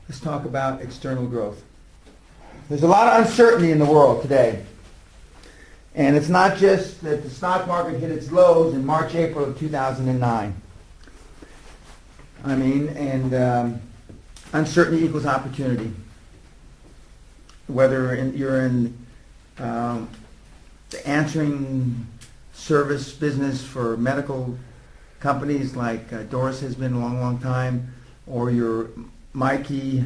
Let's talk about external growth. There's a lot of uncertainty in the world today. And it's not just that the stock market hit its lows in March, April of 2009. Uncertainty equals opportunity. Whether you're in the answering service business for medical companies like Doris has been a long, long time, or you're Mikey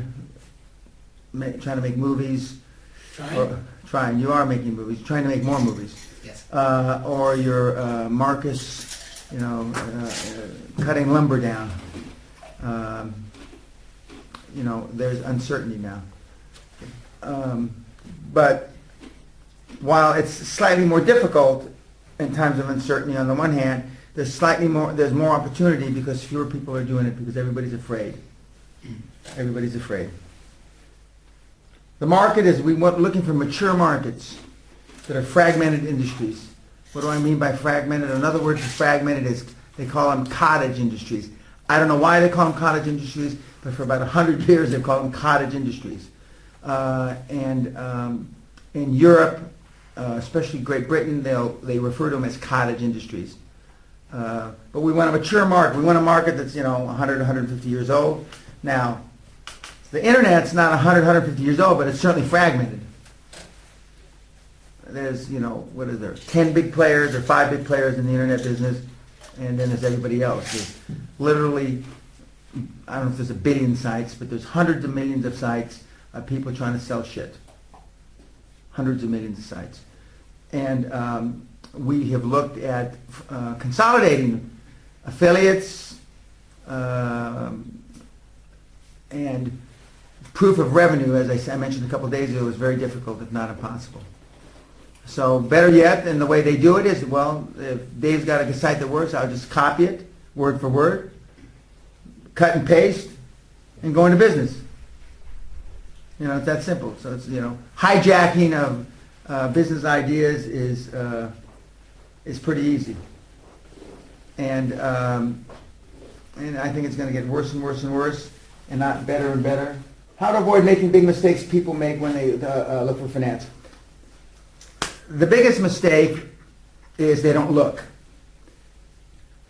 trying to make movies. You are making movies. Trying to make more movies. Yes. Or you're Marcus, cutting lumber down. There's uncertainty now. But while it's slightly more difficult in times of uncertainty on the one hand, there's more opportunity because fewer people are doing it because everybody's afraid. Everybody's afraid. The market is, looking for mature markets that are fragmented industries. What do I mean by fragmented? Another word for fragmented is, they call them cottage industries. I don't know why they call them cottage industries, but for about 100 years they've called them cottage industries. In Europe, especially Great Britain, they refer to them as cottage industries. But we want a mature market. We want a market that's 100, 150 years old. Now, the internet's not 100, 150 years old, but it's certainly fragmented. There's, what is there, 10 big players or 5 big players in the internet business, and then there's everybody else. There's literally, I don't know if there's a billion sites, but there's hundreds of millions of sites of people trying to sell shit. Hundreds of millions of sites. And we have looked at consolidating affiliates and proof of revenue, as I mentioned a couple of days ago, is very difficult, if not impossible. So better yet, and the way they do it is, if Dave's got a site that works, I'll just copy it, word for word, cut and paste, and go into business. It's that simple. So it's, hijacking of business ideas is pretty easy. And I think it's going to get worse and worse and worse, and not better and better. How to avoid making big mistakes people make when they look for finance. The biggest mistake is they don't look.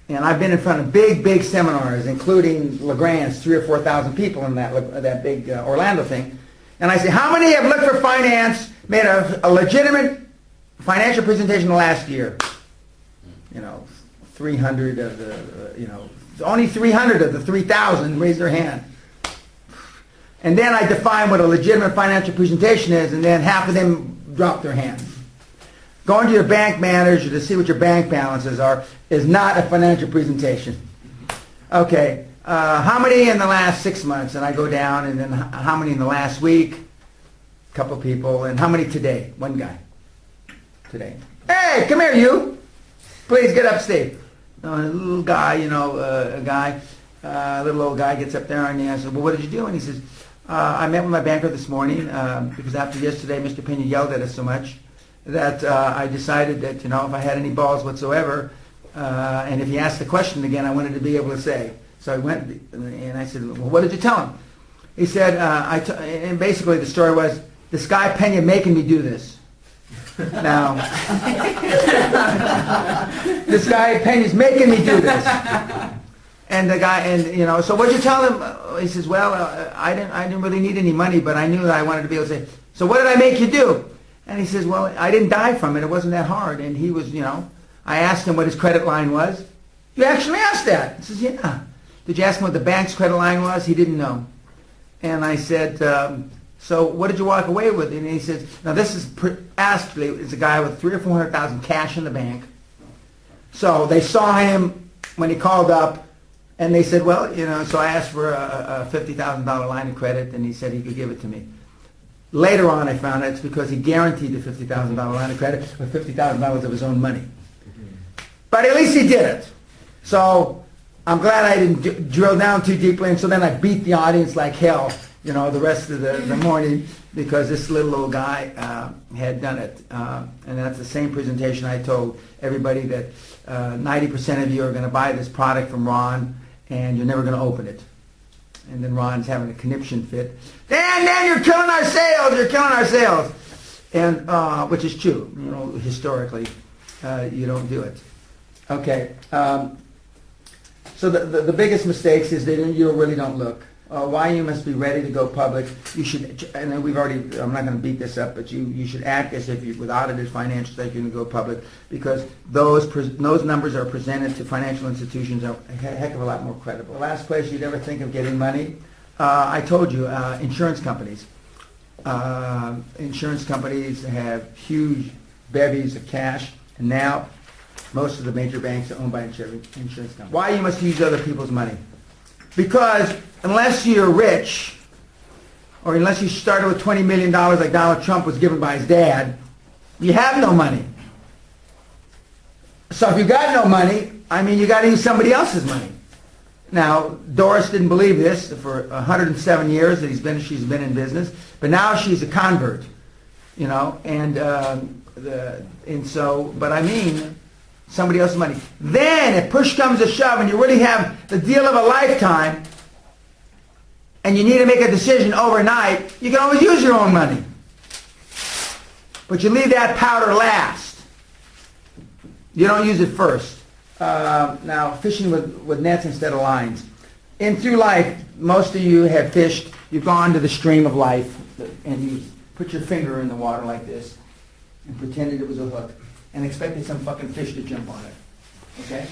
And I've been in front of big, big seminars, including LeGrand's, 3,000 or 4,000 people in that big Orlando thing. And I say, how many have looked for finance, made a legitimate financial presentation last year? 300 of the, only 300 of the 3,000 raised their hand. And then I define what a legitimate financial presentation is, and then half of them drop their hand. Going to your bank manager to see what your bank balances are is not a financial presentation. Okay, how many in the last 6 months? And I go down, and then how many in the last week? A couple people. And how many today? One guy. Today. Hey, come here, you. Please get up, Steve. A little guy, a little old guy gets up there, and I said, well, what did you do? And he says, I met with my banker this morning because after yesterday, Mr. Peña yelled at us so much that I decided that, if I had any balls whatsoever, and if he asked the question again, I wanted to be able to say. So I went and I said, well, what did you tell him? He said, and basically the story was, this guy Peña making me do this. Now, this guy Peña's making me do this. And the guy, so what'd you tell him? He says, well, I didn't really need any money, but I knew that I wanted to be able to say, so what did I make you do? And he says, well, I didn't die from it. It wasn't that hard. And he was, I asked him what his credit line was. You actually asked that? He says, yeah. Did you ask him what the bank's credit line was? He didn't know. And I said, so what did you walk away with? And he says, now this is actually, it's a guy with 300,000 or 400,000 cash in the bank. So they saw him when he called up, and they said, well, so I asked for a $50,000 line of credit, and he said he could give it to me. Later on, I found out it's because he guaranteed the $50,000 line of credit with $50,000 of his own money. But at least he did it. So I'm glad I didn't drill down too deeply, and so then I beat the audience like hell, the rest of the morning, because this little old guy had done it. And that's the same presentation I told everybody that 90% of you are going to buy this product from Ron, and you're never going to open it. And then Ron's having a conniption fit. Dan, you're killing our sales. You're killing our sales. And which is true. You know, historically, you don't do it. Okay. So the biggest mistakes is that you really don't look. Why you must be ready to go public. You should, and then we've already, I'm not going to beat this up, but you should act as if you, with audited financials, that you're going to go public, because those numbers are presented to financial institutions are a heck of a lot more credible. The last place you'd ever think of getting money, I told you, insurance companies. Insurance companies have huge bevies of cash, and now most of the major banks are owned by insurance companies. Why you must use other people's money? Because unless you're rich, or unless you started with $20 million like Donald Trump was given by his dad, you have no money. So if you got no money, I mean, you got to use somebody else's money. Now, Doris didn't believe this for 107 years that she's been in business, but now she's a convert, you know, but I mean, somebody else's money. Then, if push comes to shove and you really have the deal of a lifetime and you need to make a decision overnight, you can always use your own money. But you leave that powder last. You don't use it first. Now, fishing with nets instead of lines. Through life, most of you have fished, you've gone to the stream of life, and you put your finger in the water like this and pretended it was a hook, and expected some fucking fish to jump on it. Okay?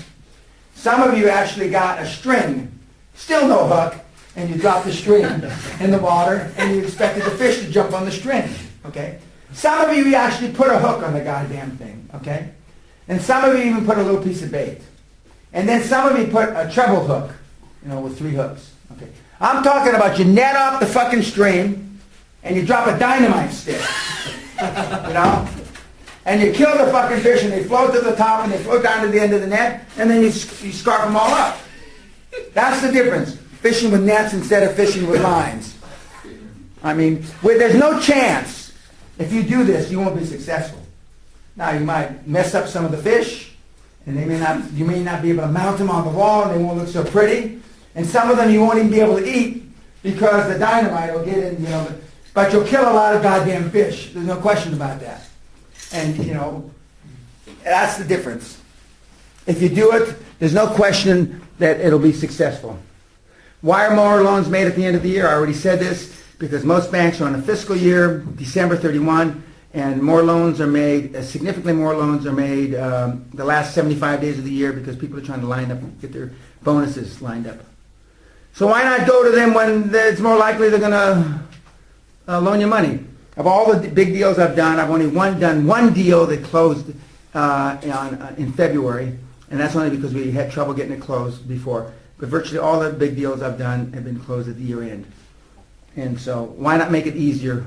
Some of you actually got a string, still no hook, and you dropped the string in the water, and you expected the fish to jump on the string. Okay? Some of you actually put a hook on the goddamn thing. Okay? And some of you even put a little piece of bait. And then some of you put a treble hook, you know, with 3 hooks. Okay? I'm talking about you net off the fucking stream, and you drop a dynamite stick. You know? And you kill the fucking fish, and they float to the top, and they float down to the end of the net, and then you scarf them all up. That's the difference. Fishing with nets instead of fishing with lines. I mean, there's no chance, if you do this, you won't be successful. Now, you might mess up some of the fish, and you may not be able to mount them on the wall, and they won't look so pretty. And some of them you won't even be able to eat, because the dynamite will get in, you know. But you'll kill a lot of goddamn fish. There's no question about that. And, you know, that's the difference. If you do it, there's no question that it'll be successful. Why are more loans made at the end of the year? I already said this, because most banks are on a fiscal year, December 31, and more loans are made, significantly more loans are made the last 75 days of the year, because people are trying to line up and get their bonuses lined up. So why not go to them when it's more likely they're going to loan you money? Of all the big deals I've done, I've only done one deal that closed in February, and that's only because we had trouble getting it closed before. But virtually all the big deals I've done have been closed at the year end. And so why not make it easier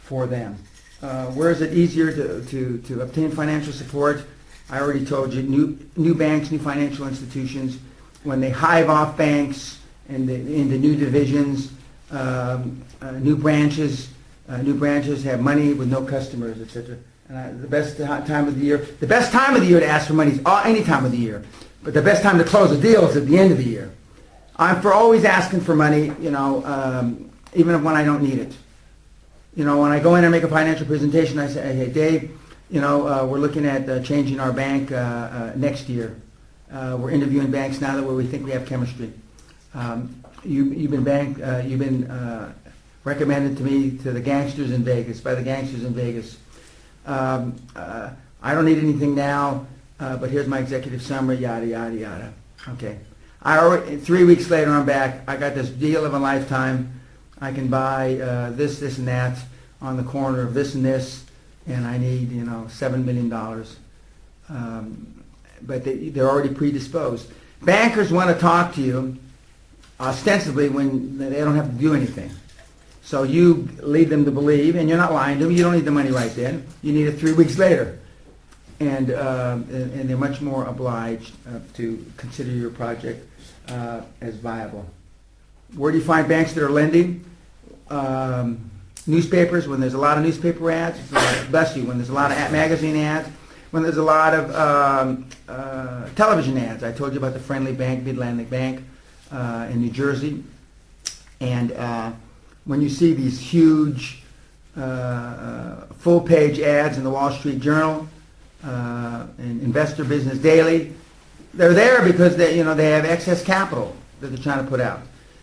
for them? Where is it easier to obtain financial support? I already told you, new banks, new financial institutions, when they hive off banks into new divisions, new branches have money with no customers, etc. The best time of the year to ask for money is any time of the year, but the best time to close a deal is at the end of the year. I'm for always asking for money, you know, even when I don't need it. You know, when I go in and make a financial presentation, I say, hey, Dave, you know, we're looking at changing our bank next year. We're interviewing banks now where we think we have chemistry. You've been recommended to me to the gangsters in Vegas, by the gangsters in Vegas. I don't need anything now, but here's my executive summary, yada, yada, yada. Okay. 3 weeks later, I'm back. I got this deal of a lifetime. I can buy this, and that on the corner of this and this, and I need, you know, $7 million. But they're already predisposed. Bankers want to talk to you ostensibly when they don't have to do anything. So you lead them to believe, and you're not lying to them, you don't need the money right then. You need it 3 weeks later. And they're much more obliged to consider your project as viable. Where do you find banks that are lending? Newspapers, when there's a lot of newspaper ads. Bless you, when there's a lot of magazine ads. When there's a lot of television ads. I told you about the Friendly Bank, Mid-Atlantic Bank in New Jersey. And when you see these huge full-page ads in the Wall Street Journal and Investor Business Daily, they're there because they have excess capital that they're trying to put out.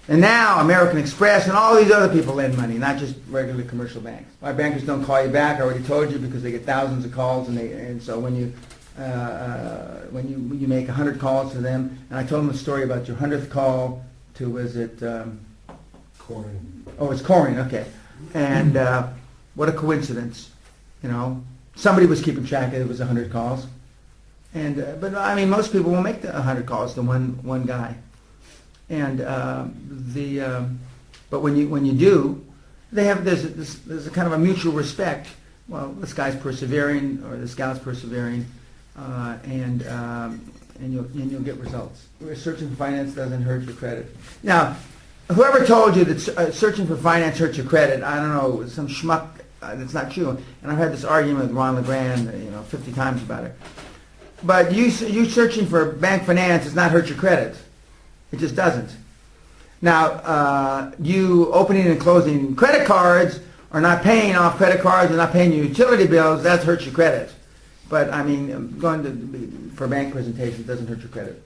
And now American Express and all these other people lend money, not just regular commercial banks. Why bankers don't call you back, I already told you, because they get thousands of calls, and so when you make 100 calls to them, and I told them the story about your 100th call to, was it? Corin. Oh, it's Corin, okay. And what a coincidence, Somebody was keeping track of it was 100 calls. And but I mean, most people will make the 100 calls to one guy. And but when you do, there's a kind of a mutual respect. Well, this guy's persevering, or this gal's persevering, and you'll get results. Searching for finance doesn't hurt your credit. Now, whoever told you that searching for finance hurts your credit, I don't know, some schmuck. That's not true. And I've had this argument with Ron LeGrand, 50 times about it. But you searching for bank finance does not hurt your credit. It just doesn't. Now, you opening and closing credit cards, or not paying off credit cards, or not paying your utility bills, that hurts your credit. But I mean, for bank presentations doesn't hurt your credit.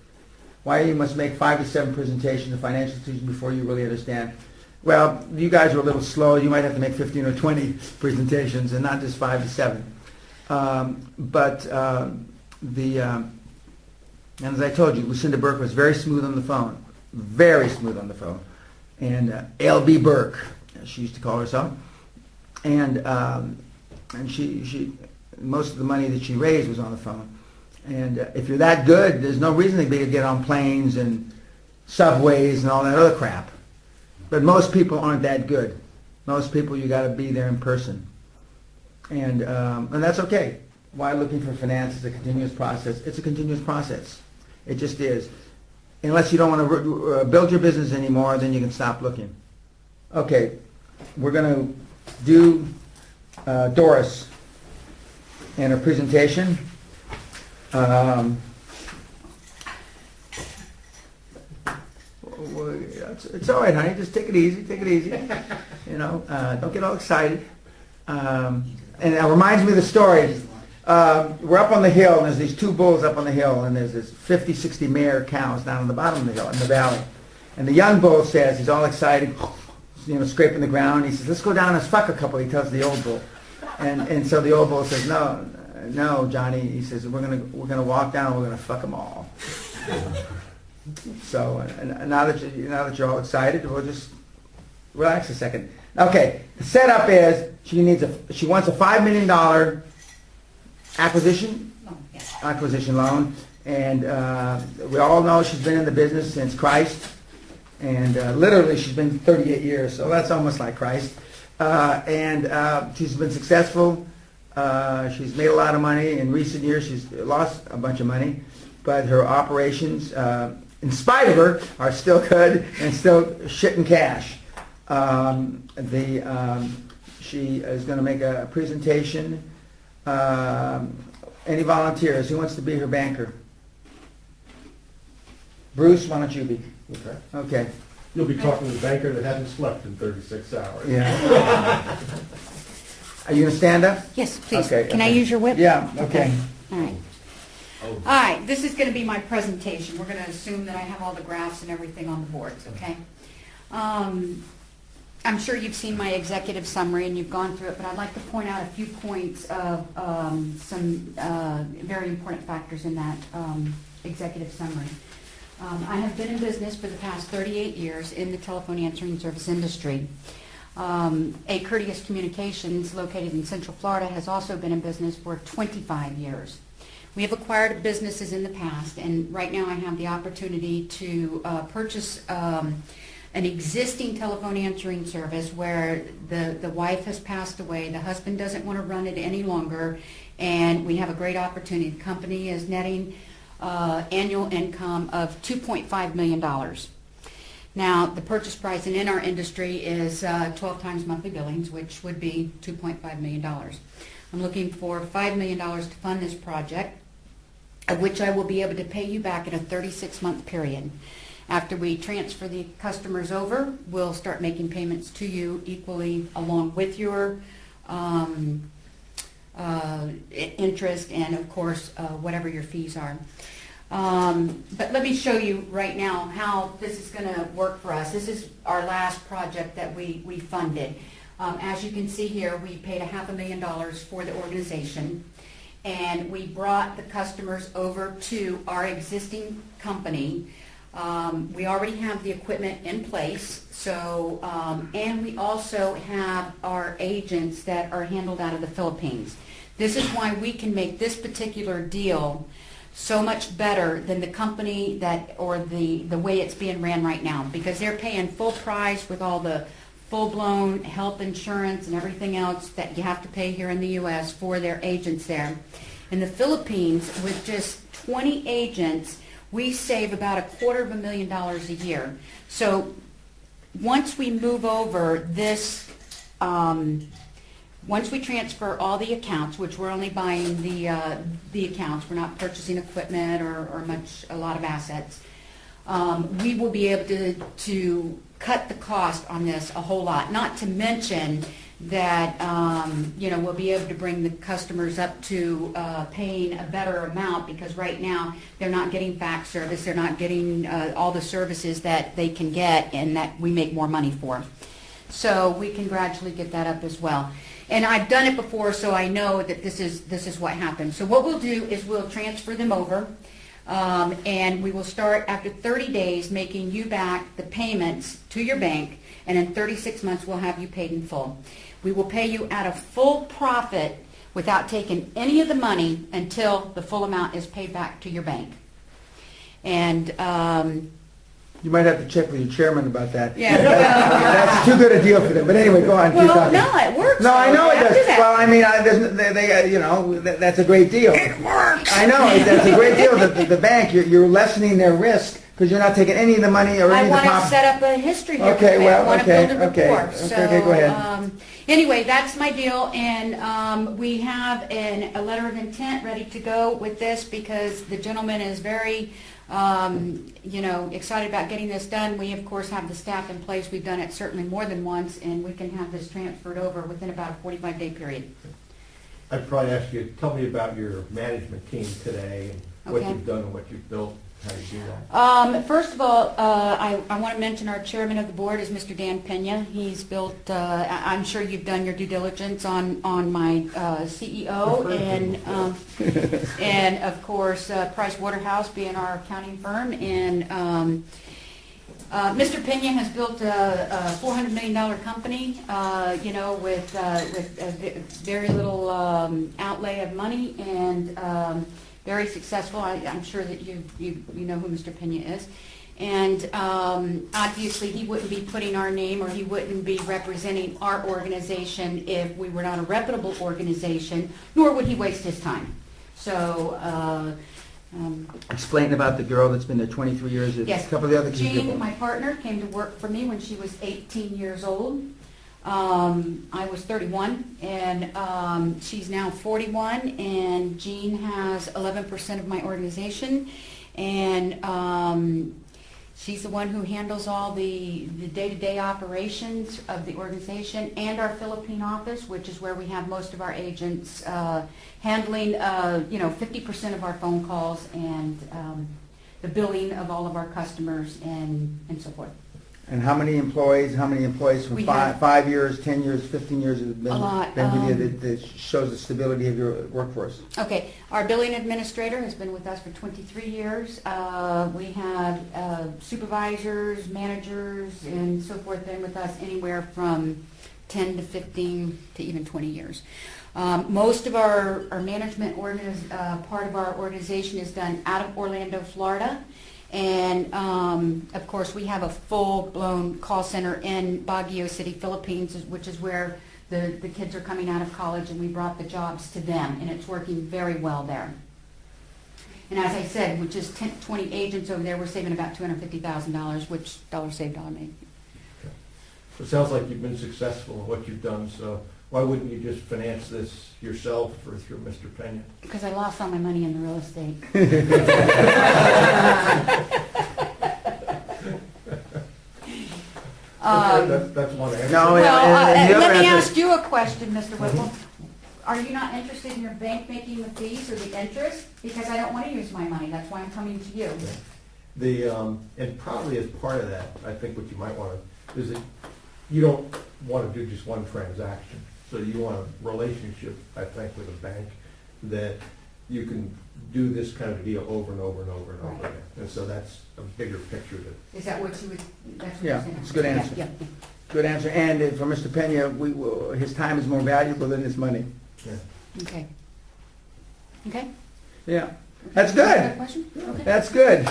Why you must make 5 to 7 presentations to financial institutions before you really understand? Well, you guys are a little slow. You might have to make 15 or 20 presentations, and not just 5 to 7. And as I told you, Lucinda Burke was very smooth on the phone. Very smooth on the phone. And L.B. Burke, as she used to call herself. And she most of the money that she raised was on the phone. And if you're that good, there's no reason to get on planes and subways and all that other crap. But most people aren't that good. Most people, you got to be there in person. And that's okay. Why looking for finance is a continuous process? It's a continuous process. It just is. Unless you don't want to build your business anymore, then you can stop looking. Okay, we're going to do Doris and her presentation. It's all right, honey. Just take it easy. Take it easy. Don't get all excited. And it reminds me of the story. We're up on the hill, and there's these 2 bulls up on the hill, and there's this 50, 60 mare cows down on the bottom of the hill in the valley. And the young bull says, he's all excited, scraping the ground. He says, "Let's go down and fuck a couple." He tells the old bull, and so the old bull says, "No, Johnny." He says, "We're gonna walk down. And we're gonna fuck them all." So now that you're all excited, we'll just relax a second. Okay, the setup is she wants a $5 million acquisition loan, and we all know she's been in the business since Christ, and literally she's been 38 years, so that's almost like Christ. And she's been successful. She's made a lot of money. In recent years, she's lost a bunch of money, but her operations, in spite of her, are still good and still shitting cash. She is going to make a presentation. Any volunteers? Who wants to be her banker? Bruce, why don't you be? Okay. Okay. You'll be talking to the banker that hasn't slept in 36 hours. Yeah. Are you going to stand up? Yes, please. Okay, Can I okay. use your whip? Yeah, okay. All right. All right, this is going to be my presentation. We're going to assume that I have all the graphs and everything on the boards, okay? I'm sure you've seen my executive summary and you've gone through it, but I'd like to point out a few points of some very important factors in that executive summary. I have been in business for the past 38 years in the telephone answering service industry. A Courteous Communications, located in Central Florida, has also been in business for 25 years. We have acquired businesses in the past, and right now I have the opportunity to purchase an existing telephone answering service where the wife has passed away, the husband doesn't want to run it any longer, and we have a great opportunity. The company is netting annual income of $2.5 million. Now, the purchase price in our industry is 12 times monthly billings, which would be $2.5 million. I'm looking for $5 million to fund this project, of which I will be able to pay you back in a 36-month period. After we transfer the customers over, we'll start making payments to you equally along with your interest and, of course, whatever your fees are. But let me show you right now how this is going to work for us. This is our last project that we funded. As you can see here, we paid $500,000 for the organization, and we brought the customers over to our existing company. We already have the equipment in place, so and we also have our agents that are handled out of the Philippines. This is why we can make this particular deal so much better than the company that, or the way it's being ran right now, because they're paying full price with all the full-blown health insurance and everything else that you have to pay here in the U.S. for their agents there. In the Philippines, with just 20 agents, we save about $250,000 a year. So once we move over this, once we transfer all the accounts, which we're only buying the accounts, we're not purchasing equipment or a lot of assets, we will be able to cut the cost on this a whole lot. Not to mention that we'll be able to bring the customers up to paying a better amount, because right now they're not getting fax service, they're not getting all the services that they can get and that we make more money for. So we can gradually get that up as well. And I've done it before, so I know that this is what happens. So what we'll do is we'll transfer them over, and we will start after 30 days making you back the payments to your bank, and in 36 months we'll have you paid in full. We will pay you at a full profit without taking any of the money until the full amount is paid back to your bank. And You might have to check with your chairman about that. yeah, well, That's too good a deal for them. But anyway, go on. Keep well, talking. no, it works. No, I know it After does. that. Well, I mean, that's a great deal. It works. I know that's a great deal. The bank, you're lessening their risk because you're not taking any of the money or I any of the want to profit. set up a history here. Okay, for you. well, I want okay, to build a okay, rapport. okay, So, okay, go ahead. Anyway, that's my deal, and we have a letter of intent ready to go with this, because the gentleman is very, excited about getting this done. We, of course, have the staff in place. We've done it certainly more than once, and we can have this transferred over within about a 45-day period. I'd probably ask you, tell me about your management team today and what Okay. you've done and what you've built, how you do that. First of all, I want to mention our chairman of the board is Mr. Dan Peña. He's built, I'm sure you've done your due diligence on my CEO, and of course, Price Waterhouse being our accounting firm. And Mr. Peña has built a $400 million company, with very little outlay of money, and very successful. I'm sure that you know who Mr. Peña is. And obviously he wouldn't be putting our name, or he wouldn't be representing our organization if we were not a reputable organization, nor would he waste his time. So Explain about the girl that's been there 23 years. Yes. A couple of the other people. Jean, my partner, came to work for me when she was 18 years old. I was 31, and she's now 41, and Jean has 11% of my organization, and she's the one who handles all the day-to-day operations of the organization and our Philippine office, which is where we have most of our agents handling 50% of our phone calls and the billing of all of our customers and so forth. And how many employees? How many employees from We five, have- 5 years, 10 years, 15 years have been, A lot, been with you that shows the stability of your workforce? Okay, our billing administrator has been with us for 23 years. We have supervisors, managers, and so forth been with us anywhere from 10 to 15 to even 20 years. Most of our management part of our organization is done out of Orlando, Florida. And, of course, we have a full-blown call center in Baguio City, Philippines, which is where the kids are coming out of college, and we brought the jobs to them, and it's working very well there. And as I said, with just 20 agents over there, we're saving about $250,000, which dollar saved, dollar made. So it sounds like you've been successful in what you've done, so why wouldn't you just finance this yourself or through Mr. Peña? Because I lost all my money in the real estate. That's one answer. No, yeah. Well, and the other let me answer- ask you a question, Mr. Whipple. Are you not interested in your bank making the fees or the interest? Because I don't want to use my money, that's why I'm coming to you. And probably as part of that, I think what you might want to, is that you don't want to do just one transaction. So you want a relationship, I think, with a bank that you can do this kind of deal over and over and over and over Right. again. And so that's a bigger picture that, Is that what you would, that's what Yeah, you're saying? it's a good answer. Yeah, Good answer. And for Mr. Peña, his time is more valuable than his money. yeah. yeah. Okay. Okay? Yeah. That's Another good. question? Okay. That's good.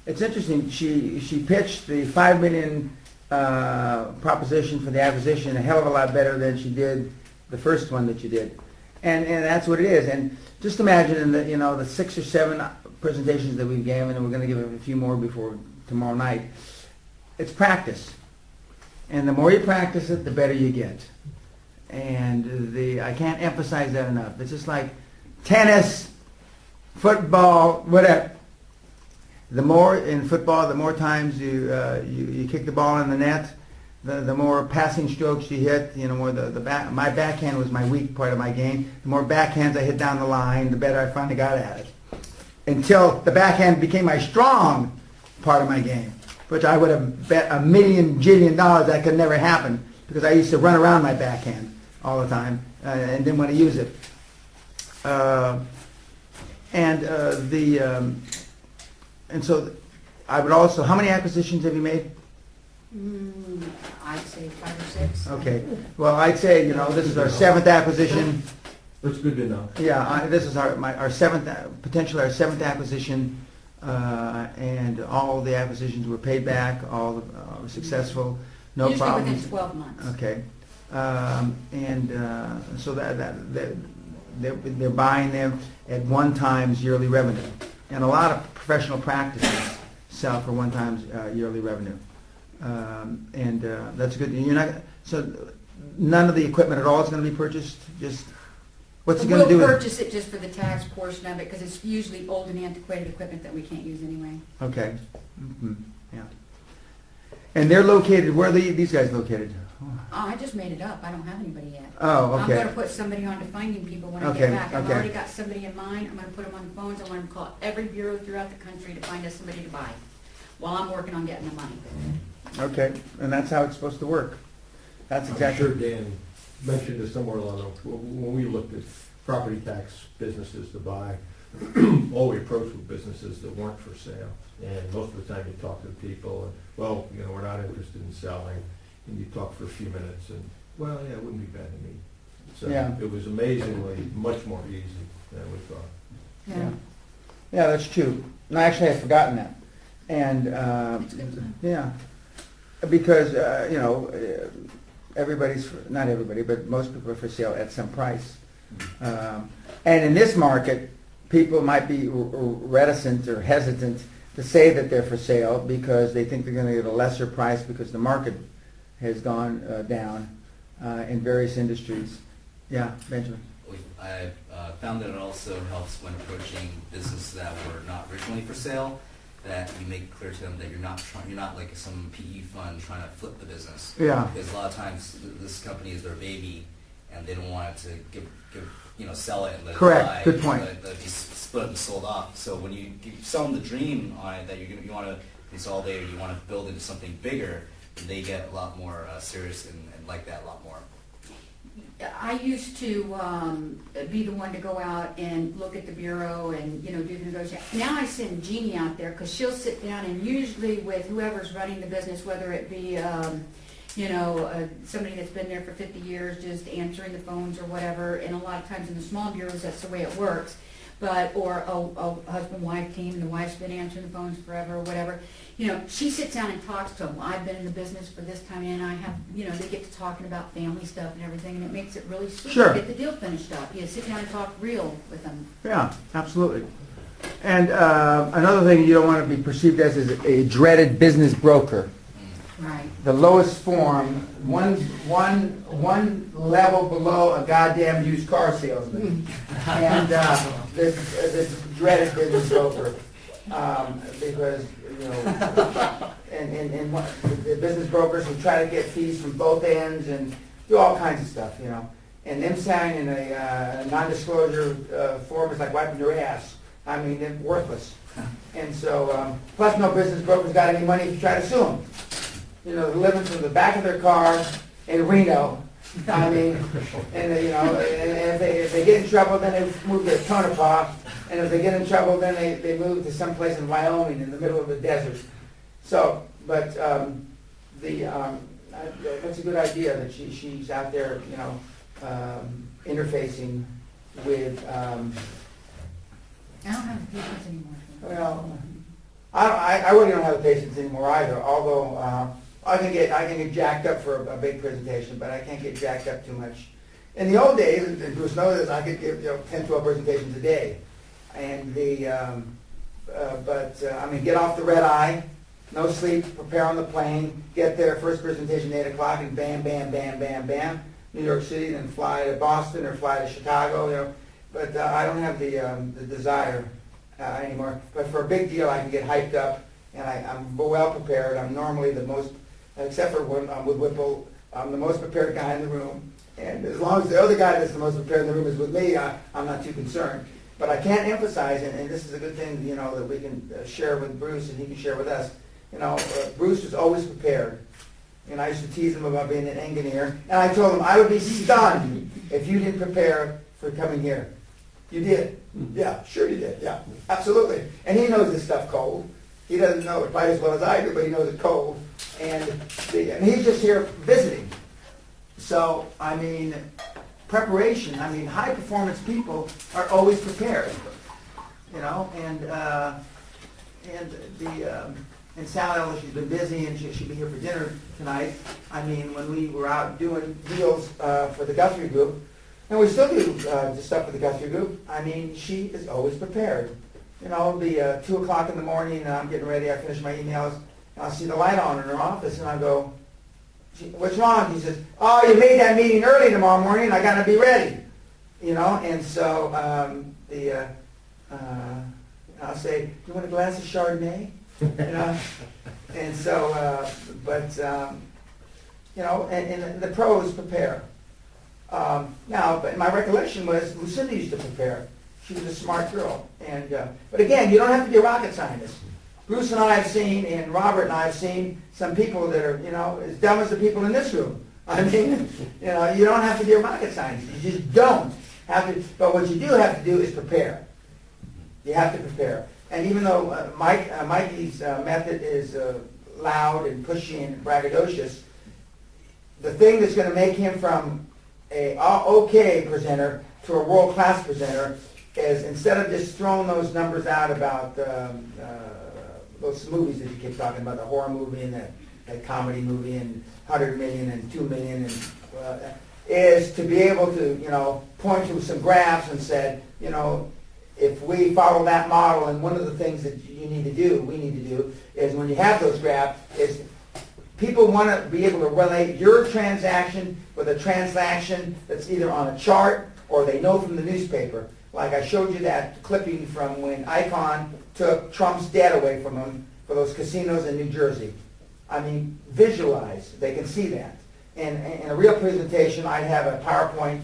It's interesting, she pitched the 5 million proposition for the acquisition a hell of a lot better than she did the first one that you did. And that's what it is. And just imagine in the 6 or 7 presentations that we've given, and we're going to give a few more before tomorrow night, it's practice. And the more you practice it, the better you get. And I can't emphasize that enough. It's just like tennis, football, whatever. The more in football, the more times you kick the ball in the net, the more passing strokes you hit. More my backhand was my weak part of my game. The more backhands I hit down the line, the better I finally got at it. Until the backhand became my strong part of my game, which I would have bet $1 million jillion that could never happen because I used to run around my backhand all the time and didn't want to use it. And so I would also, how many acquisitions have you made? I'd say 5 or 6. Okay, well, I'd say, this is our 7th acquisition. That's good to know. Yeah, this is our 7th, potentially our 7th acquisition, and all the acquisitions were paid back, all were successful, no Usually problems. within 12 months. Okay, so they're buying them at 1 times yearly revenue, and a lot of professional practices sell for 1 times yearly revenue, and that's good. You're not so none of the equipment at all is going to be purchased. Just what's it going to do? We'll purchase it just for the tax portion of it because it's usually old and antiquated equipment that we can't use anyway. Okay, yeah. And they're located. Where are these guys located? Oh, I just made it up. I don't have anybody yet. Oh, I'm okay. going to put somebody on to finding people when I Okay, get back. I've okay. already got somebody in mind. I'm going to put them on the phones. I want them to call every bureau throughout the country to find us somebody to buy while I'm working on getting the money. Okay, and that's how it's supposed to work. That's I'm exactly. sure Dan mentioned this somewhere along the, when we looked at property tax businesses to buy, all we approached were businesses that weren't for sale. And most of the time you talk to the people and, well, we're not interested in selling. And you talk for a few minutes and, well, yeah, it wouldn't be bad to me. So Yeah. it was amazingly much more easy than we thought. Yeah. Yeah, that's true. No, actually, I'd forgotten that. And, It's a good time. yeah, because, everybody's, not everybody, but most people are for sale at some price. And in this market, people might be reticent or hesitant to say that they're for sale because they think they're going to get a lesser price because the market has gone down in various industries. Yeah, Benjamin. I've found that it also helps when approaching businesses that were not originally for sale, that you make it clear to them that you're not like some PE fund trying to flip the business. Yeah. Because a lot of times this company is their baby, and they don't want it to sell it and let Correct. it die. Good point. Let it be split and sold off. So when you sell them the dream on it that you want to consolidate or you want to build into something bigger, they get a lot more serious and like that a lot more. I used to be the one to go out and look at the bureau and, do the negotiation. Now I send Jeannie out there because she'll sit down and usually with whoever's running the business, whether it be, somebody that's been there for 50 years just answering the phones or whatever. And a lot of times in the small bureaus, that's the way it works. Or a husband-wife team, and the wife's been answering the phones forever or whatever. She sits down and talks to them. Well, I've been in the business for this time, and I have, they get to talking about family stuff and everything, and it makes it really sweet Sure. to get the deal finished up. You sit down and talk real with them. Yeah, absolutely. And another thing you don't want to be perceived as is a dreaded business broker. Right. The lowest form, one level below a goddamn used car salesman. And this dreaded business broker, because you know, and the business brokers who try to get fees from both ends and do all kinds of stuff, you know. And them signing a non-disclosure form is like wiping your ass. I mean, they're worthless. And so, plus no business broker's got any money if you try to sue them. You know, they're living from the back of their car in Reno. I mean, and they, you know, and if they get in trouble, then they move to Tonopah. And if they get in trouble, then they move to someplace in Wyoming in the middle of the desert. So, but that's a good idea that she's out there, you know, interfacing with. I don't have the patience anymore. Well, I really don't have the patience anymore either. Although I can get jacked up for a big presentation, but I can't get jacked up too much. In the old days, and Bruce knows this, I could give 10, 12 presentations a day, and I mean, get off the red eye, no sleep, prepare on the plane, get there, first presentation 8 o'clock, and bam, bam, bam, bam, bam, New York City, then fly to Boston or fly to Chicago, you know. But I don't have the desire anymore. But for a big deal, I can get hyped up, and I'm well prepared. I'm normally the most, except for when I'm with Whipple, I'm the most prepared guy in the room. And as long as the other guy that's the most prepared in the room is with me, I'm not too concerned. But I can't emphasize, and this is a good thing, you know, that we can share with Bruce and he can share with us. You know, Bruce was always prepared. And I used to tease him about being an engineer. And I told him I would be stunned if you didn't prepare for coming here. You did? Yeah, sure you did. Yeah, absolutely. And he knows this stuff cold. He doesn't know it quite as well as I do, but he knows it cold. And he's just here visiting. So, I mean, preparation. I mean, high performance people are always prepared. You know, and Sally, she's been busy and she'll be here for dinner tonight. I mean, when we were out doing deals for the Guthrie Group, and we still do the stuff for the Guthrie Group, I mean, she is always prepared. You know, it'll be 2 o'clock in the morning, and I'm getting ready, I finish my emails, and I'll see the light on in her office, and I go, what's wrong? He says, oh, you made that meeting early tomorrow morning, I gotta be ready. You know, and so I'll say, you want a glass of Chardonnay? You know, and so, you know, and the pros prepare. Now, but my recollection was Lucinda used to prepare. She was a smart girl. And but again, you don't have to be a rocket scientist. Bruce and I have seen, and Robert and I have seen some people that are, you know, as dumb as the people in this room. I mean, you know, you don't have to be a rocket scientist. You just don't have to. But what you do have to do is prepare. You have to prepare. And even though Mikey's method is loud and pushy and braggadocious, the thing that's going to make him from a okay presenter to a world-class presenter is, instead of just throwing those numbers out about those movies that you keep talking about, the horror movie and that comedy movie and 100 million and 2 million, and is to be able to, you know, point to some graphs and said, you know, if we follow that model, and one of the things that we need to do, is when you have those graphs, is people want to be able to relate your transaction with a transaction that's either on a chart or they know from the newspaper. Like I showed you that clipping from when Icahn took Trump's debt away from him for those casinos in New Jersey. I mean, visualize. They can see that. And in a real presentation, I'd have a PowerPoint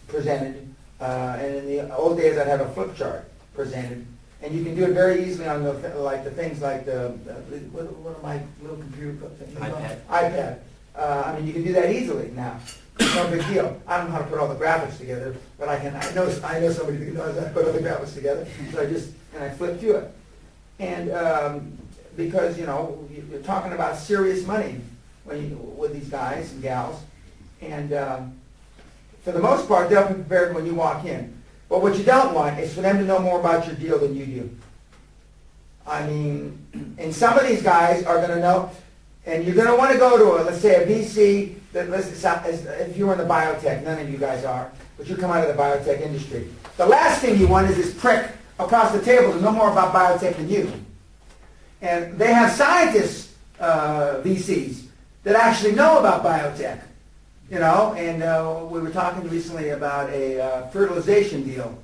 presented, and in the old days, I'd have a flip chart presented. And you can do it very easily on the things like what are my little computer things? iPad. I mean, you can do that easily now. It's no big deal. I don't know how to put all the graphics together, but I know somebody who knows how to put all the graphics together. So I flip through it. And because, you know, you're talking about serious money with these guys and gals, and for the most part, they'll be prepared when you walk in. But what you don't want is for them to know more about your deal than you do. I mean, and some of these guys are going to know, and you're going to want to go to let's say a VC, if you were in the biotech, none of you guys are, but you come out of the biotech industry. The last thing you want is this prick across the table to know more about biotech than you. And they have scientists, VCs, that actually know about biotech. You know, and we were talking recently about a fertilization deal.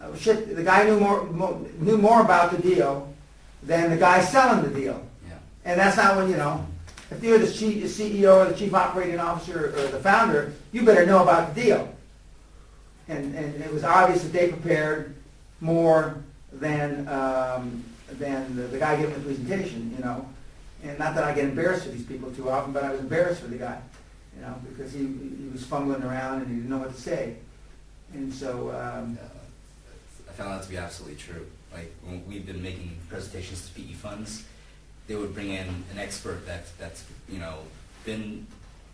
The guy knew more about the deal than the guy selling the deal. Yeah. And that's not when, if you're the CEO or the chief operating officer or the founder, you better know about the deal. And it was obvious that they prepared more than the guy giving the presentation, And not that I get embarrassed for these people too often, but I was embarrassed for the guy, because he was fumbling around and he didn't know what to say. And so, I found that to be absolutely true. Like when we've been making presentations to PE funds, they would bring in an expert that's been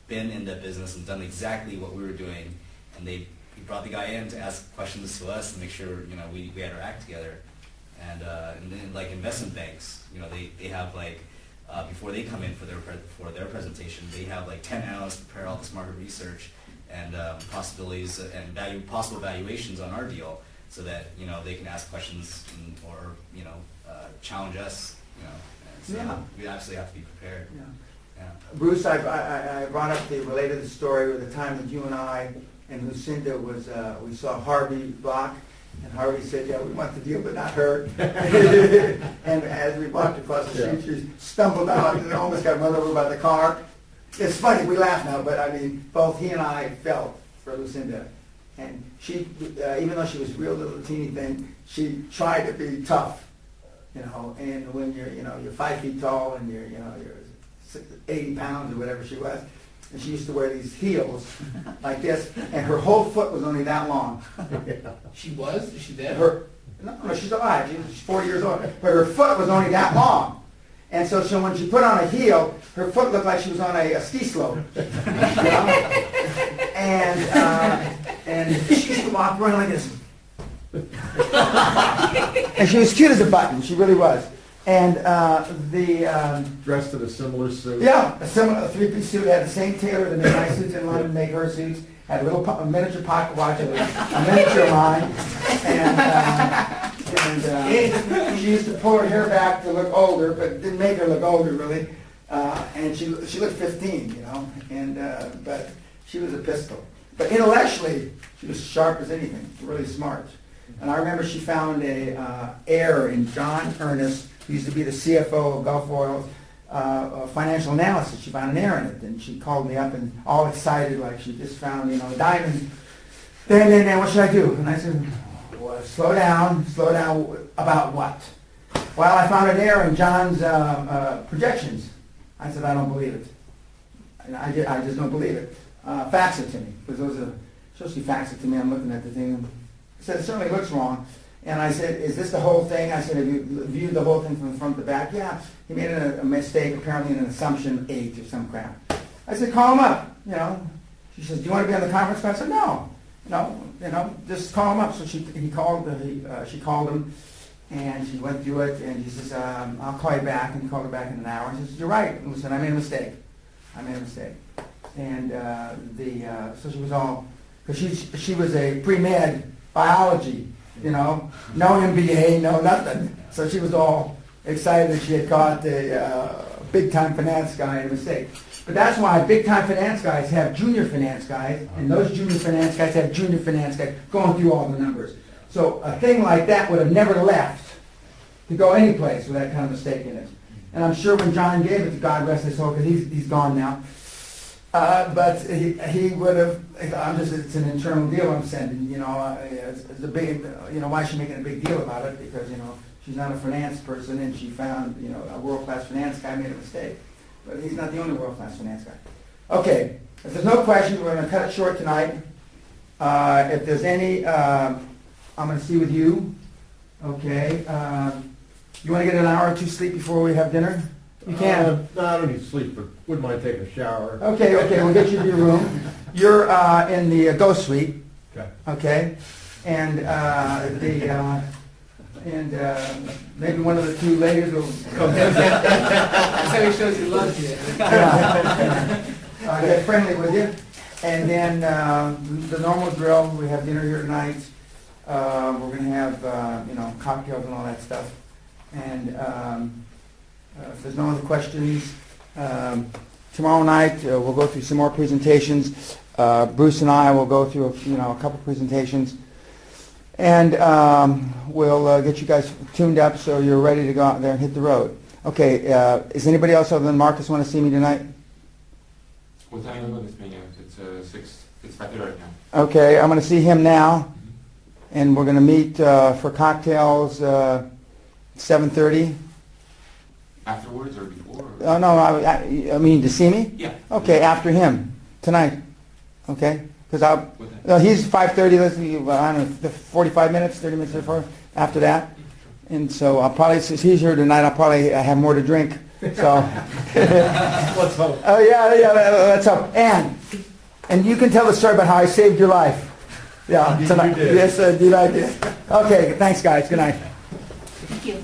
in the business and done exactly what we were doing, and we brought the guy in to ask questions to us and make sure we had our act together. And then like investment banks, they have like before they come in for their presentation, they have like 10 analysts prepare all this market research and possibilities and possible valuations on our deal, so that they can ask questions or challenge us. And so Yeah. we absolutely have to be prepared. yeah. Yeah. Bruce, I brought up related the story with the time that you and I and Lucinda we saw Harvey Block, and Harvey said, yeah, we want the deal but not her. And as we walked across the street, she stumbled out and almost got run over by the car. It's funny, we laugh now, but I mean, both he and I felt for Lucinda. And she, even though she was a real little teeny thing, she tried to be tough, and when you're 5 feet tall and you're 80 pounds or whatever she was, and she used to wear these heels like this, and her whole foot was only that long. She was? Is she dead? No, she's alive. She's 40 years old, but her foot was only that long. And so when she put on a heel, her foot looked like she was on a ski slope. And she used to walk around like this. And she was cute as a button. She really was. And Dressed in a similar suit. yeah, a three-piece suit, had the same tailor that made my suits in London, make her suits, had a miniature pocket watch, a miniature of mine, and she used to pull her hair back to look older, but it didn't make her look older really, and she looked 15, but she was a pistol. But intellectually, she was sharp as anything, really smart. And I remember she found a error in John Ernest, who used to be the CFO of Gulf Oil's financial analysis. She found an error in it, and she called me up and all excited, like she just found, a diamond. Then, what should I do? And I said, well, slow down, about what? Well, I found an error in John's projections. I said, I don't believe it. And I just don't believe it. Fax it to me, because those are, she faxed it to me, I'm looking at the thing. I said, it certainly looks wrong. And I said, is this the whole thing? I said, have you viewed the whole thing from front to back? Yeah. He made a mistake, apparently in an assumption 8 or some crap. I said, call him up, She says, do you want to be on the conference call? I said, no, just call him up. So she called him, and she went through it, and he says, I'll call you back. And he called her back in an hour. She says, you're right. Listen, I made a mistake. And so she was all, because she was a pre-med biology, no MBA, no nothing. So she was all excited that she had caught the big-time finance guy in a mistake. But that's why big-time finance guys have junior finance guys, and those junior finance guys have junior finance guys going through all the numbers. So a thing like that would have never left to go any place with that kind of mistake in it. And I'm sure when John gave it to God rest his soul, because he's gone now, but he would have, it's an internal deal I'm sending, it's a big, why is she making a big deal about it? Because, she's not a finance person, and she found, a world-class finance guy made a mistake. But he's not the only world-class finance guy. Okay, if there's no questions, we're going to cut it short tonight. If there's any, I'm going to see with you. Okay, you want to get an hour or two sleep before we have dinner? You can. No, I don't need sleep, but wouldn't mind taking a shower. Okay, we'll get you to your room. You're in the ghost suite. Okay. And maybe one of the two ladies will come in. That's how he shows he loves you. Get friendly with you. And then the normal drill, we have dinner here tonight. We're going to have, cocktails and all that stuff. And if there's no other questions, tomorrow night we'll go through some more presentations. Bruce and I will go through, a couple presentations. And we'll get you guys tuned up so you're ready to go out there and hit the road. Okay, is anybody else other than Marcus want to see me tonight? What time is this meeting? It's 6. It's 5:30 right now. Okay, I'm going to see him now, and we're going to meet for cocktails 7:30. Afterwards or before? Oh no, I mean to see me. Yeah. Okay, after him tonight. Okay, because I'll. What time? He's 5:30. Let's see, I don't know, 45 minutes, 30 minutes before. After that, and so I'll probably since he's here tonight, I'll probably have more to drink. So. Let's hope. Oh yeah, let's hope. And you can tell the story about how I saved your life. Yeah, You tonight. did. Yes, indeed I did. Okay, thanks guys. Good night. Thank you.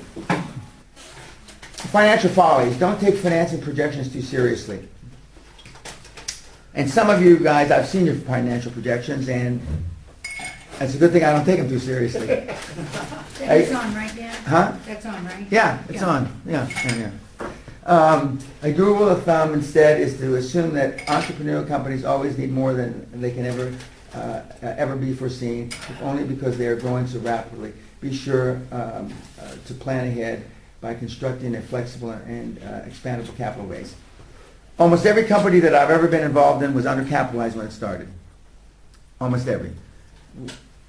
Financial follies. Don't take financing projections too seriously. And some of you guys, I've seen your financial projections, and it's a good thing I don't take them too seriously. That's on, right, Dan? Huh? That's on, right? Yeah, it's on. Yeah. A good rule of thumb instead is to assume that entrepreneurial companies always need more than they can ever be foreseen, if only because they are growing so rapidly. Be sure to plan ahead by constructing a flexible and expandable capital base. Almost every company that I've ever been involved in was undercapitalized when it started. Almost every.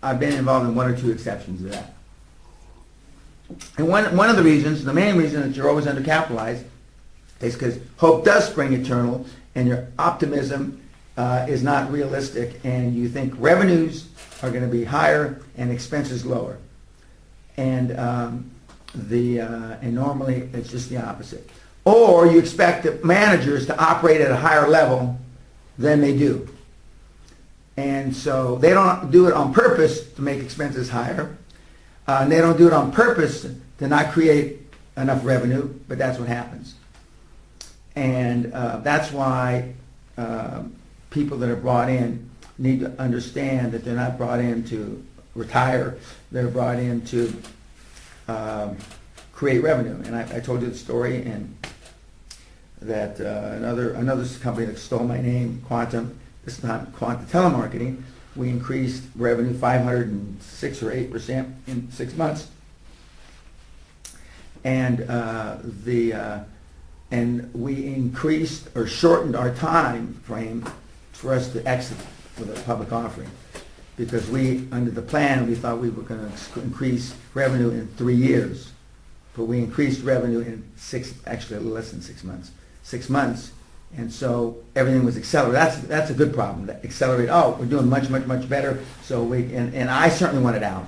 I've been involved in one or two exceptions to that. And one of the reasons, the main reason that you're always undercapitalized is because hope does spring eternal and your optimism is not realistic and you think revenues are going to be higher and expenses lower. And and normally it's just the opposite. Or you expect the managers to operate at a higher level than they do. And so they don't do it on purpose to make expenses higher. And they don't do it on purpose to not create enough revenue, but that's what happens. And that's why people that are brought in need to understand that they're not brought in to retire. They're brought in to create revenue. And I told you the story, and that another company that stole my name, Quantum, this time Quantum Telemarketing, we increased revenue 506 or 8% in 6 months. And and we increased or shortened our time frame for us to exit with a public offering, because we, under the plan, we thought we were going to increase revenue in 3 years, but we increased revenue in actually less than 6 months. 6 months, and so everything was accelerated. That's a good problem. That accelerate. Oh, we're doing much better. So and I certainly wanted out,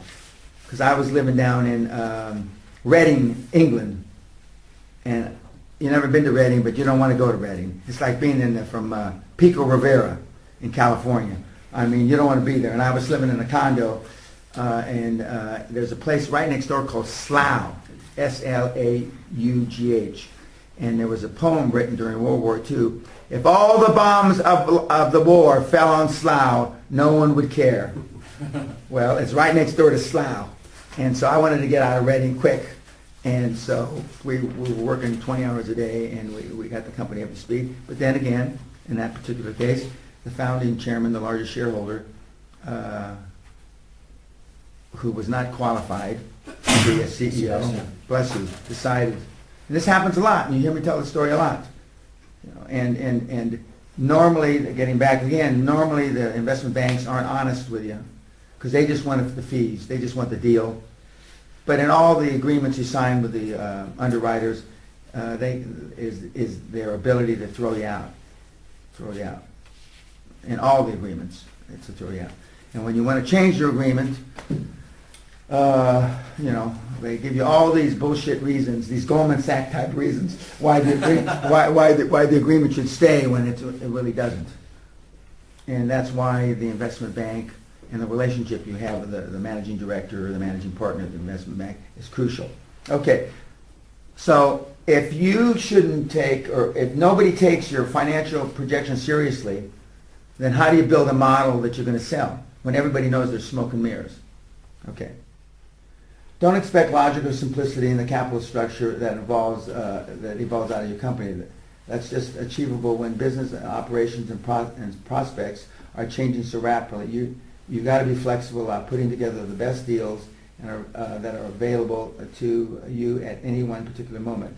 because I was living down in Reading, England, and you've never been to Reading, but you don't want to go to Reading. It's like being from Pico Rivera in California. I mean, you don't want to be there. And I was living in a condo, and there's a place right next door called Slough, Slaugh. And there was a poem written during World War II. If all the bombs of the war fell on Slough, no one would care. Well, it's right next door to Slough. And so I wanted to get out of Reading quick. And so we were working 20 hours a day, and we got the company up to speed. But then again, in that particular case, the founding chairman, the largest shareholder, who was not qualified to be a CEO, bless you, decided. And this happens a lot, and you hear me tell the story a lot. You know, and normally, getting back again, normally the investment banks aren't honest with you, because they just want the fees, they just want the deal. But in all the agreements you sign with the underwriters, is their ability to throw you out. In all the agreements, it's to throw you out. And when you want to change your agreement, they give you all these bullshit reasons, these Goldman Sachs type reasons why the agreement should stay when it really doesn't. And that's why the investment bank and the relationship you have with the managing director or the managing partner of the investment bank is crucial. Okay, so if you shouldn't take, or if nobody takes your financial projection seriously, then how do you build a model that you're going to sell when everybody knows there's smoke and mirrors? Okay. Don't expect logic or simplicity in the capital structure that evolves out of your company. That's just achievable when business operations and prospects are changing so rapidly. You got to be flexible about putting together the best deals and that are available to you at any one particular moment.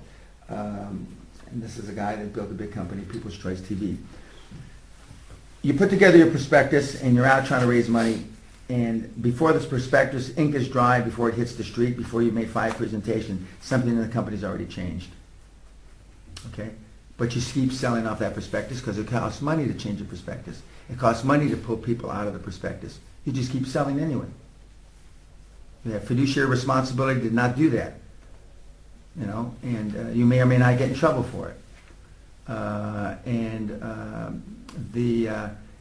And this is a guy that built a big company, People's Choice TV. You put together your prospectus and you're out trying to raise money, and before this prospectus, ink is dry, before it hits the street, before you made 5 presentations, something in the company's already changed. Okay? But you keep selling off that prospectus because it costs money to change a prospectus. It costs money to pull people out of the prospectus. You just keep selling anyway. You have fiduciary responsibility to not do that. You know, and you may or may not get in trouble for it. And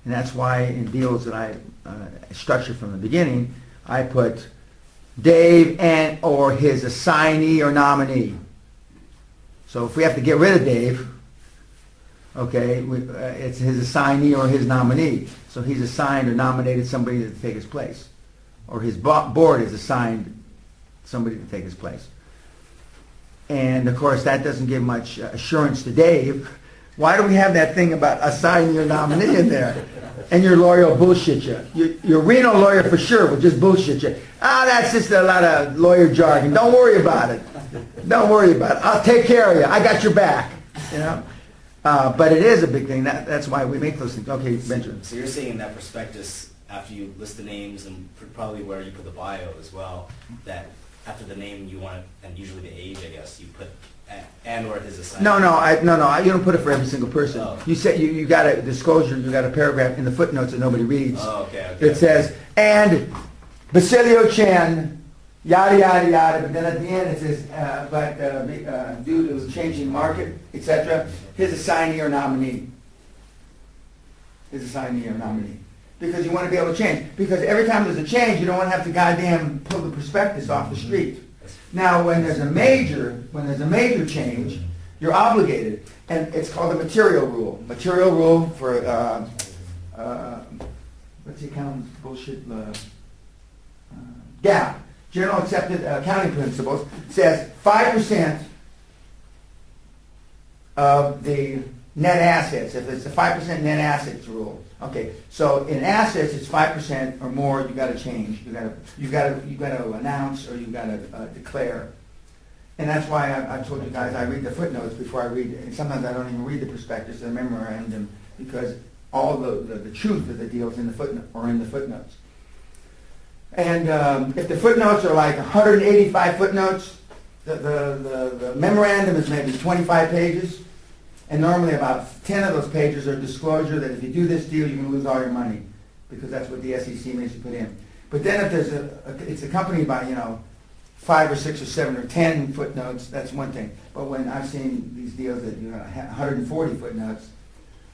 that's why in deals that I structured from the beginning, I put Dave and or his assignee or nominee. So if we have to get rid of Dave, okay, it's his assignee or his nominee. So he's assigned or nominated somebody to take his place, or his board has assigned somebody to take his place. And of course, that doesn't give much assurance to Dave. Why do we have that thing about assigning your nominee in there? And your lawyer will bullshit you. Your Reno lawyer for sure will just bullshit you. That's just a lot of lawyer jargon. Don't worry about it. Don't worry about it. I'll take care of you. I got your back. You know. But it is a big thing. That's why we make those things. Okay, Benjamin. So you're saying in that prospectus, after you list the names and probably where you put the bio as well, that after the name you want, and usually the age, I guess, you put and or his assignment. No. You don't put it for every single person. Oh. You say you got a disclosure. You got a paragraph in the footnotes that nobody reads. Oh, okay. It says, and Basilio Chen, yada yada yada. But then at the end it says, due to changing market, etc., his assignee or nominee. His assignee or nominee. Because you want to be able to change. Because every time there's a change, you don't want to have to goddamn pull the prospectus off the street. Now, when there's a major change, you're obligated, and it's called the material rule. Material rule for what's the accountant's bullshit? GAAP, General Accepted Accounting Principles, says 5% of the net assets. If it's a 5% net assets rule, okay. So in assets, it's 5% or more. You got to change. You got to announce, or you got to declare. And that's why I told you guys I read the footnotes before I read. And sometimes I don't even read the prospectus, the memorandum, because all the truth of the deals in the footnote or in the footnotes. And if the footnotes are like 185 footnotes, the memorandum is maybe 25 pages. And normally about 10 of those pages are disclosure that if you do this deal, you're going to lose all your money, because that's what the SEC makes you put in. But then if there's it's accompanied by, 5 or 6 or 7 or 10 footnotes, that's one thing. But when I've seen these deals that, 140 footnotes,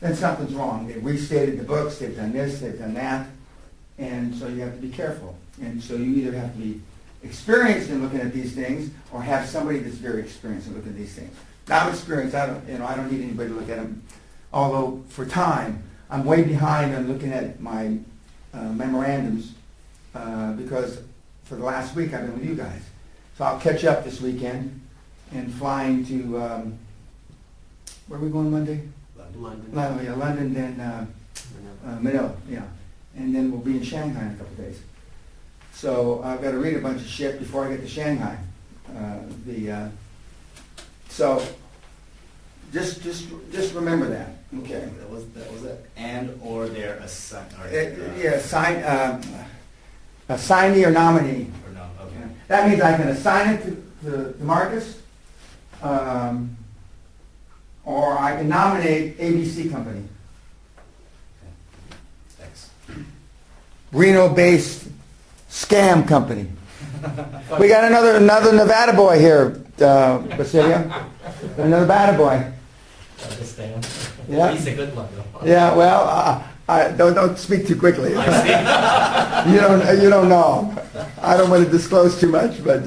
then something's wrong. They've restated the books, they've done this, they've done that, and so you have to be careful. And so you either have to be experienced in looking at these things, or have somebody that's very experienced in looking at these things. I'm experienced. I don't need anybody to look at them. Although for time, I'm way behind on looking at my memorandums because for the last week I've been with you guys. So I'll catch up this weekend and flying to where are we going Monday? London. London, then Manila, yeah, and then we'll be in Shanghai in a couple of days. So I've got to read a bunch of shit before I get to Shanghai. So just remember that. Okay. That was it. And or their Assignee or nominee. Or no. Okay. That means I can assign it to Marcus, or I can nominate ABC Company, Thanks. Reno-based scam company. We got another Nevada boy here, Basilio. Another Nevada boy. Understand? Yeah. He's a good one, though. Yeah. Well, don't speak too quickly. You don't know. I don't want to disclose too much, but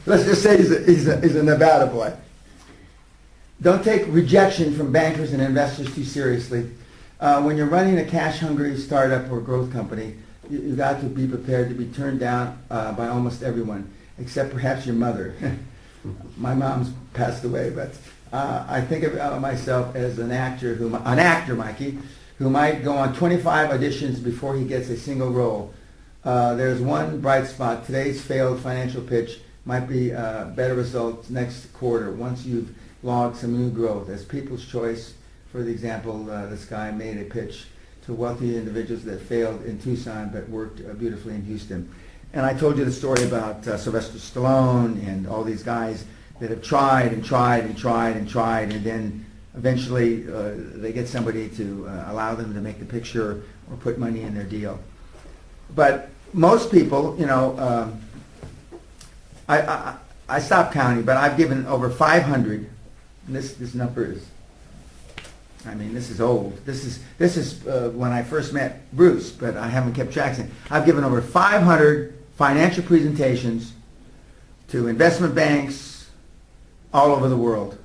let's just say he's a Nevada boy. Don't take rejection from bankers and investors too seriously. When you're running a cash-hungry startup or growth company, you got to be prepared to be turned down by almost everyone, except perhaps your mother. My mom's passed away, but I think of myself as an actor, Mikey, who might go on 25 auditions before he gets a single role. There's one bright spot. Today's failed financial pitch might be better results next quarter once you've logged some new growth. As People's Choice, for the example, this guy made a pitch to wealthy individuals that failed in Tucson but worked beautifully in Houston. And I told you the story about Sylvester Stallone and all these guys that have tried and tried and tried and tried, and then eventually they get somebody to allow them to make the picture or put money in their deal. But most people, you know, I stopped counting, but I've given over 500. And this number is, I mean, this is old. This is when I first met Bruce, but I haven't kept track since. I've given over 500 financial presentations to investment banks all over the world.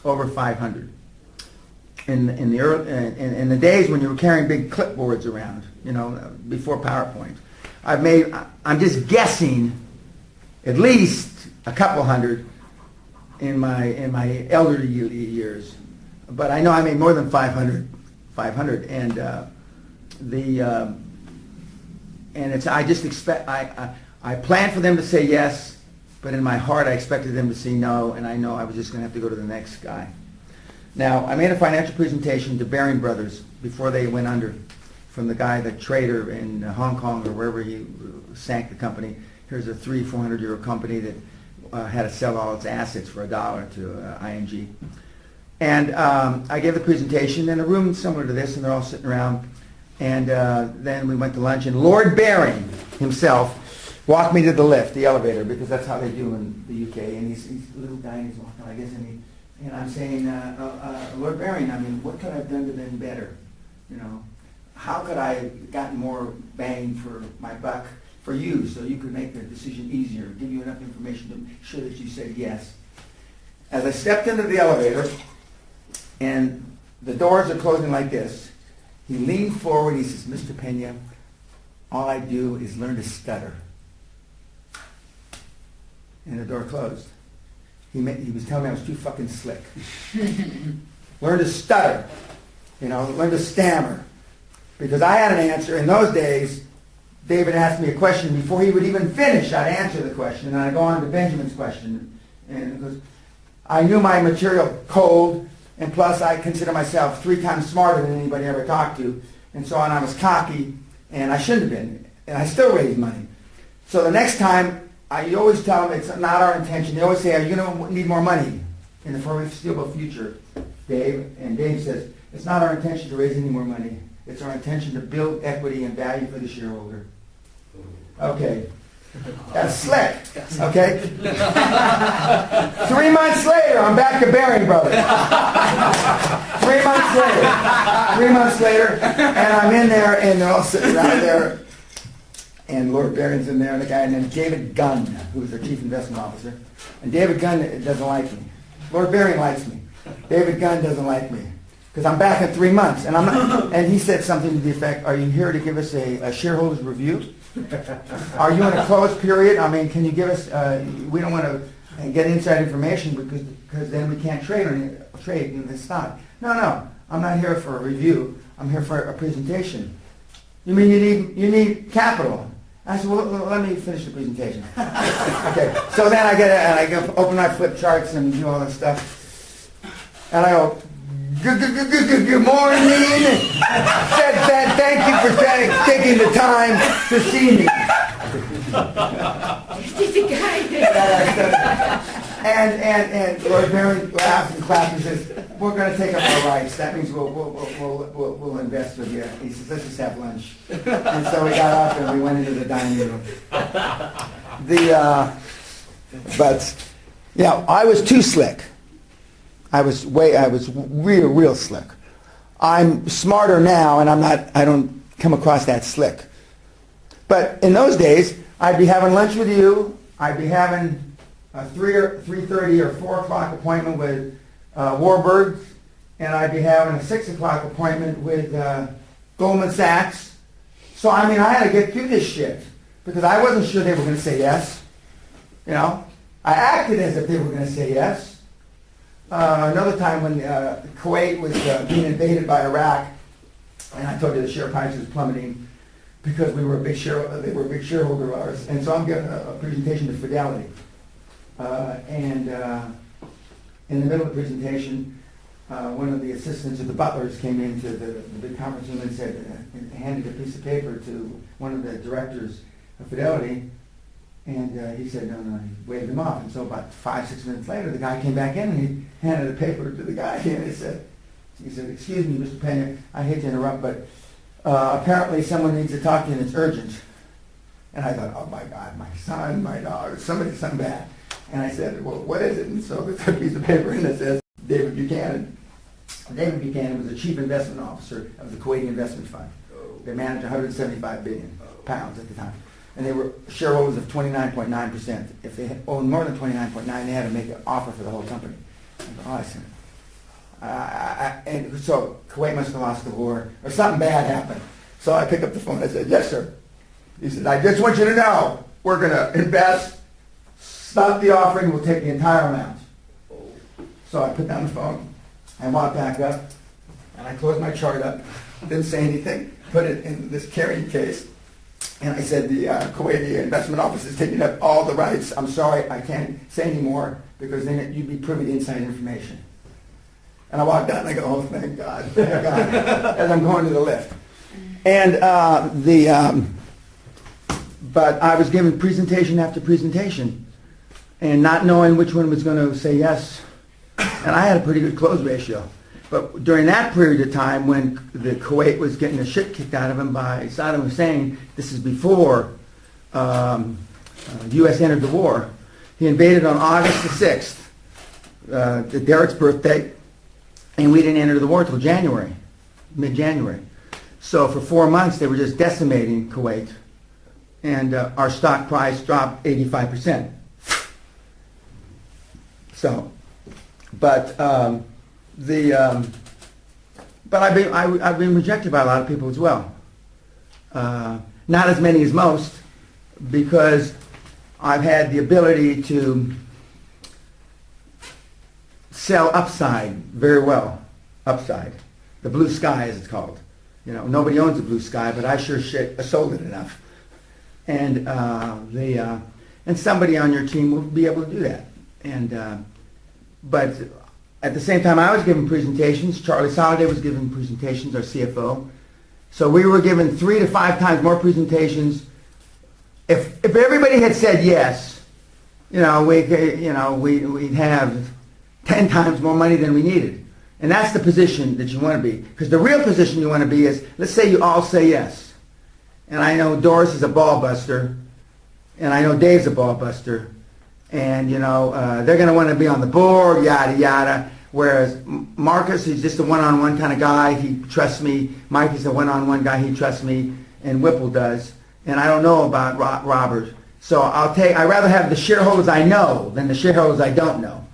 Over 500. In the days when you were carrying big clipboards around, you know, before PowerPoint, I'm just guessing at least a couple hundred in my elderly years. But I know I made more than 500, and it's, I just expect, I planned for them to say yes, but in my heart I expected them to say no, and I know I was just going to have to go to the next guy. Now, I made a financial presentation to Baring Brothers before they went under, from the guy, the trader in Hong Kong or wherever he sank the company. Here's a 400-year-old company that had to sell all its assets for $1 to ING. And I gave the presentation in a room similar to this, and they're all sitting around. And then we went to lunch, and Lord Baring himself walked me to the lift, the elevator, because that's how they do in the UK. And he's a little guy, and he's walking like this, and I'm saying, Lord Baring, I mean, what could I have done to them better? You know, how could I have gotten more bang for my buck for you, so you could make the decision easier, give you enough information to make sure that you said yes. As I stepped into the elevator, and the doors are closing like this, he leaned forward, he says, Mr. Peña, all I do is learn to stutter. And the door closed. He was telling me I was too fucking slick. Learn to stutter, you know, learn to stammer. Because I had an answer. In those days, David asked me a question before he would even finish. I'd answer the question, and I'd go on to Benjamin's question. And because I knew my material cold, and plus I consider myself 3 times smarter than anybody I ever talked to, and so on. I was cocky, and I shouldn't have been, and I still raised money. So the next time, you always tell them it's not our intention. They always say, are you going to need more money in the foreseeable future, Dave? And Dave says, it's not our intention to raise any more money. It's our intention to build equity and value for the shareholder. Okay. That's slick. Okay? 3 months later, I'm back to Baring Brothers. 3 months later. 3 months later, and I'm in there, and they're all sitting around there. And Lord Baring's in there, and a guy named David Gunn, who's their chief investment officer. And David Gunn doesn't like me. Lord Baring likes me. David Gunn doesn't like me. Because I'm back in 3 months, and I'm not. And he said something to the effect, are you here to give us a shareholders review? Are you in a closed period? I mean, can you give us, we don't want to get inside information because then we can't trade in this stock. No, I'm not here for a review. I'm here for a presentation. You mean you need capital? I said, well, let me finish the presentation. Okay, so then I open my flip charts and do all this stuff. And I go, good morning. Thank you for taking the time to see me. And Lord Baring laughs and claps and says, we're going to take up our rights. That means we'll invest with you. He says, let's just have lunch. And so we got up and we went into the dining room. But yeah, I was too slick. I was real slick. I'm smarter now, and I don't come across that slick. But in those days, I'd be having lunch with you. I'd be having a 3:30 or 4 o'clock appointment with Warburg, and I'd be having a 6 o'clock appointment with Goldman Sachs. So I mean, I had to get through this shit because I wasn't sure they were going to say yes. You know, I acted as if they were going to say yes. Another time when Kuwait was being invaded by Iraq, and I told you the share price was plummeting because they were a big shareholder of ours. And so I'm giving a presentation to Fidelity. And in the middle of the presentation, one of the assistants of the butlers came into the big conference room and said, handed a piece of paper to one of the directors of Fidelity. And he said, no, he waved him off. And so about 5-6 minutes later, the guy came back in and he handed a paper to the guy and he said, excuse me, Mr. Peña, I hate to interrupt, but apparently someone needs to talk to you and it's urgent. And I thought, oh my God, my son, my dog, somebody's son bad. And I said, well, what is it? And so there's a piece of paper in that says, David Buchanan. David Buchanan was the chief investment officer of the Kuwaiti Investment Fund. They managed 175 billion pounds at the time. And they were shareholders of 29.9%. If they had owned more than 29.9, they had to make an offer for the whole company. I said, and so Kuwait must have lost the war, or something bad happened. So I picked up the phone. I said, yes, sir. He said, I just want you to know, we're going to invest, stop the offering, we'll take the entire amount. So I put down the phone, I walked back up, and I closed my chart up, didn't say anything, put it in this carrying case. And I said, the Kuwaiti investment office is taking up all the rights. I'm sorry, I can't say any more because then you'd be privy to inside information. And I walked out and I go, oh, thank God, as I'm going to the lift. And but I was given presentation after presentation and not knowing which one was going to say yes. And I had a pretty good close ratio. But during that period of time when the Kuwait was getting the shit kicked out of him by Saddam Hussein, this is before the U.S. entered the war, he invaded on August the 6th, Derek's birthday, and we didn't enter the war until January, mid-January. So for 4 months they were just decimating Kuwait, and our stock price dropped 85%. So, but I've been rejected by a lot of people as well. Not as many as most, because I've had the ability to sell upside very well. Upside, the blue sky as it's called. You know, nobody owns the blue sky, but I sure sold it enough. And and somebody on your team will be able to do that. And but at the same time, I was giving presentations. Charlie Soliday was giving presentations, our CFO. So we were given 3 to 5 times more presentations. If everybody had said yes, we'd have 10 times more money than we needed. And that's the position that you want to be. Because the real position you want to be is, let's say you all say yes. And I know Doris is a ball buster, and I know Dave's a ball buster, and they're going to want to be on the board, yada yada. Whereas Marcus, he's just a one-on-one kind of guy. He trusts me. Mike is a one-on-one guy. He trusts me, and Whipple does. And I don't know about Robert, so I'd rather have the shareholders I know than the shareholders I don't know.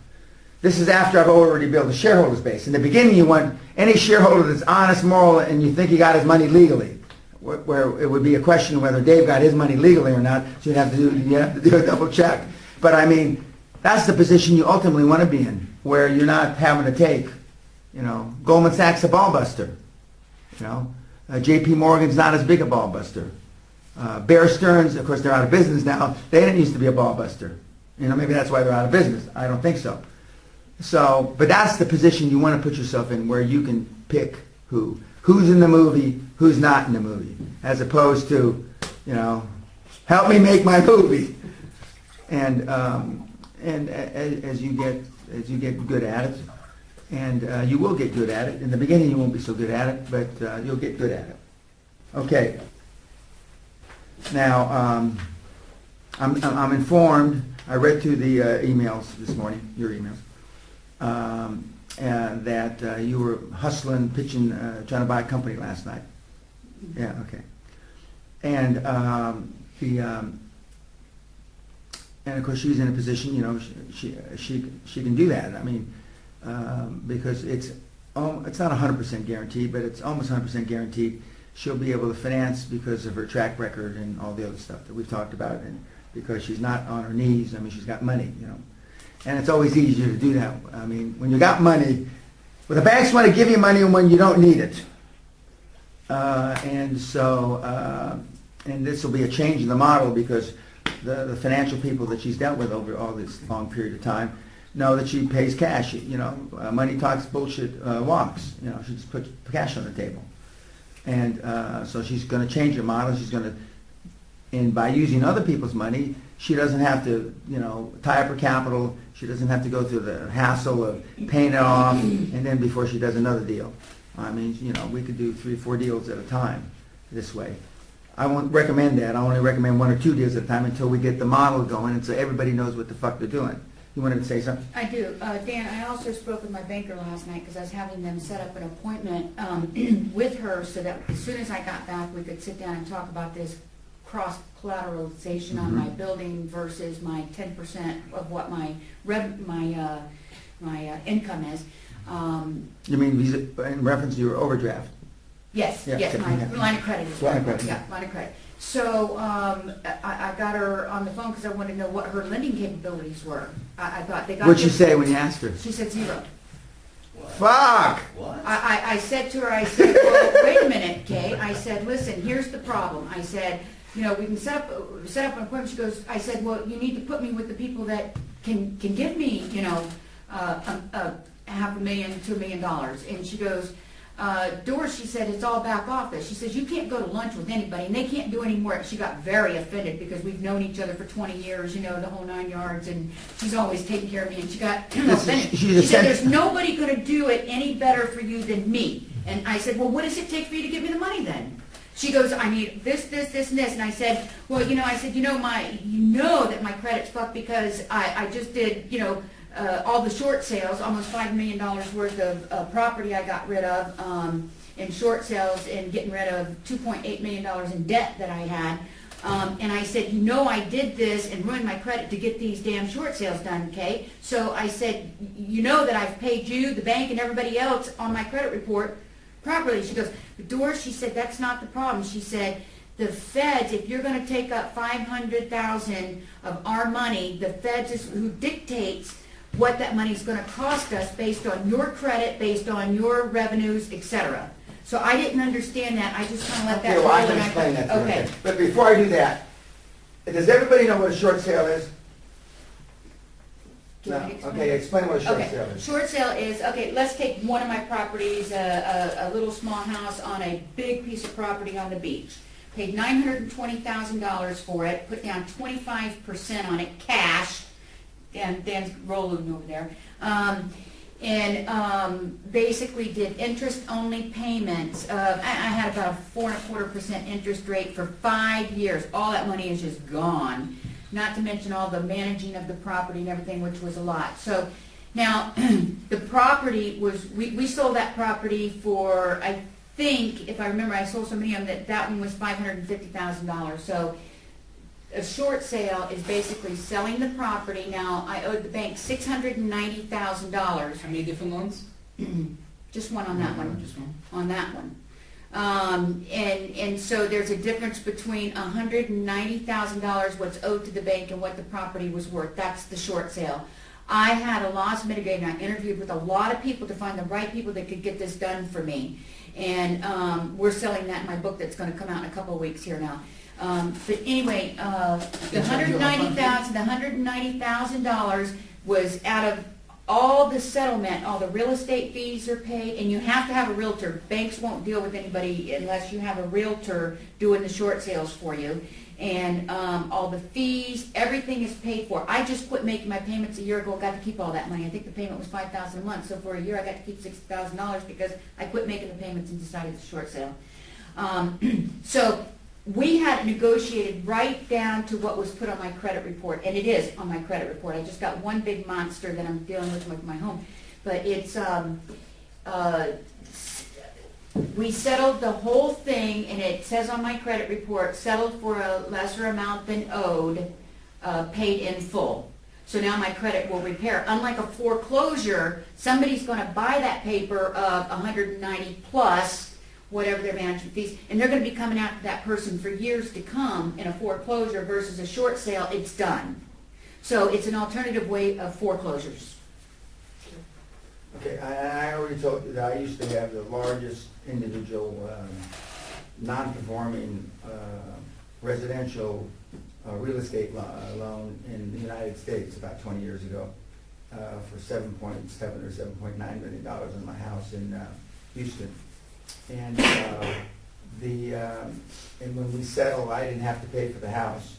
This is after I've already built a shareholders base. In the beginning, you want any shareholder that's honest, moral, and you think he got his money legally. Where it would be a question whether Dave got his money legally or not, so you have to do a double check. But I mean, that's the position you ultimately want to be in, where you're not having to take, Goldman Sachs a ball buster, J.P. Morgan's not as big a ball buster. Bear Stearns, of course, they're out of business now. They didn't used to be a ball buster. Maybe that's why they're out of business. I don't think so. So, but that's the position you want to put yourself in, where you can pick who's in the movie, who's not in the movie, as opposed to, help me make my movie. And as you get good at it, and you will get good at it. In the beginning, you won't be so good at it, but you'll get good at it. Okay. Now, I'm informed. I read through the emails this morning, your emails, and that you were hustling, pitching, trying to buy a company last night. Yeah. Okay. And and of course she's in a position, she can do that. I mean, because it's not 100% guaranteed, but it's almost 100% guaranteed she'll be able to finance because of her track record and all the other stuff that we've talked about, and because she's not on her knees. I mean, she's got money, And it's always easier to do that. I mean, when you got money, well, the banks want to give you money when you don't need it. And this will be a change in the model because the financial people that she's dealt with over all this long period of time know that she pays cash. Money talks, bullshit walks. She just puts cash on the table. And so she's going to change her model. And by using other people's money, she doesn't have to, tie up her capital. She doesn't have to go through the hassle of paying it off and then before she does another deal. I mean, we could do 3 or 4 deals at a time this way. I won't recommend that. I only recommend 1 or 2 deals at a time until we get the model going and so everybody knows what the fuck they're doing. You wanted to say something? I do. Dan, I also spoke with my banker last night because I was having them set up an appointment with her so that as soon as I got back, we could sit down and talk about this cross-collateralization on my building versus my 10% of what my income is. You mean in reference to your overdraft? Yes, Yeah, yes, okay, my yeah. line of credit is Line of right. credit. Yeah, line of credit. So I got her on the phone because I wanted to know what her lending capabilities were. I thought they got. What'd she say when you asked her? She said 0. Fuck! What? I said to her, I said, well, wait a minute, Kay. I said, listen, here's the problem. I said, we can set up an appointment. She goes, I said, well, you need to put me with the people that can give me, $500,000 to $1 million. And she goes, Doris, she said, it's all back office. She says, you can't go to lunch with anybody, and they can't do any more. She got very offended because we've known each other for 20 years, the whole 9 yards, and she's always taken care of me, and she got offended. She said, there's nobody going to do it any better for you than me. And I said, well, what does it take for you to give me the money then? She goes, I need this, and this. And I said, well, that my credit's fucked because I just did, all the short sales, almost $5 million worth of property I got rid of in short sales and getting rid of $2.8 million in debt that I had. And I said, I did this and ruined my credit to get these damn short sales done, Kay. So I said, that I've paid you, the bank, and everybody else on my credit report properly. She goes, Doris, she said, that's not the problem. She said, the feds, if you're going to take up $500,000 of our money, the feds is who dictates what that money is going to cost us based on your credit, based on your revenues, etc. So I didn't understand that. I just kind of let that Okay, roll. well, I can and explain that to her. Okay. But before I do that, does everybody know what a short sale is? Can I explain? Okay, explain what a short sale Okay, is. short sale is, let's take one of my properties, a little small house on a big piece of property on the beach. Paid $920,000 for it, put down 25% on it, cash. Dan's rolling over there. Basically did interest-only payments. I had about a 4.25% interest rate for 5 years. All that money is just gone. Not to mention all the managing of the property and everything, which was a lot. So now, the property was, we sold that property for, I think, if I remember, I sold somebody on that one was $550,000. So a short sale is basically selling the property. Now, I owed the bank $690,000. How many different loans? Just one on that one. Just one. On that one. And so there's a difference between $190,000 what's owed to the bank and what the property was worth. That's the short sale. I had a loss mitigator, and I interviewed with a lot of people to find the right people that could get this done for me. And we're selling that in my book that's going to come out in a couple of weeks here now. But anyway, the $190,000 was out of all the settlement, all the real estate fees are paid, and you have to have a realtor. Banks won't deal with anybody unless you have a realtor doing the short sales for you. And all the fees, everything is paid for. I just quit making my payments a year ago, got to keep all that money. I think the payment was $5,000 a month, so for a year I got to keep $60,000 because I quit making the payments and decided it's a short sale. So we had negotiated right down to what was put on my credit report, and it is on my credit report. I just got one big monster that I'm dealing with my home. But it's, we settled the whole thing, and it says on my credit report, settled for a lesser amount than owed, paid in full. So now my credit will repair. Unlike a foreclosure, somebody's going to buy that paper of 190 plus whatever their management fees, and they're going to be coming after that person for years to come in a foreclosure versus a short sale. It's done. So it's an alternative way of foreclosures. Okay, I already told you that I used to have the largest individual, non-conforming, residential, real estate loan in the United States about 20 years ago, for $7.7 or $7.9 million in my house in, Houston. And, and when we settled, I didn't have to pay for the house,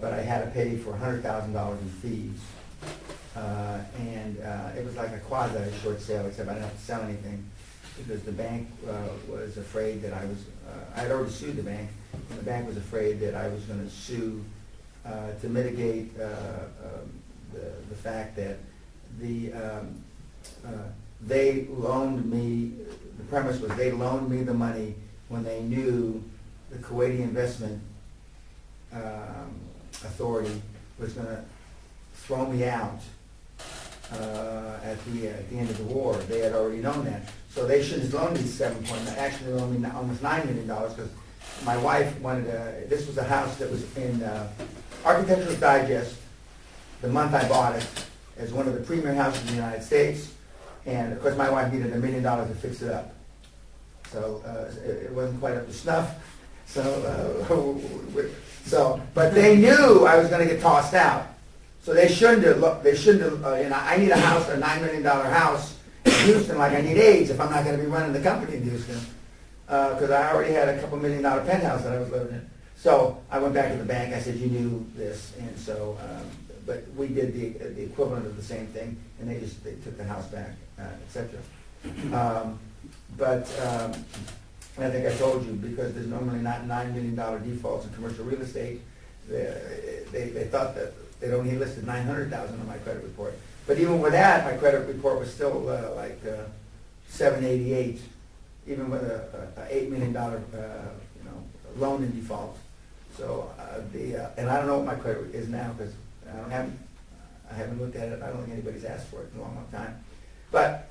but I had to pay for $100,000 in fees. And it was like a quasi short sale, except I didn't have to sell anything, because the bank was afraid that I was, I had already sued the bank, and the bank was afraid that I was gonna sue to mitigate the fact that they loaned me, the premise was they loaned me the money when they knew the Kuwaiti Investment Authority was gonna throw me out at the end of the war. They had already known that. So they shouldn't have loaned me actually they loaned me almost $9 million, because my wife wanted this was a house that was in Architectural Digest, the month I bought it, as one of the premier houses in the United States. And of course my wife needed $1 million to fix it up. So it wasn't quite up to snuff. So, but they knew I was gonna get tossed out. So they shouldn't have, I need a house, a $9 million house in Houston, like I need AIDS if I'm not gonna be running the company in Houston. Because I already had a couple $1 million penthouse that I was living in. So I went back to the bank, I said, you knew this, and so, but we did the equivalent of the same thing, and they took the house back, et cetera. I think I told you, because there's normally not $9 million defaults in commercial real estate, they thought that they'd only listed 900,000 on my credit report. But even with that, my credit report was still like 788, even with a $8 million loan in default. So and I don't know what my credit is now, because I haven't looked at it. I don't think anybody's asked for it in a long time. But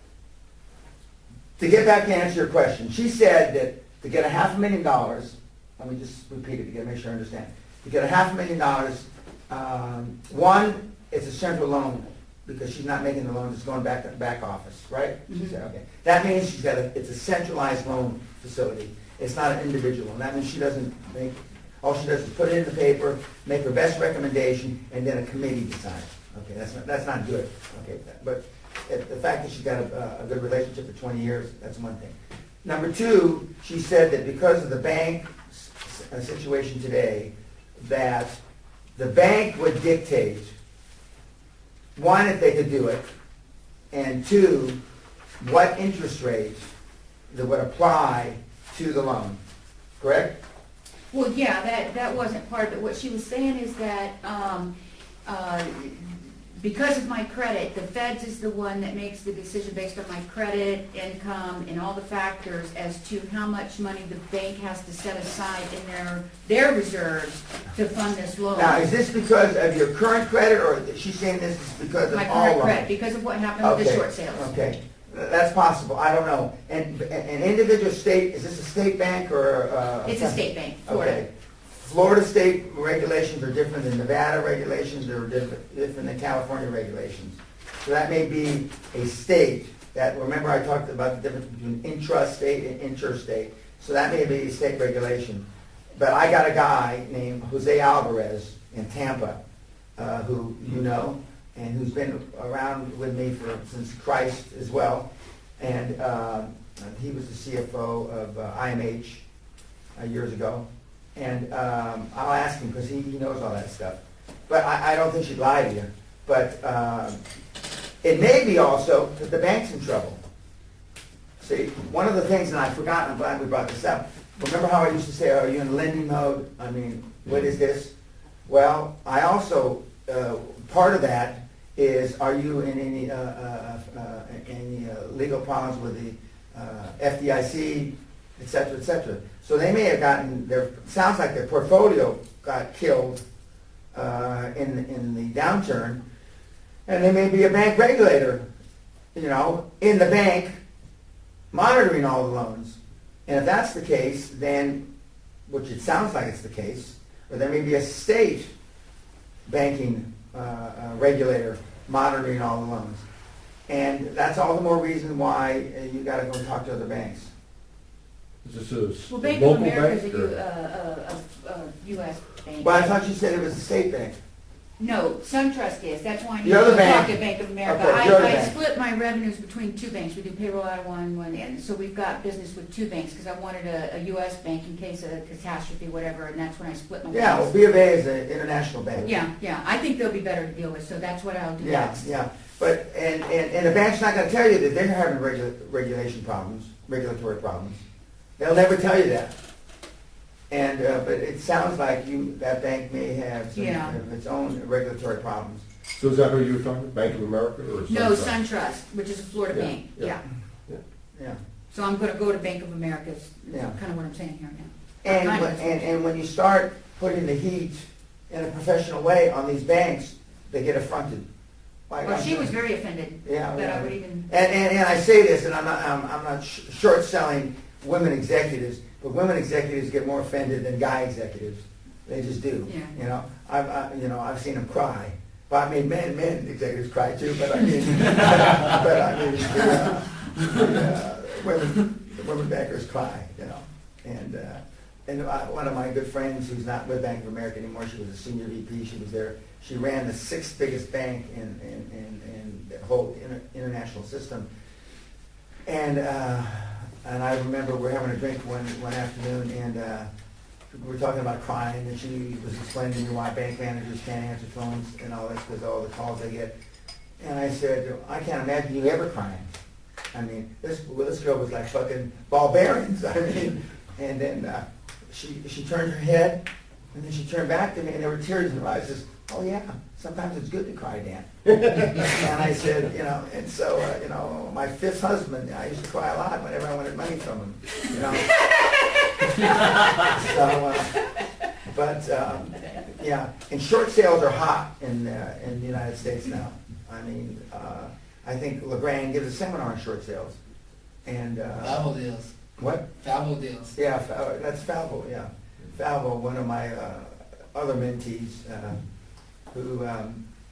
to get back to answer your question, she said that to get $500,000, let me just repeat it to make sure I understand. To get $500,000, one, it's a central loan, because she's not making the loans, it's going back to the back office, right? She said, okay. That means it's a centralized loan facility. It's not an individual loan. That means she doesn't make, all she does is put it in the paper, make her best recommendation, and then a committee decides. Okay, that's not good. Okay, but the fact that she's got a good relationship for 20 years, that's one thing. Number two, she said that because of the bank situation today, that the bank would dictate, one, if they could do it, and two, what interest rate that would apply to the loan, correct? Well, yeah, that wasn't part of it. What she was saying is that because of my credit, the feds is the one that makes the decision based on my credit, income, and all the factors as to how much money the bank has to set aside in their reserves to fund this loan. Now, is this because of your current credit, or is she saying this is because of My all current loans? credit, because of what happened with the Okay, short sales. Okay, that's possible, I don't know. And an individual state, is this a state bank or It's a state bank, Florida. Okay. Florida state regulations are different than Nevada regulations, they're different than California regulations. So that may be a state that, remember I talked about the difference between intrastate and interstate. So that may be a state regulation. But I got a guy named Jose Alvarez in Tampa, who you know, and who's been around with me since Christ as well. And he was the CFO of IMH years ago. And I'll ask him, because he knows all that stuff. But I don't think she'd lie to you. But it may be also because the bank's in trouble. See, one of the things, and I forgot, I'm glad we brought this up. Remember how I used to say, are you in lending mode? I mean, what is this? Well, I also, part of that is, are you in any legal problems with the FDIC, et cetera, et cetera. So they may have gotten sounds like their portfolio got killed in the downturn, and there may be a bank regulator, in the bank monitoring all the loans. And if that's the case, then, which it sounds like it's the case, or there may be a state banking regulator monitoring all the loans. And that's all the more reason why you gotta go talk to other banks. Is this a Well, Bank of local America bank? is or- a U.S. bank. But I thought you said it was a state bank. No, SunTrust is, that's why I need The other to talk bank. to Bank of America. Okay, the other I bank. split my revenues between two banks, we do payroll out of one, and so we've got business with two banks, because I wanted a U.S. bank in case of catastrophe, whatever, and that's when I split my Yeah, well, banks. B of A is an international bank. Yeah, I think they'll be better to deal with, so that's what I'll do Yeah, next. yeah, but, and the bank's not gonna tell you that they're having regulation problems, regulatory problems. They'll never tell you that. And, but it sounds like that bank may have some Yeah. of its own regulatory problems. So is that who you were talking about, Bank of America or? No, SunTrust? SunTrust, which is a Florida Yeah, bank, yeah. yeah. Yeah. So I'm gonna go to Bank of America, is Yeah. kind of what I'm saying here now. And, Kind when- of. and when you start putting the heat in a professional way on these banks, they get affronted. Like Well, I'm she was saying. very offended Yeah, that I yeah. would even, And I say this, and I'm not short selling women executives, but women executives get more offended than guy executives. They just do. Yeah. You know, I've seen them cry. But I mean, men executives cry too. But I mean, the women bankers cry. You know, and one of my good friends who's not with Bank of America anymore. She was a senior VP. She was there. She ran the sixth biggest bank in the whole international system. And I remember we were having a drink one afternoon, and we were talking about crying, and she was explaining to me why bank managers can't answer phones and all this because of all the calls they get. And I said, I can't imagine you ever crying. I mean, this girl was like fucking ball bearings. I mean, and then she turned her head, and then she turned back to me, and there were tears in her eyes. Says, "Oh yeah, sometimes it's good to cry, Dan." And I said, and so, my fifth husband, I used to cry a lot whenever I wanted money from him, yeah, and short sales are hot in the United States now. I mean, I think LeGrand gives a seminar on short sales, and Falvo deals. what? Falvo deals. Yeah, that's Falvo, yeah. Falvo, one of my other mentees, who, I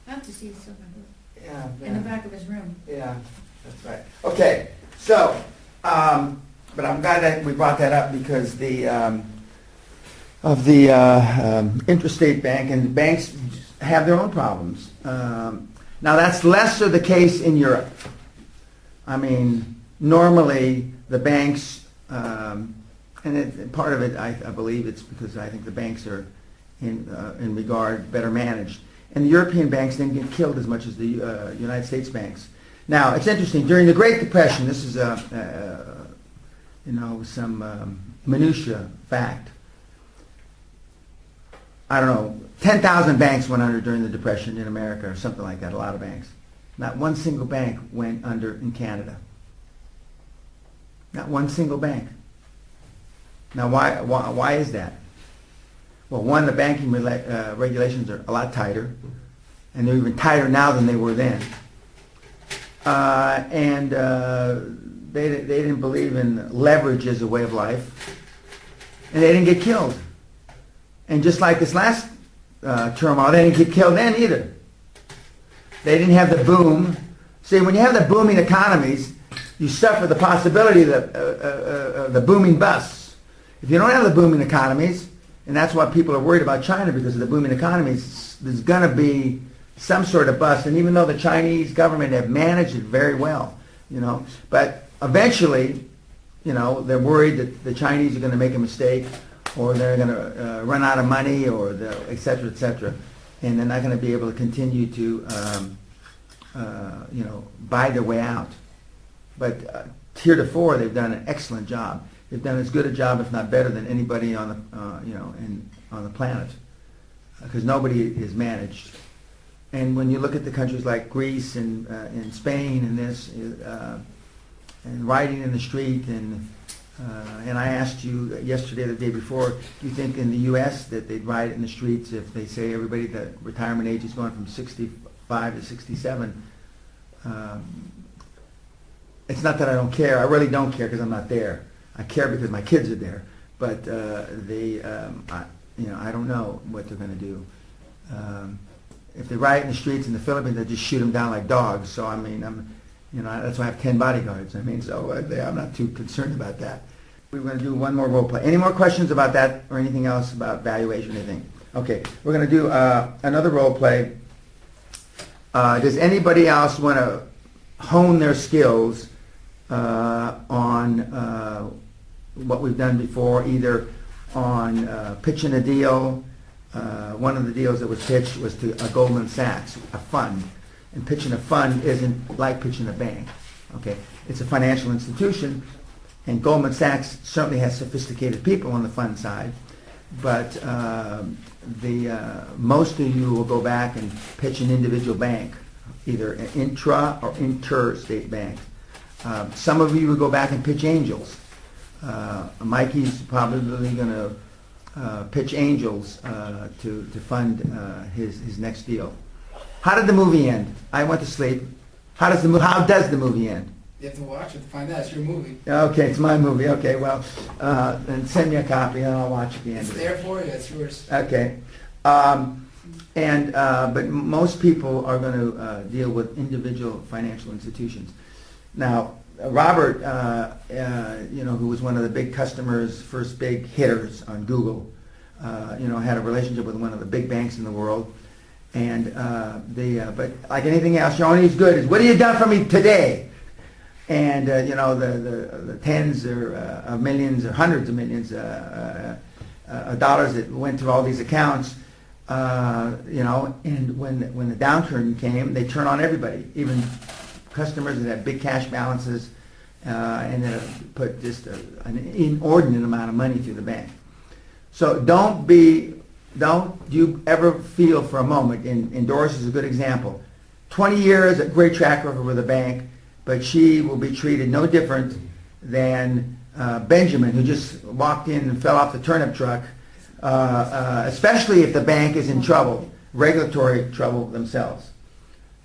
have to see the silver book yeah. in the back of his room. Yeah, that's right. Okay, so, but I'm glad that we brought that up because of the interstate bank, and banks have their own problems. Now, that's lesser the case in Europe. I mean, normally the banks, part of it, I believe it's because I think the banks are in regard better managed. And the European banks didn't get killed as much as the United States banks. Now, it's interesting. During the Great Depression, this is some minutia fact. I don't know, 10,000 banks went under during the Depression in America, or something like that. A lot of banks. Not one single bank went under in Canada. Not one single bank. Now, why is that? Well, one, the banking regulations are a lot tighter, and they're even tighter now than they were then. They didn't believe in leverage as a way of life, and they didn't get killed. And just like this last turmoil, they didn't get killed then either. They didn't have the boom. See, when you have the booming economies, you suffer the possibility of the booming busts. If you don't have the booming economies, and that's why people are worried about China, because of the booming economies, there's going to be some sort of bust. And even though the Chinese government have managed it very well, but eventually, they're worried that the Chinese are going to make a mistake, or they're going to run out of money, or et cetera, and they're not going to be able to continue to, buy their way out. But heretofore, they've done an excellent job. They've done as good a job, if not better, than anybody on the, on the planet, because nobody is managed. And when you look at the countries like Greece and Spain and this, and rioting in the street, and I asked you yesterday, the day before, do you think in the U.S. that they'd riot in the streets if they say everybody, the retirement age is going from 65 to 67? It's not that I don't care. I really don't care because I'm not there. I care because my kids are there. But I don't know what they're going to do. if they riot in the streets in the Philippines, they just shoot them down like dogs. So I mean, that's why I have 10 bodyguards. I mean, so I'm not too concerned about that. We're going to do one more role play. Any more questions about that or anything else about valuation or anything? Okay, we're going to do another role play. Does anybody else want to hone their skills on what we've done before, either on pitching a deal? One of the deals that was pitched was to Goldman Sachs, a fund. And pitching a fund isn't like pitching a bank. Okay, it's a financial institution, and Goldman Sachs certainly has sophisticated people on the fund side, but most of you will go back and pitch an individual bank, either an intra or interstate bank. Some of you will go back and pitch angels. Mikey's probably going to pitch angels to fund his next deal. How did the movie end? I went to sleep. How does the movie end? You have to watch it to find out. It's your movie. Okay, it's my movie. Okay, well, then send me a copy and I'll watch at the end It's of it. there for you. It's yours. Okay. But most people are going to deal with individual financial institutions. Now, Robert, who was one of the big customers, first big hitters on Google, had a relationship with one of the big banks in the world. And but like anything else, you're only as good as what have you done for me today? And the tens of millions or hundreds of millions of dollars that went through all these accounts, and when the downturn came, they turn on everybody, even customers that have big cash balances, and that put just an inordinate amount of money through the bank. So don't you ever feel for a moment, and Doris is a good example, 20 years, a great track record with a bank, but she will be treated no different than Benjamin, who just walked in and fell off the turnip truck, especially if the bank is in trouble, regulatory trouble themselves.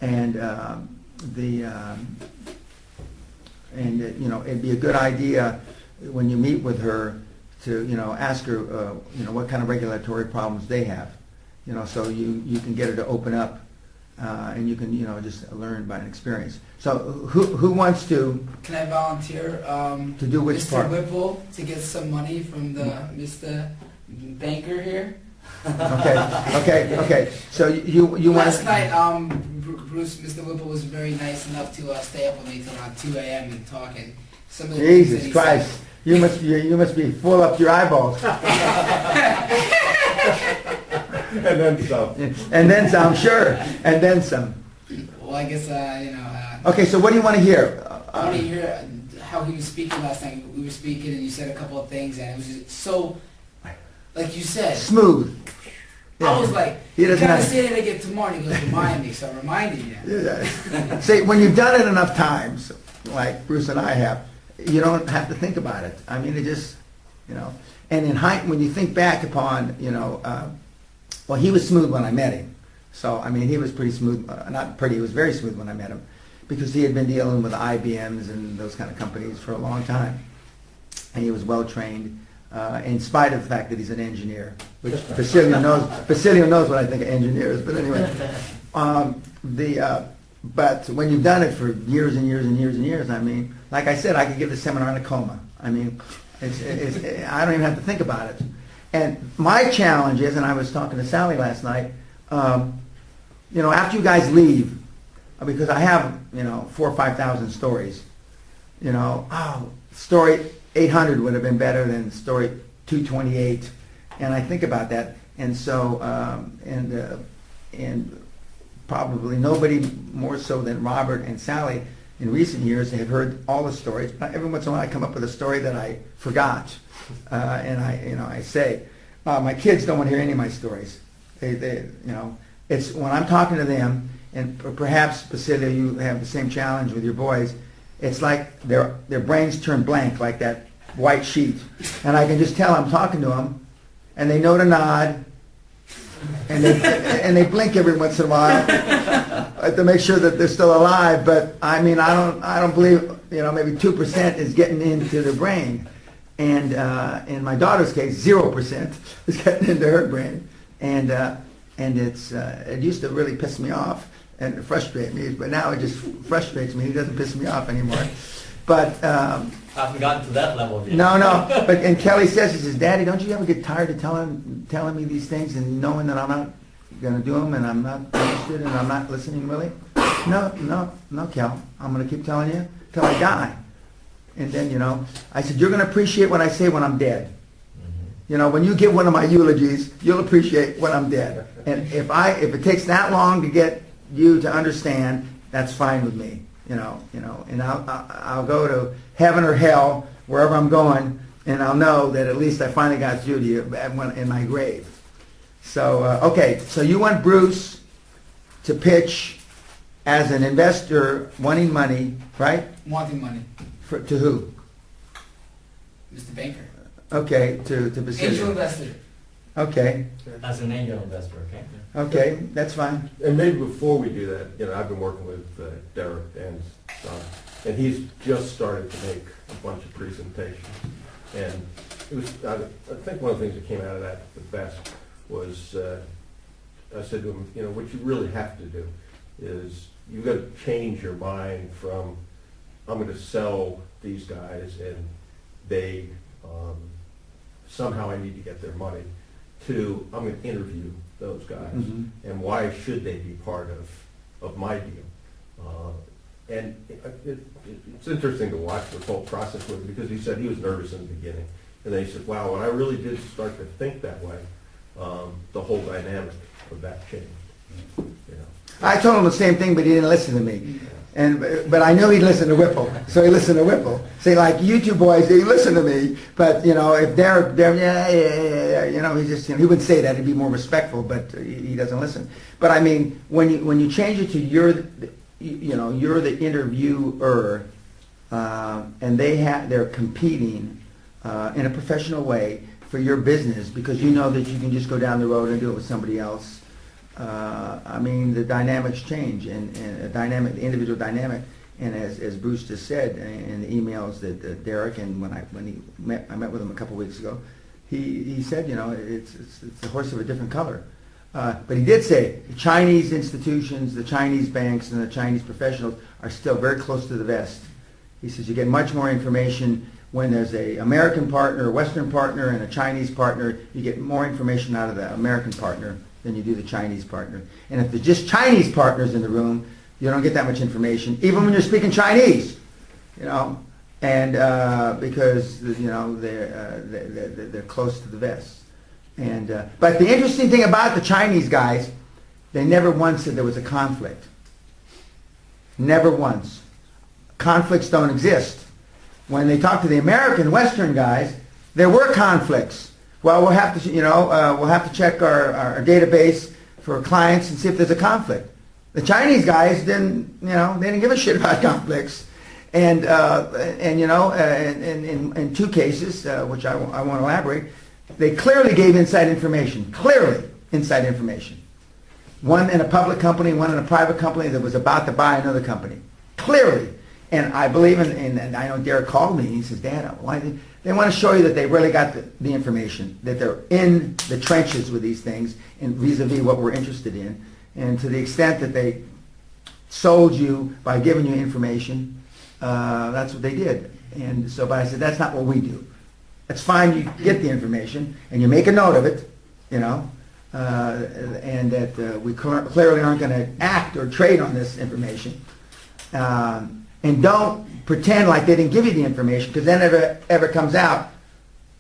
And it'd be a good idea when you meet with her to ask her what kind of regulatory problems they have, so you can get her to open up, and you can just learn by an experience. So who wants to Can I volunteer? to do which Mr. part? Whipple to get some money from the Mr. Banker here. Okay. So you want Last night, Bruce, Mr. Whipple was very nice enough to stay up with me till around 2 a.m. and talking. Some of the things that Jesus he Christ, said. you must be full up to your eyeballs. And then some. And then some, sure, and then some. Well, I guess Okay, so what do you want to hear? I want to hear how he was speaking last night. We were speaking, and you said a couple of things, and it was just so, like you said. Smooth. I was like, He you doesn't gotta have- say it again tomorrow. And he goes, remind me. So I reminded you. Yeah. See, when you've done it enough times, like Bruce and I have, you don't have to think about it. I mean, it just, And when you think back upon, well, he was smooth when I met him. So, I mean, he was pretty smooth. Not pretty, he was very smooth when I met him, because he had been dealing with IBMs and those kind of companies for a long time. And he was well trained, in spite of the fact that he's an engineer, which Basilio knows what I think of engineers. But anyway, but when you've done it for years and years and years and years, I mean, like I said, I could give the seminar in a coma. I mean, I don't even have to think about it. And my challenge is, and I was talking to Sally last night, after you guys leave, because I have, 4,000 or 5,000 stories, story 800 would have been better than story 228, and I think about that, and so, and probably nobody more so than Robert and Sally in recent years have heard all the stories, but every once in a while I come up with a story that I forgot, and I say, my kids don't want to hear any of my stories. It's when I'm talking to them, and perhaps, Basilio, you have the same challenge with your boys, it's like their brains turn blank, like that white sheet. And I can just tell I'm talking to them, and they know to nod, and they blink every once in a while to make sure that they're still alive. But I mean, I don't believe, maybe 2% is getting into their brain. And in my daughter's case, 0% is getting into her brain. And and it used to really piss me off and frustrate me, but now it just frustrates me. It doesn't piss me off anymore. But I haven't gotten to that level yet. no. But and Kelly says, he says, Daddy, don't you ever get tired of telling me these things and knowing that I'm not going to do them and I'm not interested and I'm not listening really? No, Kel. I'm going to keep telling you till I die. And then, I said, you're going to appreciate what I say when I'm dead. When you give one of my eulogies, you'll appreciate when I'm dead. And if it takes that long to get you to understand, that's fine with me. And I'll go to heaven or hell, wherever I'm going, and I'll know that at least I finally got through to you in my grave. So, okay, so you want Bruce to pitch as an investor wanting money, right? Wanting money. To who? Mr. Banker. Okay, to Angel Basilio. investor. Okay, As an angel investor, okay? okay, that's fine. And maybe before we do that, I've been working with Derek and Don, and he's just started to make a bunch of presentations. And it was, I think one of the things that came out of that the best was, I said to him, what you really have to do is you've got to change your mind from, I'm going to sell these guys and they, somehow I need to get their money, to I'm going to interview those guys Mhm. and why should they be part of my deal. And it's interesting to watch this whole process with him because he said he was nervous in the beginning. And then he said, wow, when I really did start to think that way, the whole dynamic of that changed. I told him the same thing, but he didn't listen to me. But I knew he'd listen to Whipple, so he listened to Whipple. Say, like, you two boys, they listen to me, but, if they're yeah, he just, he wouldn't say that, he'd be more respectful, but he doesn't listen. But I mean, when you change it to you're the interviewer, and they're competing in a professional way for your business because you know that you can just go down the road and do it with somebody else. The dynamics change, and the individual dynamic, and as Bruce just said in the emails that Derek, and I met with him a couple weeks ago, he said, it's a horse of a different color. But he did say the Chinese institutions, the Chinese banks, and the Chinese professionals are still very close to the vest. He says you get much more information when there's a American partner, a Western partner, and a Chinese partner. You get more information out of the American partner than you do the Chinese partner. And if there's just Chinese partners in the room, you don't get that much information, even when you're speaking Chinese, and because they're close to the vest. And but the interesting thing about the Chinese guys, they never once said there was a conflict. Never once. Conflicts don't exist. When they talk to the American Western guys, there were conflicts. Well, we'll have to check our database for clients and see if there's a conflict. The Chinese guys didn't give a shit about conflicts, and in two cases, which I won't elaborate, they clearly gave inside information. Clearly inside information. One in a public company, one in a private company that was about to buy another company. Clearly. And I believe and I know Derek called me and he says, Dad, why they want to show you that they really got the information, that they're in the trenches with these things and vis-a-vis what we're interested in. And to the extent that they sold you by giving you information, that's what they did. And so, but I said, that's not what we do. It's fine, you get the information and you make a note of it, and that we clearly aren't going to act or trade on this information. And don't pretend like they didn't give you the information, because then if it ever comes out,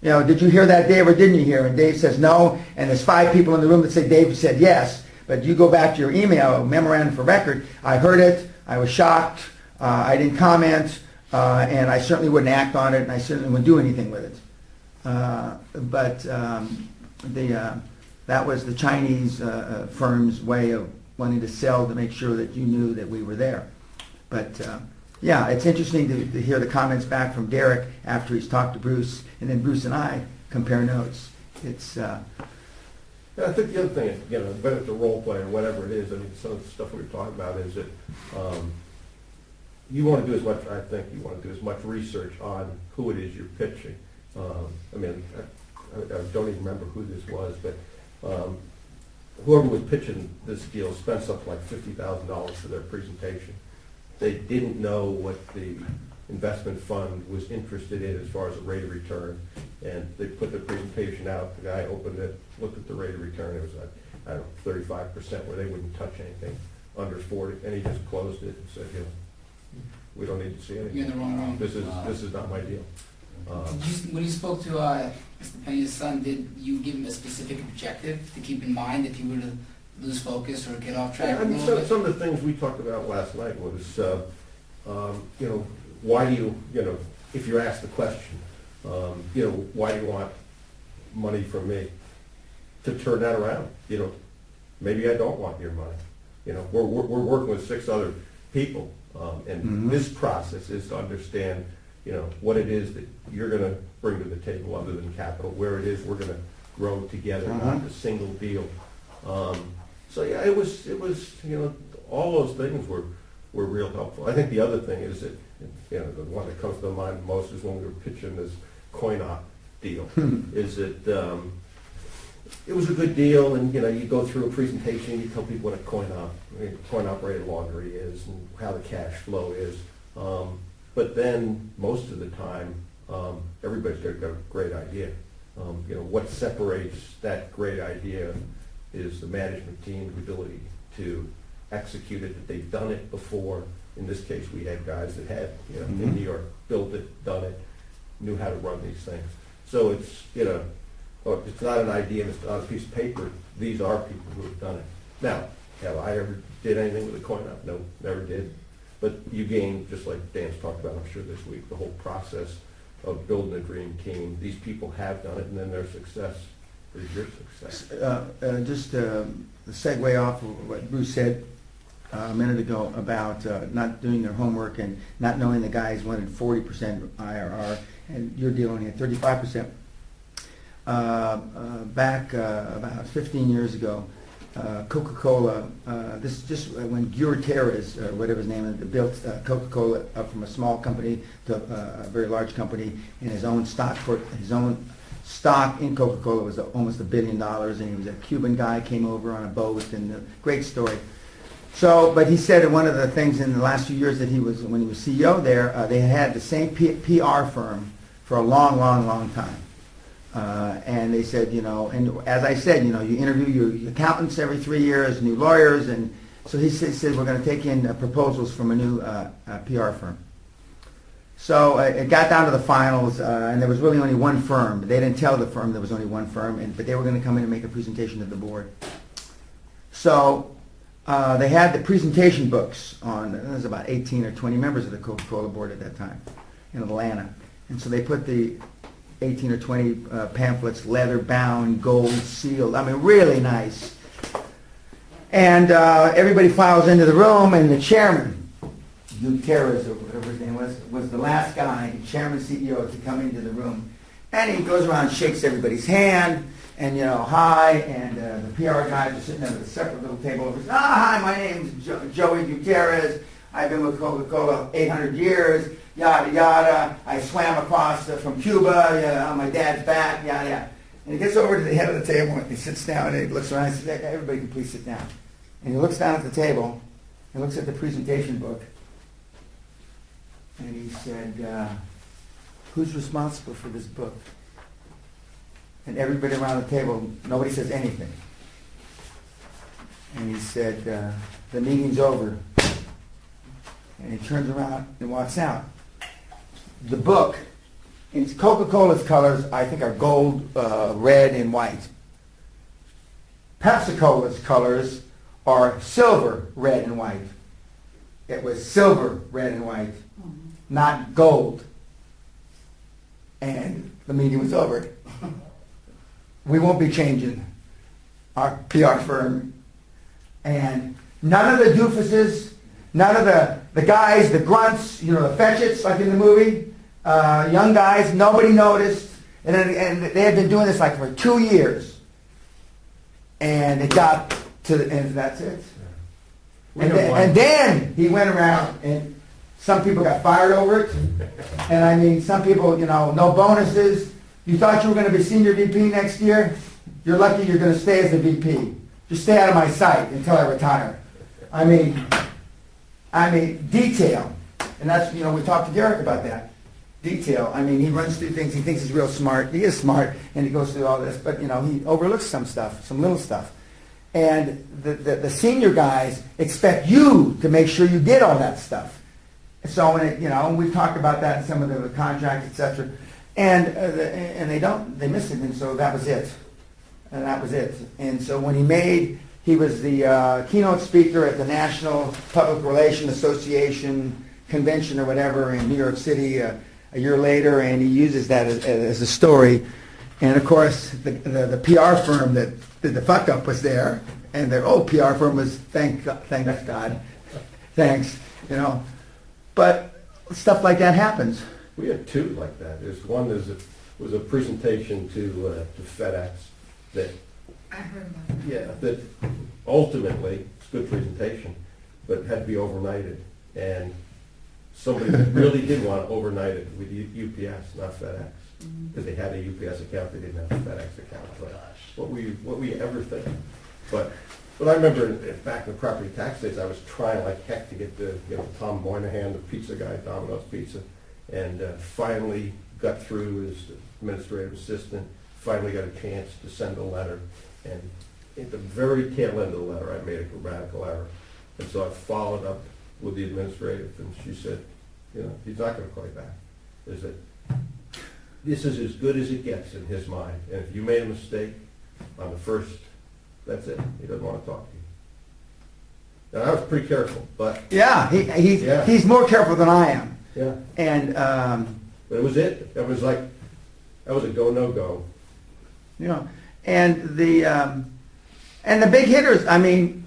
did you hear that, Dave, or didn't you hear? And Dave says no, and there's 5 people in the room that say Dave said yes, but you go back to your email, memorandum for record, I heard it, I was shocked, I didn't comment, and I certainly wouldn't act on it, and I certainly wouldn't do anything with it. That was the Chinese firm's way of wanting to sell to make sure that you knew that we were there. But yeah, it's interesting to hear the comments back from Derek after he's talked to Bruce, and then Bruce and I compare notes. It's Yeah, I think the other thing is, whether it's a role play or whatever it is, some of the stuff we were talking about is that you want to do as much research on who it is you're pitching. I don't even remember who this was, but whoever was pitching this deal spent something like $50,000 for their presentation. They didn't know what the investment fund was interested in as far as the rate of return, and they put the presentation out, the guy opened it, looked at the rate of return, it was like, I don't know, 35%, where they wouldn't touch anything under 40, and he just closed it and said, we don't need to see anything. You're in the wrong room. This is not my deal. When you spoke to Mr. Peña's son, did you give him a specific objective to keep in mind if you were to lose focus or get off track Yeah, I a mean, little bit? some of the things we talked about last night was, why do you, if you're asked the question, why do you want money from me? To turn that around, maybe I don't want your money. We're working with 6 other people, and this process is to understand, what it is that you're gonna bring to the table other than capital, where it is we're gonna grow together, not a single deal. So yeah, it was, all those things were real helpful. I think the other thing is that, the one that comes to mind most is when we were pitching this coin-op deal, is that, it was a good deal, and, you go through a presentation, you tell people what a coin-operated laundry is and how the cash flow is. But then, most of the time, everybody's got a great idea. What separates that great idea is the management team's ability to execute it, that they've done it before. In this case, we had guys that had, in New York, built it, done it, knew how to run these things. So it's, it's not an idea, it's on a piece of paper. These are people who have done it. Now, have I ever did anything with a coin-op? No, never did. But you gain, just like Dan's talked about, I'm sure this week, the whole process of building a dream team. These people have done it, and then their success is your success. Just a segue off of what Bruce said a minute ago about not doing their homework and not knowing the guys wanted 40% IRR, and your deal only had 35%. Back about 15 years ago, Coca-Cola, this is just when Gutierrez, or whatever his name is, built Coca-Cola up from a small company to a very large company, and his own stock in Coca-Cola was almost $1 billion, and he was a Cuban guy, came over on a boat, and great story. So, but he said that one of the things in the last few years that when he was CEO there, they had the same PR firm for a long, long, long time. And they said, and as I said, you interview your accountants every 3 years, new lawyers, and so he said we're going to take in proposals from a new PR firm. So it got down to the finals, and there was really only one firm. They didn't tell the firm there was only one firm, but they were going to come in and make a presentation to the board. So they had the presentation books on. There was about 18 or 20 members of the Coca-Cola board at that time in Atlanta, and so they put the 18 or 20 pamphlets, leather bound, gold sealed. I mean, really nice. And everybody files into the room, and the chairman, Gutierrez or whatever his name was the last guy, chairman, CEO, to come into the room. And he goes around and shakes everybody's hand, and hi. And the PR guys are sitting at a separate little table. Hi, my name's Joey Gutierrez. I've been with Coca-Cola 800 years. Yada yada. I swam across from Cuba on my dad's back. Yada yada. And he gets over to the head of the table and he sits down and he looks around and says, "Everybody can please sit down." And he looks down at the table and looks at the presentation book. And he said, "Who's responsible for this book?" And everybody around the table, nobody says anything. And he said, "The meeting's over." And he turns around and walks out. The book, in Coca-Cola's colors, I think are gold, red, and white. Pepsi-Cola's colors are silver, red, and white. It was silver, red, and white, not gold. And the meeting was over. We won't be changing our PR firm. And none of the doofuses, none of the guys, the grunts, the fetchits like in the movie, young guys, nobody noticed. And they had been doing this like for 2 years. And it got to the end, that's it. And then he went around and some people got fired over it. And I mean, some people, no bonuses. You thought you were going to be senior VP next year? You're lucky you're going to stay as a VP. Just stay out of my sight until I retire. I mean, detail. And that's, you know, we talked to Derek about that. Detail. I mean, he runs through things, he thinks he's real smart. He is smart, and he goes through all this, but, you know, he overlooks some stuff, some little stuff. And the senior guys expect you to make sure you did all that stuff. So when it, you know, we've talked about that in some of the contracts, etc. And they missed it, and so that was it. And that was it. And so when he was the keynote speaker at the National Public Relations Association convention or whatever in New York City a year later, and he uses that as a story. And of course, the PR firm that did the fuck up was there, and their old PR firm was thank God, thanks, you know. But stuff like that happens. We had two like that. There's one was a presentation to FedEx that, I heard about it. yeah, that ultimately, it's a good presentation, but had to be overnighted. And somebody that really did want to overnight it with UPS, not FedEx, because they had a UPS account, they didn't have a FedEx account. But what we ever think. But I remember back in the property tax days, I was trying like heck to get Tom Moynihan, the pizza guy, Domino's Pizza, and finally got through his administrative assistant, finally got a chance to send a letter. And at the very tail end of the letter, I made a grammatical error. And so I followed up with the administrative, and she said, you know, he's not going to call you back. Is that this is as good as it gets in his mind. And if you made a mistake on the first, that's it. He doesn't want to talk to you. And I was pretty careful, but Yeah, he's more careful than I am. yeah. And But it was it. That was like, that was a go, no go. you know, and the big hitters. I mean,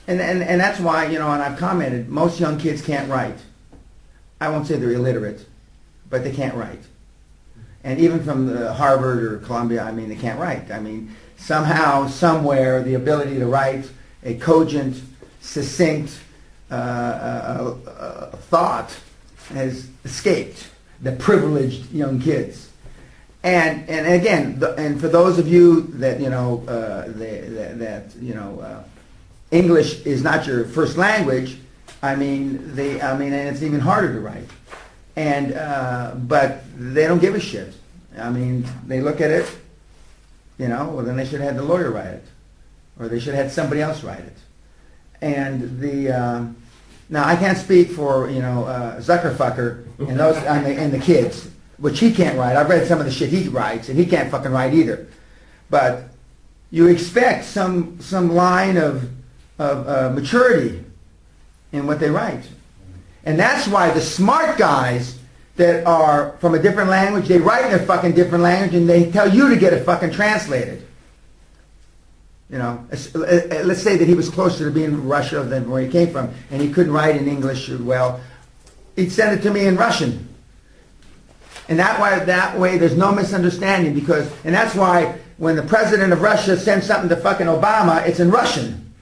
and that's why, you know, and I've commented. Most young kids can't write. I won't say they're illiterate, but they can't write. And even from the Harvard or Columbia, I mean, they can't write. I mean, somehow, somewhere, the ability to write a cogent, succinct thought has escaped the privileged young kids. And again, and for those of you that, you know, English is not your first language, I mean, and it's even harder to write. And but they don't give a shit. I mean, they look at it, you know, well, then they should have had the lawyer write it, or they should have had somebody else write it. And now I can't speak for, you know, Zuckerfucker and those and the kids, which he can't write. I've read some of the shit he writes, and he can't fucking write either. But you expect some line of maturity in what they write. And that's why the smart guys that are from a different language, they write in their fucking different language, and they tell you to get it fucking translated. You know, let's say that he was closer to being Russia than where he came from, and he couldn't write in English well. He'd send it to me in Russian. And that way there's no misunderstanding, and that's why when the president of Russia sends something to fucking Obama, it's in Russian.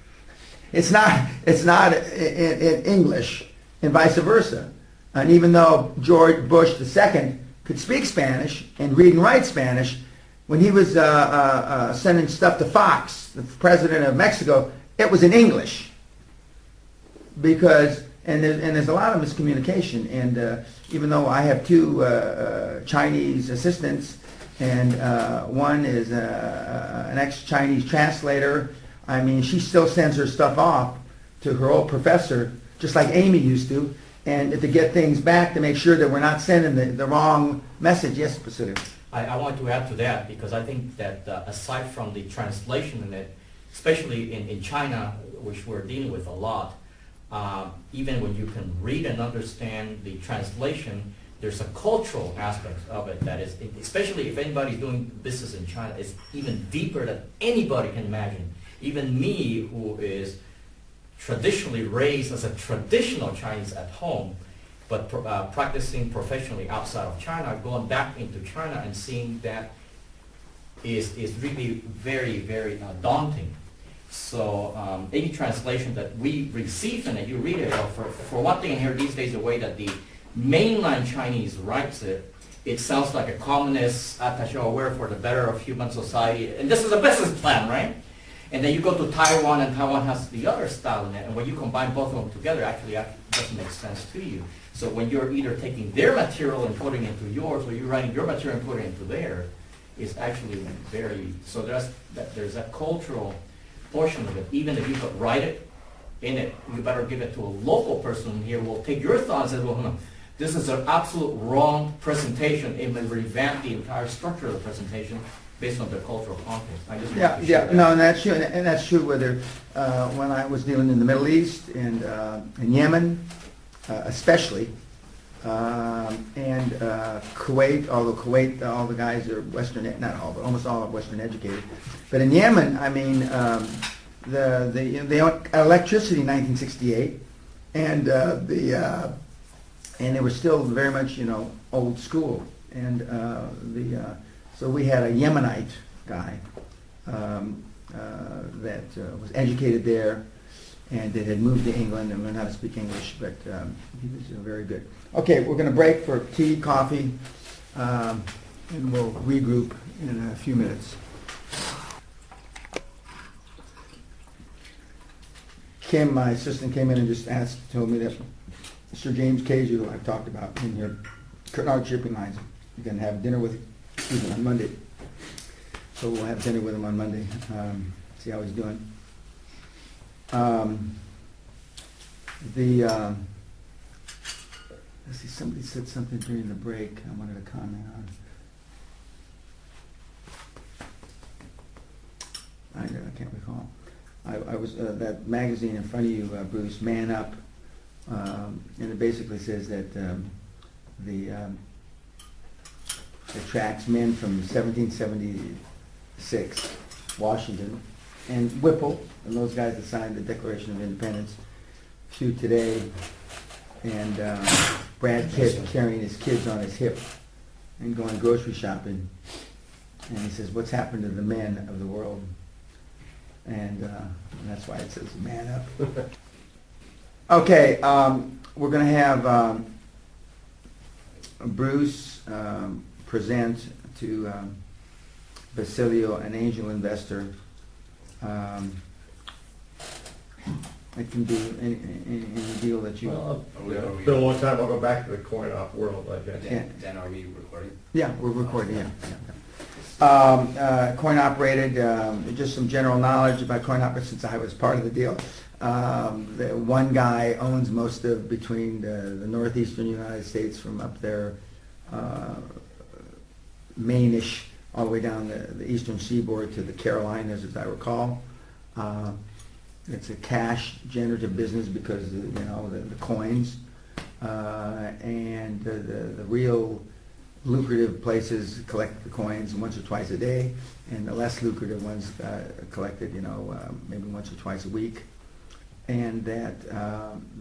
It's not in English, and vice versa. And even though George Bush II could speak Spanish and read and write Spanish, when he was sending stuff to Fox, the president of Mexico, it was in English. Because there's a lot of miscommunication. And even though I have two Chinese assistants, and one is an ex-Chinese translator, I mean, she still sends her stuff off to her old professor, just like Amy used to, and to get things back to make sure that we're not sending the wrong message. Yes, Pacific. I want to add to that, because I think that aside from the translation in it, especially in China, which we're dealing with a lot, even when you can read and understand the translation, there's a cultural aspect of it that is, especially if anybody's doing business in China, is even deeper than anybody can imagine. Even me, who is traditionally raised as a traditional Chinese at home, but practicing professionally outside of China, going back into China and seeing that is really very, very daunting. So any translation that we receive in it, you read it, for one thing, here these days, the way that the mainland Chinese writes it, it sounds like a communist attaché au for the better of human society. And this is a business plan, right? And then you go to Taiwan, and Taiwan has the other style in it, and when you combine both of them together, actually it doesn't make sense to you. So when you're either taking their material and putting it into yours, or you're writing your material and putting it into theirs, it's actually very, so there's that cultural portion of it. Even if you could write it in it, you better give it to a local person here who will take your thoughts and say, well, no, this is an absolute wrong presentation. It may revamp the entire structure of the presentation based on their cultural context. I just want to share that. No, and that's true, and that's true whether, when I was dealing in the Middle East and in Yemen, especially, and Kuwait, although Kuwait, all the guys are Western, not all, but almost all are Western educated. But in Yemen, I mean, they owned electricity in 1968, and and they were still very much, old school. And so we had a Yemenite guy that was educated there and that had moved to England and learned how to speak English, but he was very good. Okay, we're going to break for tea, coffee, and we'll regroup in a few minutes. Kim, my assistant, came in and just told me that Sir James Casey, who I've talked about in here, Cunard Shipping Lines, you can have dinner with him on Monday. So we'll have dinner with him on Monday, see how he's doing. Let's see, somebody said something during the break I wanted to comment on. I can't recall. I was, that magazine in front of you, Bruce, Man Up, and it basically says that it tracks men from 1776, Washington, and Whipple, and those guys that signed the Declaration of Independence, to today, and Brad Pitt carrying his kids on his hip and going grocery shopping, and he says, what's happened to the men of the world? And that's why it says Man Up. Okay, we're going to have Bruce present to Basilio, an angel investor. It can do any deal that you... Well, it's been a long time, I'll go back to the coin op world, I guess. Dan, are we recording? Yeah, we're recording, yeah. Coin operated, just some general knowledge about coin operated since I was part of the deal. One guy owns most of between the northeastern United States from up there, Maine-ish, all the way down the eastern seaboard to the Carolinas, as I recall. It's a cash generative business because the coins, and the real lucrative places collect the coins once or twice a day, and the less lucrative ones collected, maybe once or twice a week. And that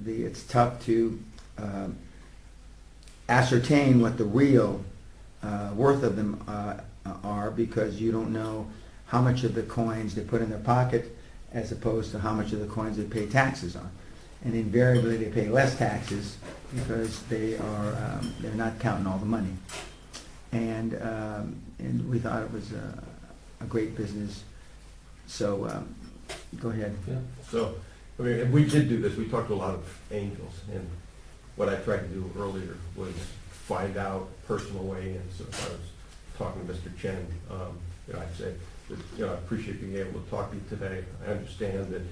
it's tough to ascertain what the real worth of them are, because you don't know how much of the coins they put in their pocket as opposed to how much of the coins they pay taxes on. And invariably they pay less taxes because they're not counting all the money. And we thought it was a great business. So go ahead. Yeah. So, and we did do this. We talked to a lot of angels, and what I tried to do earlier was find out personal way in. So if I was talking to Mr. Chen, I'd say that, I appreciate being able to talk to you today. I understand that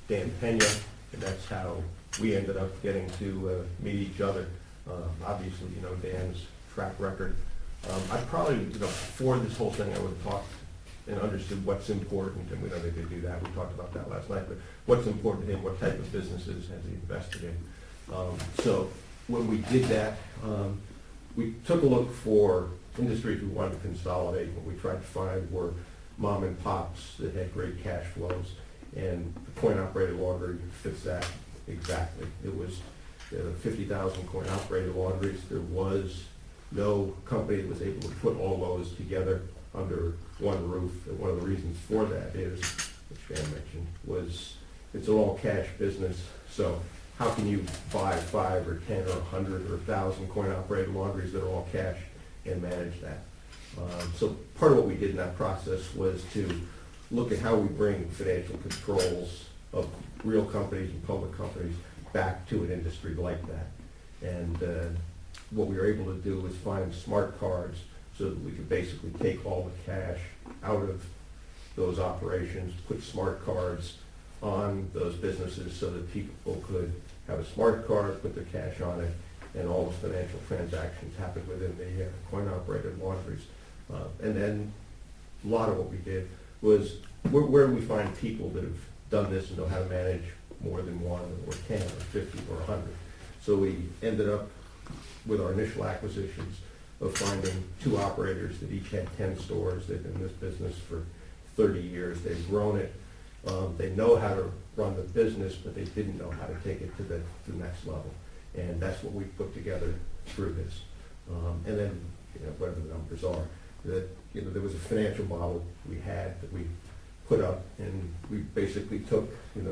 Dan Peña, and that's how we ended up getting to meet each other. Obviously, Dan's track record. I probably, before this whole thing, I would have talked and understood what's important, and we don't need to do that. We talked about that last night, but what's important to him, what type of businesses has he invested in. So when we did that, we took a look for industries we wanted to consolidate. What we tried to find were mom and pops that had great cash flows, and the coin-operated laundry fits that exactly. It was 50,000 coin-operated laundries. There was no company that was able to put all those together under one roof. And one of the reasons for that is, which Van mentioned, was it's an all-cash business. So how can you buy 5 or 10 or 100 or 1,000 coin-operated laundries that are all cash and manage that? So part of what we did in that process was to look at how we bring financial controls of real companies and public companies back to an industry like that. And what we were able to do was find smart cards so that we could basically take all the cash out of those operations, put smart cards on those businesses so that people could have a smart card, put their cash on it, and all the financial transactions happen within the coin-operated laundries. And then a lot of what we did was, where do we find people that have done this and know how to manage more than one, or 10, or 50, or 100? So we ended up with our initial acquisitions of finding 2 operators that each had 10 stores. They've been in this business for 30 years. They've grown it. They know how to run the business, but they didn't know how to take it to the next level. And that's what we put together through this. And then, whatever the numbers are, that, there was a financial model we had that we put up, and we basically took,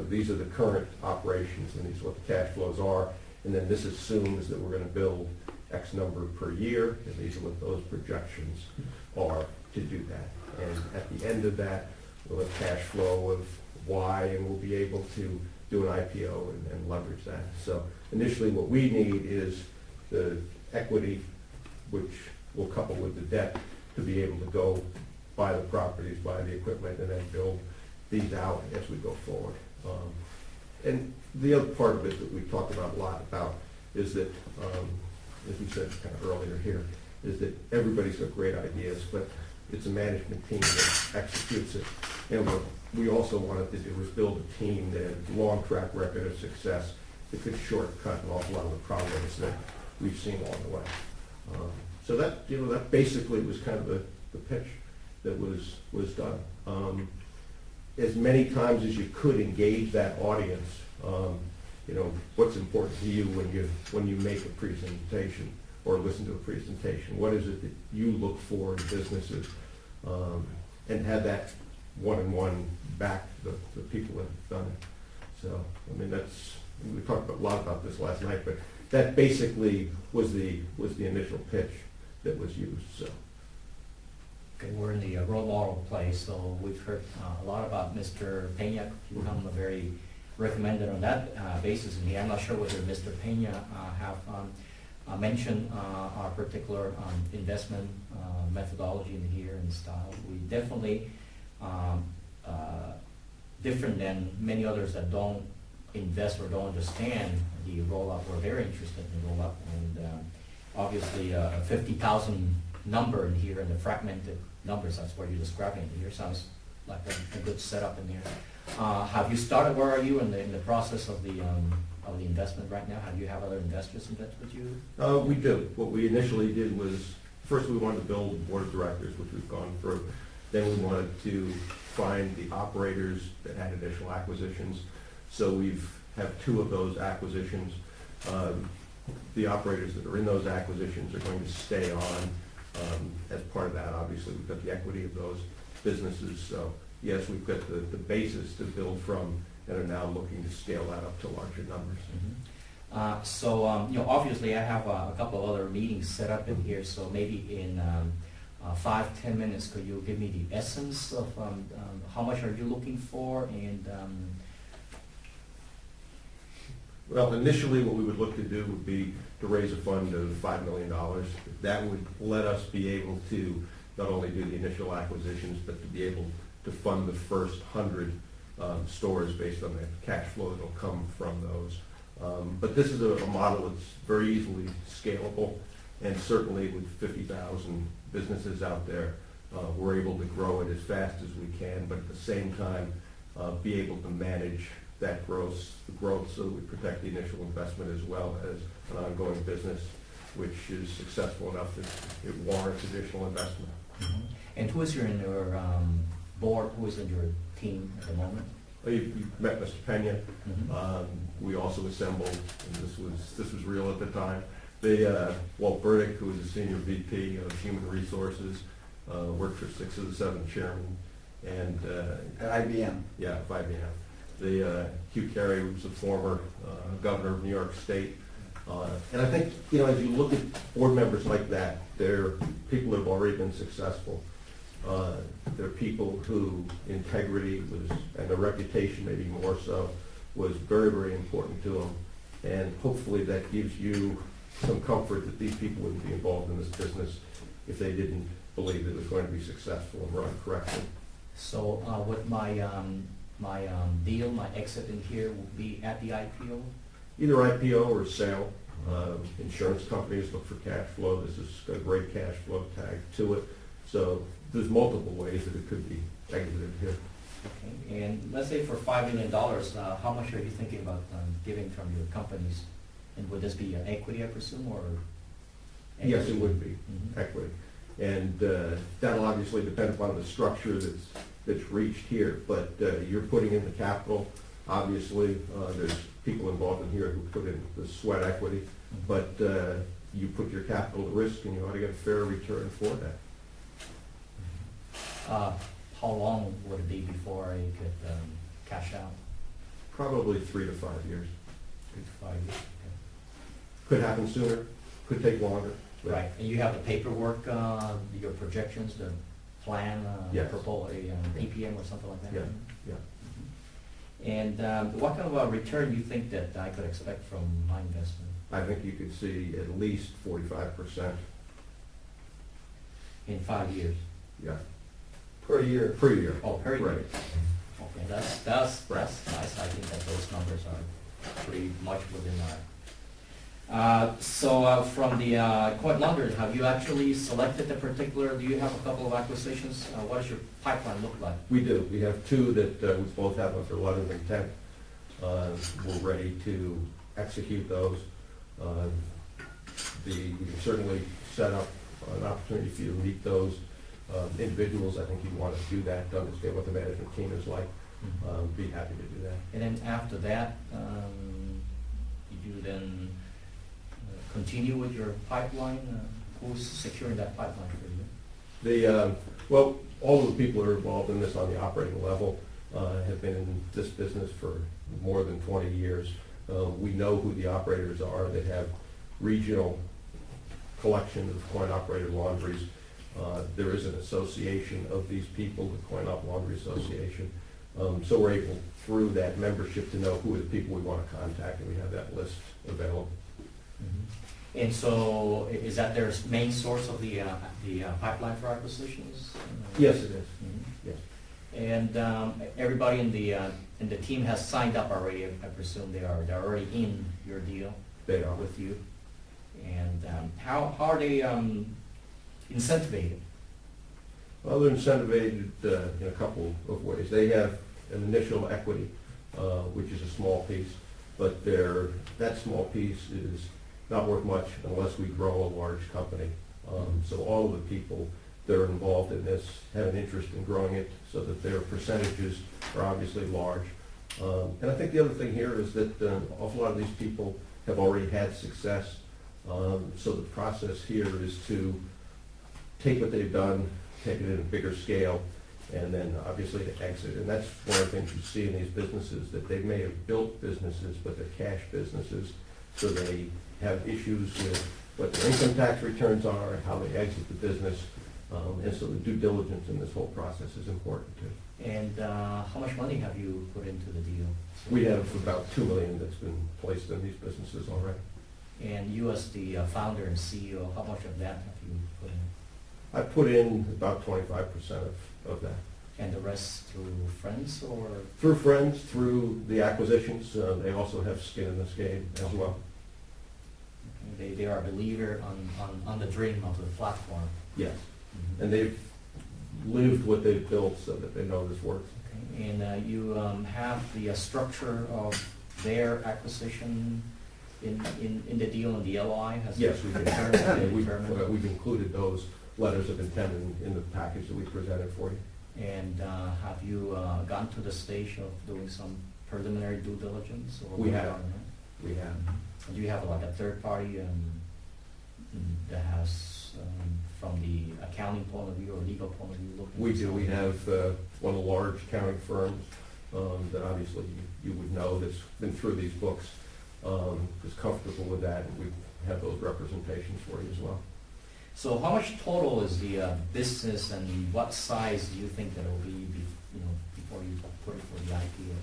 these are the current operations, and these are what the cash flows are, and then this assumes that we're gonna build X number per year, and these are what those projections are to do that. And at the end of that, we'll have cash flow of Y, and we'll be able to do an IPO and leverage that. So initially, what we need is the equity, which we'll couple with the debt, to be able to go buy the properties, buy the equipment, and then build these out as we go forward. And the other part of it that we talked about a lot about is that, as we said kind of earlier here, is that everybody's got great ideas, but it's a management team that executes it. And what we also wanted to do was build a team that had a long track record of success that could shortcut an awful lot of the problems that we've seen along the way. So that, that basically was kind of the pitch that was done. As many times as you could engage that audience, what's important to you when you make a presentation or listen to a presentation? What is it that you look for in businesses? And have that one-on-one back to the people that have done it. So, we talked a lot about this last night, but that basically was the initial pitch that was used, so. Okay, we're in the role model place, so we've heard a lot about Mr. Peña. You come very recommended on that basis, and here I'm not sure whether Mr. Peña have mentioned our particular investment methodology in here and style. We definitely different than many others that don't invest or don't understand the roll-up. We're very interested in roll-up, and obviously a 50,000 number in here and the fragmented numbers, that's what you're describing in here, sounds like a good setup in here. Have you started, where are you in the process of the investment right now? Do you have other investors invest with you? We do. What we initially did was, first we wanted to build a board of directors, which we've gone through. Then we wanted to find the operators that had initial acquisitions. So we've have 2 of those acquisitions. The operators that are in those acquisitions are going to stay on. As part of that, obviously, we've got the equity of those businesses. So yes, we've got the basis to build from, and are now looking to scale that up to larger numbers. Mm-hmm. Obviously I have a couple of other meetings set up in here, so maybe in 5-10 minutes, could you give me the essence of how much are you looking for, and Well, initially, what we would look to do would be to raise a fund of $5 million. That would let us be able to not only do the initial acquisitions, but to be able to fund the first 100 stores based on the cash flow that will come from those. But this is a model that's very easily scalable, and certainly with 50,000 businesses out there, we're able to grow it as fast as we can, but at the same time, be able to manage that growth so that we protect the initial investment as well as an ongoing business which is successful enough that it warrants additional investment. Mm-hmm. And who is in your board, who is in your team at the moment? You met Mr. Peña. Mm-hmm. We also assembled, and this was real at the time, Walt Burdick, who was the senior VP of Human Resources, worked for 6 of the 7 chairmen, and At IBM. yeah, of IBM. The Hugh Carey, who was the former governor of New York State. And I think, as you look at board members like that, they're people that have already been successful. They're people who integrity was, and their reputation maybe more so, was very, very important to them. And hopefully that gives you some comfort that these people wouldn't be involved in this business if they didn't believe it was going to be successful and run correctly. So would my deal, my exit in here will be at the IPO? Either IPO or sale. Insurance companies look for cash flow. This has got a great cash flow tag to it. So there's multiple ways that it could be exited here. Okay, and let's say for $5 million, how much are you thinking about giving from your companies? And would this be equity, I presume, or? Yes, it would be Mhm. equity. And that'll obviously depend upon the structure that's reached here. But you're putting in the capital. Obviously, there's people involved in here who put in the sweat equity. But you put your capital at risk and you ought to get a fair return for that. How long would it be before I could cash out? Probably 3 to 5 years. 3 to 5 years. Could happen sooner, could take longer. but- Right, and you have the paperwork, your projections, the plan, Yes. proposal, a PPM or something like that? Yeah, yeah. And what kind of a return do you think that I could expect from my investment I think you could see at least 45%, in 5 years? yeah, Per year. per year. Oh, per year? Right. Okay, that's nice. I think that those numbers are pretty much within our. So from the Coin Laundry, have you actually selected the particular, do you have a couple of acquisitions? What does your pipeline look like? We do. We have 2 that we both have under letter of intent. We're ready to execute those. We can certainly set up an opportunity for you to meet those individuals. I think you'd want to do that, to understand what the management team is like. Be happy to do that. And then after that, you do then continue with your pipeline? Who's securing that pipeline for you? Well, all of the people who are involved in this on the operating level have been in this business for more than 20 years. We know who the operators are. They have regional collection of coin-operated laundries. There is an association of these people, the Coin-Op Laundry Association. So we're able, through that membership, to know who are the people we want to contact, and we have that list available. And so is that their main source of the pipeline for acquisitions? Yes, it is. Mhm. Yes. And everybody in the team has signed up already, I presume they're already in your deal They are. with you? And how are they incentivated? Well, they're incentivized in a couple of ways. They have an initial equity, which is a small piece, but that small piece is not worth much unless we grow a large company. So all of the people that are involved in this have an interest in growing it so that their percentages are obviously large. And I think the other thing here is that an awful lot of these people have already had success. So the process here is to take what they've done, take it at a bigger scale, and then obviously to exit. And that's one of the things you see in these businesses, that they may have built businesses, but they're cash businesses, so they have issues with what their income tax returns are and how they exit the business. And so the due diligence in this whole process is important too. And how much money have you put into the deal? We have about $2 million that's been placed in these businesses already. And you as the founder and CEO, how much of that have you put in? I put in about 25% of that. And the rest through friends or? Through friends, through the acquisitions, they also have skin in this game as well. They are a believer on the dream of the platform. Yes. Mhm. And they've lived what they've built so that they know this works. Okay. And you have the structure of their acquisition in the deal in the LOI? Has Yes, been we've determined? we've included those letters of intent in the package that we presented for you. And have you gone to the stage of doing some preliminary due diligence? Or We what have. on that? We have. Do you have like a third party that has, from the accounting point of view or legal point of view, looking? We at do. We something? have one of the large accounting firms that obviously you would know that's been through these books, is comfortable with that, and we have those representations for you as well. So how much total is the business, and what size do you think that it will be, before you put it for the IPO?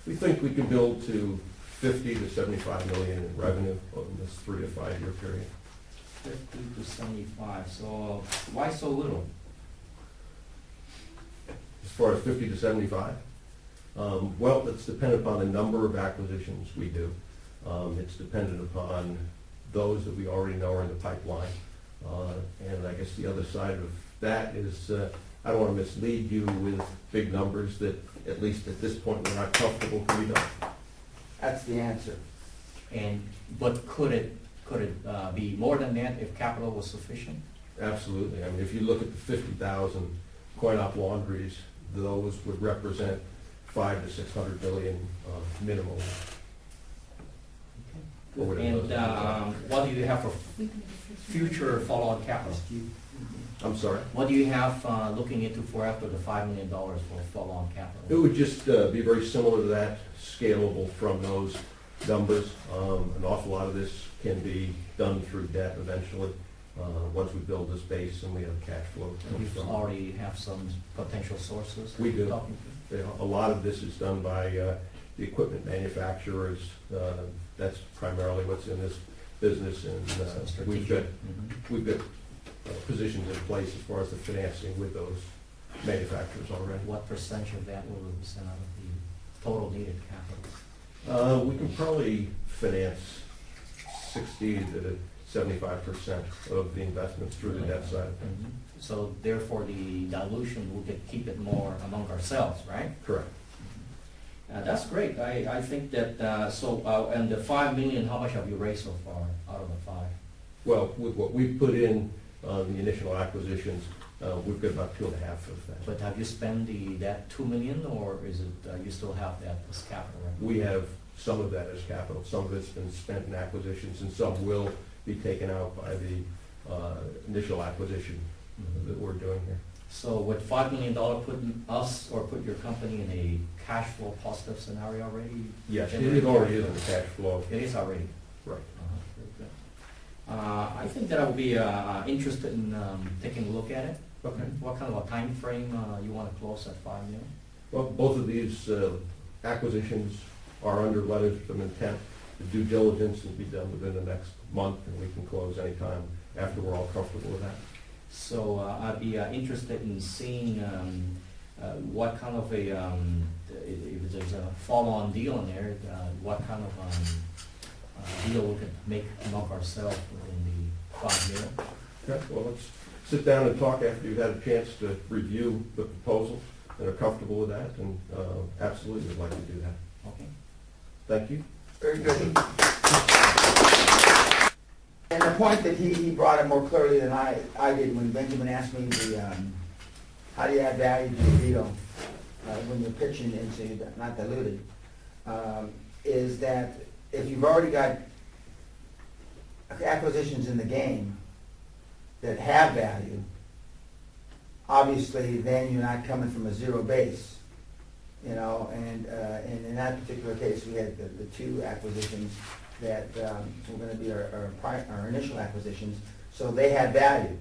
We think we can build to 50 to 75 million in revenue over this 3 to 5 year period. 50 to 75, so why so little? As far as 50 to 75, well, it's dependent upon the number of acquisitions we do. It's dependent upon those that we already know are in the pipeline. And I guess the other side of that is, I don't want to mislead you with big numbers that, at least at this point, we're not comfortable can be done. That's the answer. But could it be more than that if capital was sufficient? Absolutely. I mean, if you look at the 50,000 coin-op laundries, those would represent 500 to 600 million minimum. Or whatever And those what do you have for future follow-on capital? I'm sorry? What do you have looking into for after the $5 million for follow-on It capital? would just be very similar to that, scalable from those numbers. An awful lot of this can be done through debt eventually, once we build this base and we have cash flow. You already have some potential sources? We do. Talking to? A lot of this is done by the equipment manufacturers. That's primarily what's in this business, and Some we've strategic. got positions in place as far as the financing with those manufacturers already. What percentage of that will represent out of the total needed capital? We can probably finance 60 to 75% of the investments through the debt side. Mhm. So therefore, the dilution, we could keep it more among ourselves, right? Correct. That's great. I think that, and the 5 million, how much have you raised so far out of the 5? Well, with what we've put in the initial acquisitions, we've got about 2.5 of that. But have you spent that 2 million, or is it, you still have that as capital, right? We have some of that as capital, some of it's been spent in acquisitions, and some will be taken out by the initial acquisition that we're doing here. So would $5 million put us, or put your company in a cash flow positive scenario already? Yes, it already is in the cash flow. It is already? Right. Very good. I think that I would be interested in taking a look at it. Okay. What kind of a time frame you want to close at 5 million? Well, both of these acquisitions are under letters of intent. The due diligence will be done within the next month, and we can close anytime after we're all comfortable with that. So I'd be interested in seeing what kind of a, if there's a follow-on deal in there, what kind of deal we could make among ourselves within the 5 million. Okay, well, let's sit down and talk after you've had a chance to review the proposal and are comfortable with that, and absolutely would like to do that. Okay. Thank you. Very good. And the point that he brought it more clearly than I did when Benjamin asked me how do you add value to the deal when you're pitching into, not diluted, is that if you've already got acquisitions in the game that have value, obviously then you're not coming from a zero base, and in that particular case, we had the 2 acquisitions that were going to be our initial acquisitions, so they had value.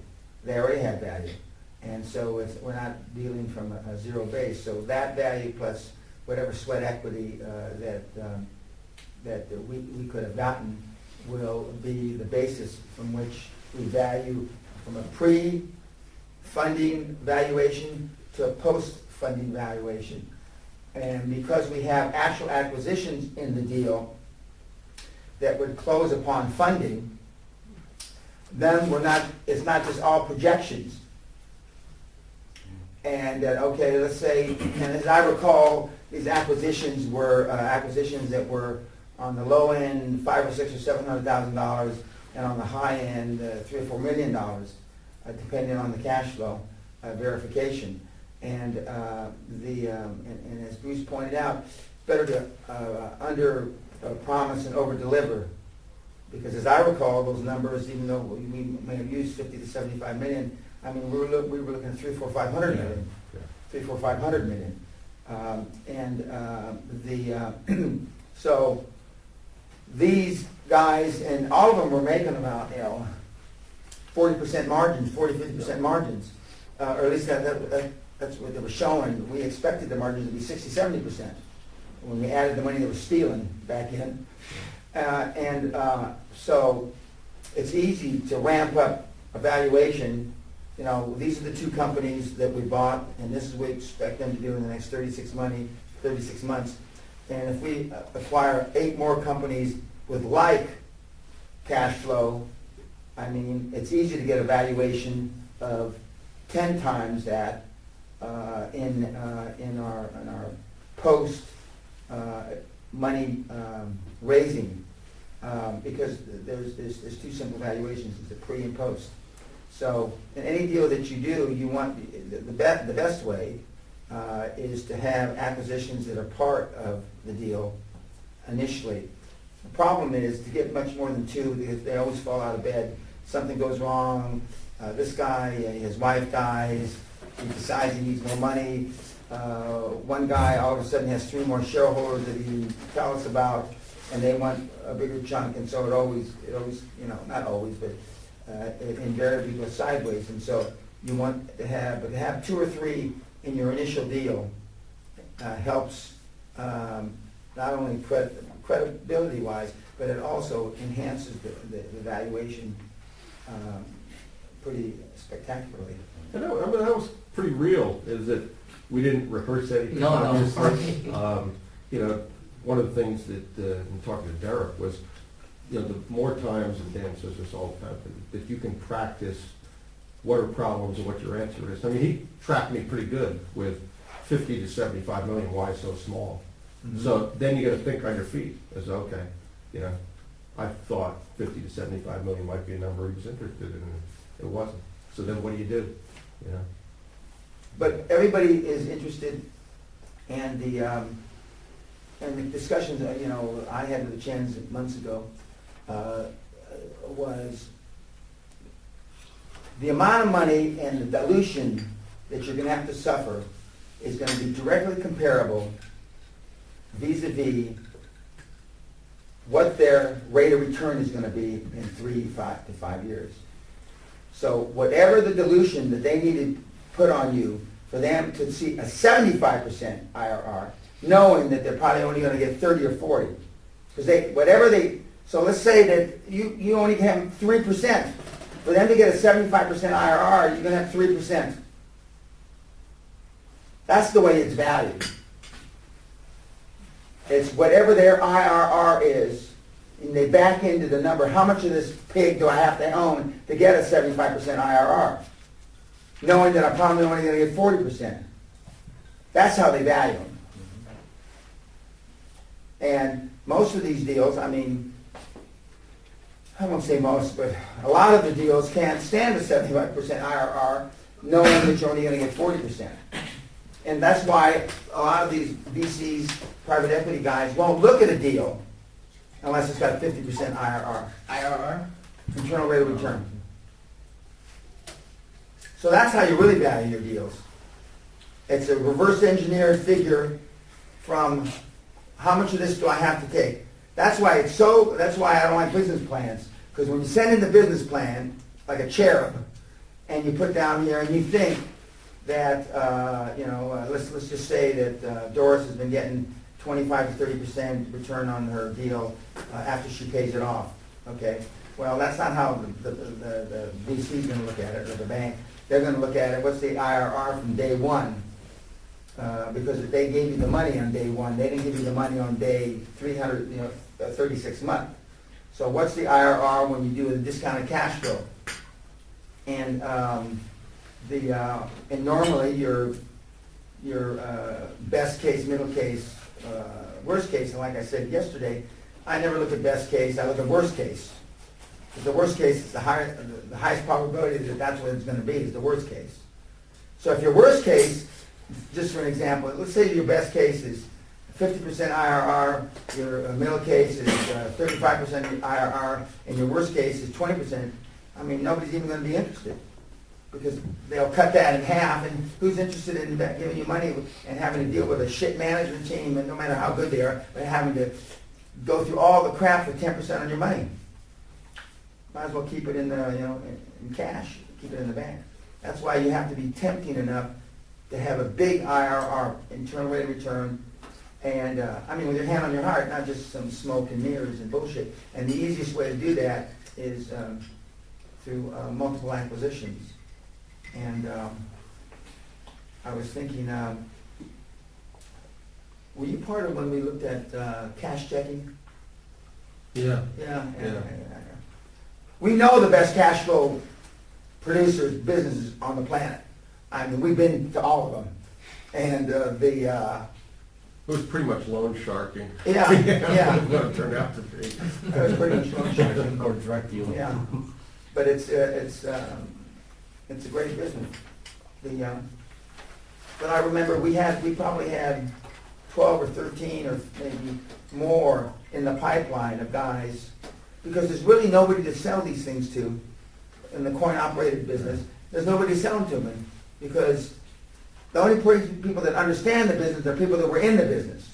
They already had value. And so we're not dealing from a zero base. So that value plus whatever sweat equity that we could have gotten will be the basis from which we value from a pre-funding valuation to a post-funding valuation. And because we have actual acquisitions in the deal that would close upon funding, then it's not just all projections. And let's say, and as I recall, these acquisitions were acquisitions that were on the low end $500,000 or $600,000 or $700,000, and on the high end $3 or $4 million, depending on the cash flow verification. And and as Bruce pointed out, it's better to under promise and over deliver, because as I recall, those numbers, even though we may have used 50 to 75 million, I mean we were looking at 300, 400, 500 million, 300, 400, 500 million, so these guys, and all of them were making about 40% margins, 50% margins. Or at least that's what they were showing. We expected the margins to be 60-70% when we added the money that was stealing back in. So it's easy to ramp up a valuation. You know, these are the two companies that we bought, and this is what we expect them to do in the next 36 months. And if we acquire 8 more companies with like cash flow, I mean, it's easy to get a valuation of 10 times that in our post money raising, because there's two simple valuations: it's the pre and post. So in any deal that you do, you want the best way is to have acquisitions that are part of the deal initially. The problem is to get much more than 2, because they always fall out of bed. Something goes wrong. This guy, his wife dies. He decides he needs more money. One guy all of a sudden has 3 more shareholders that he didn't tell us about, and they want a bigger chunk. And so it always, you know, not always, but it invariably goes sideways. And so you want to have 2 or 3 in your initial deal helps not only credibility-wise, but it also enhances the valuation pretty spectacularly. And that was pretty real, is that we didn't rehearse anything. No. Obviously. You know, one of the things that, in talking to Derek, was, you know, the more times, and Dan says this all the time, that you can practice what are problems and what your answer is. I mean, he tracked me pretty good with 50 to 75 million, why so small? Mm-hmm. So then you got to think on your feet, as okay, you know, I thought 50 to 75 million might be a number he was interested in, and it wasn't. So then what do? You know? But everybody is interested, and the discussions, you know, I had with the Chans months ago, was the amount of money and the dilution that you're going to have to suffer is going to be directly comparable vis-a-vis what their rate of return is going to be in 3 to 5 years. So whatever the dilution that they need to put on you for them to see a 75% IRR, knowing that they're probably only going to get 30 or 40. Because so let's say that you only have 3%. For them to get a 75% IRR, you're going to have 3%. That's the way it's valued. It's whatever their IRR is, and they back into the number, how much of this pig do I have to own to get a 75% IRR? Knowing that I'm probably only going to get 40%. That's how they value them. And most of these deals, I mean, I won't say most, but a lot of the deals can't stand a 75% IRR, knowing that you're only going to get 40%. And that's why a lot of these VCs, private equity guys, won't look at a deal unless it's got 50% IRR. IRR? Internal rate of return. So that's how you really value your deals. It's a reverse engineered figure from how much of this do I have to take. That's why I don't like business plans. Because when you send in the business plan, like a cherub, and you put down here and you think that, let's just say that Doris has been getting 25 to 30% return on her deal after she pays it off. Okay? Well, that's not how the VC is going to look at it, or the bank. They're going to look at it, what's the IRR from day one? Because if they gave you the money on day one, they didn't give you the money on day 36 month. So what's the IRR when you do the discounted cash flow? And normally your best case, middle case, worst case, and like I said yesterday, I never look at best case, I look at worst case. Because the worst case is the highest probability that that's what it's going to be, is the worst case. So if your worst case, just for an example, let's say your best case is 50% IRR, your middle case is 35% IRR, and your worst case is 20%, I mean, nobody's even going to be interested. Because they'll cut that in half, and who's interested in giving you money and having to deal with a shit management team, and no matter how good they are, but having to go through all the crap for 10% on your money? might as well keep it in the, in cash, keep it in the bank. That's why you have to be tempting enough to have a big IRR, internal rate of return, and, with your hand on your heart, not just some smoke and mirrors and bullshit. And the easiest way to do that is through multiple acquisitions. And I was thinking, were you part of when we looked at cash checking? Yeah. Yeah. Yeah. We know the best cash flow producers, businesses on the planet. I mean, we've been to all of them. And It was pretty much loan sharking. yeah. What it turned out to be. It was pretty much loan sharking. Or drug dealing. Yeah, but it's a great business. But I remember we probably had 12 or 13 or maybe more in the pipeline of guys, because there's really nobody to sell these things to in the coin-operated business. There's nobody to sell them to them, because the only people that understand the business are people that were in the business.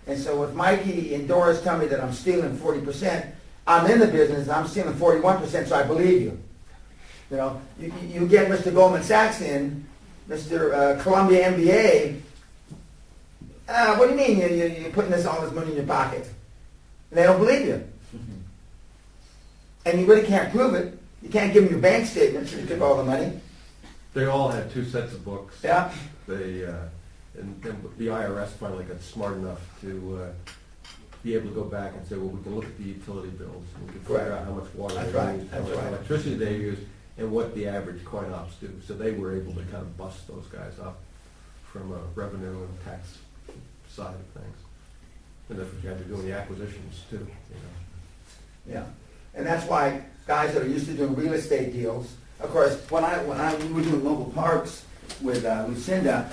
And so if Mikey and Doris tell me that I'm stealing 40%, I'm in the business, and I'm stealing 41%, so I believe you. You get Mr. Goldman Sachs in, Mr. Columbia MBA, what do you mean you're putting all this money in your pocket? And they don't believe you. And you really can't prove it. You can't give them your bank statements that you took all the money. They all had 2 sets of books. Yeah. And the IRS finally got smart enough to be able to go back and say, well, we can look at the utility bills, and we can figure Right. out how much water That's they right. use, how That's much right. electricity they use, and what the average coin ops do. So they were able to kind of bust those guys up from a revenue and tax side of things. And that's what you had to do in the acquisitions too, Yeah. And that's why guys that are used to doing real estate deals, of course, when we were doing mobile parks with Lucinda,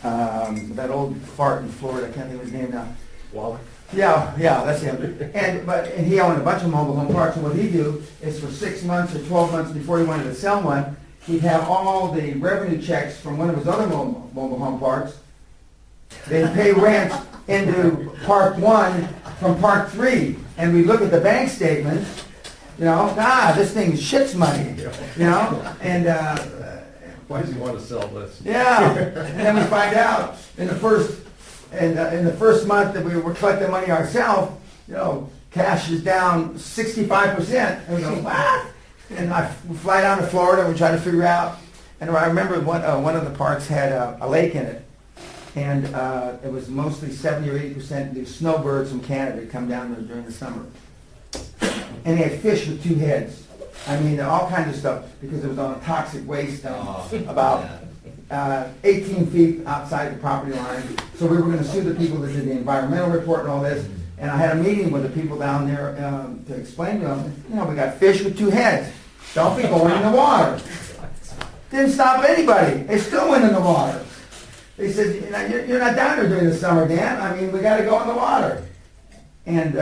that old fart in Florida, I can't think of his name now. Wallach? Yeah, that's him. And he owned a bunch of mobile home parks, and what he'd do is for 6 months or 12 months before he wanted to sell one, he'd have all the revenue checks from one of his other mobile home parks. They'd pay rent into Park 1 from Park 3, and we'd look at the bank statements, this thing is shit's money, and Why does he want to sell this? yeah, and then we find out in the first month that we were collecting money ourselves, cash is down 65%. And we go, what? And we fly down to Florida and we try to figure out. And I remember one of the parks had a lake in it, and it was mostly 70 or 80% the snowbirds from Canada that come down there during the summer. And they had fish with 2 heads. All kinds of stuff, because it was on a toxic waste dump about 18 feet outside the property line. So we were going to sue the people that did the environmental report and all this. And I had a meeting with the people down there to explain to them, we got fish with 2 heads. Don't be going in the water. Didn't stop anybody. They still went in the water. They said, you're not down there during the summer, Dan. We got to go in the water. And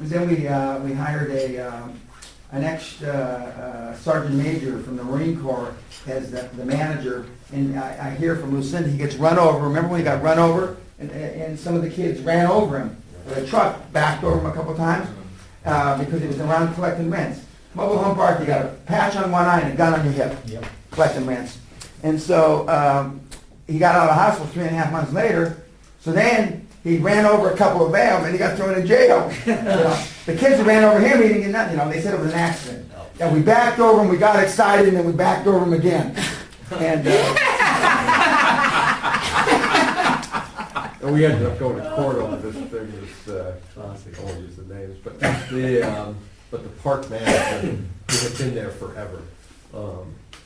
then we hired an ex-sergeant major from the Marine Corps as the manager. And I hear from Lucinda, he gets run over. Remember when he got run over? And some of the kids ran over him. The truck backed over him a couple times because he was around collecting rents. Mobile home park, you got a patch on one eye and a gun on your hip, collecting rents. And so he got out of the hospital 3.5 months later. So then he ran over a couple of them and he got thrown in jail. The kids that ran over him, he didn't get nothing. They said it was an accident. And we backed over him, we got excited, and then we backed over him again. And And we ended up going to court over this thing, I won't use the names, but the park manager, who had been there forever,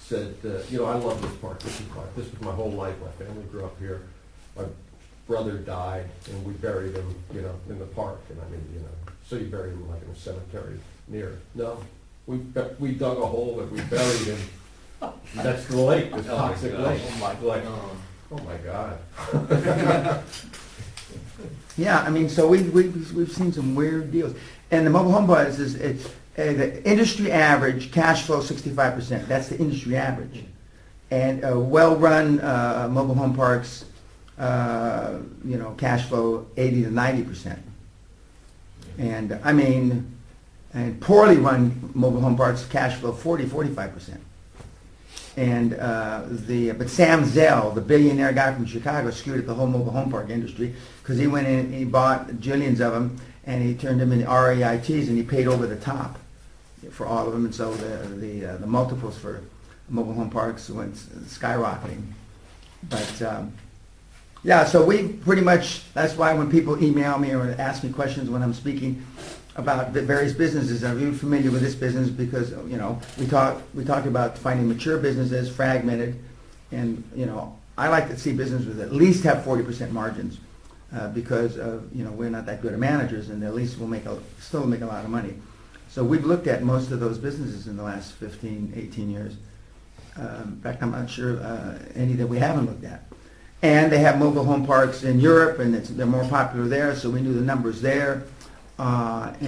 said, I love this park, this was my whole life, my family grew up here, my brother died, and we buried him, in the park, and so you buried him like in a cemetery near. No, we dug a hole and we buried him. That's the lake, this toxic lake. Oh my God. Yeah, so we've seen some weird deals. And the mobile home buzz is the industry average cash flow 65%. That's the industry average. And well-run mobile home parks, cash flow 80 to 90%. And And poorly run mobile home parks cash flow 45%. And but Sam Zell, the billionaire guy from Chicago, screwed up the whole mobile home park industry because he went in and he bought jillions of them and he turned them into REITs and he paid over the top for all of them. And so the multiples for mobile home parks went skyrocketing. But yeah, so we pretty much, that's why when people email me or ask me questions when I'm speaking about the various businesses, are you familiar with this business? Because, you know, we talked about finding mature businesses, fragmented, and, you know, I like to see businesses at least have 40% margins because, you know, we're not that good at managers and at least we'll still make a lot of money. So we've looked at most of those businesses in the last 15, 18 years. In fact, I'm not sure any that we haven't looked at. And they have mobile home parks in Europe, and they're more popular there, so we knew the numbers there. But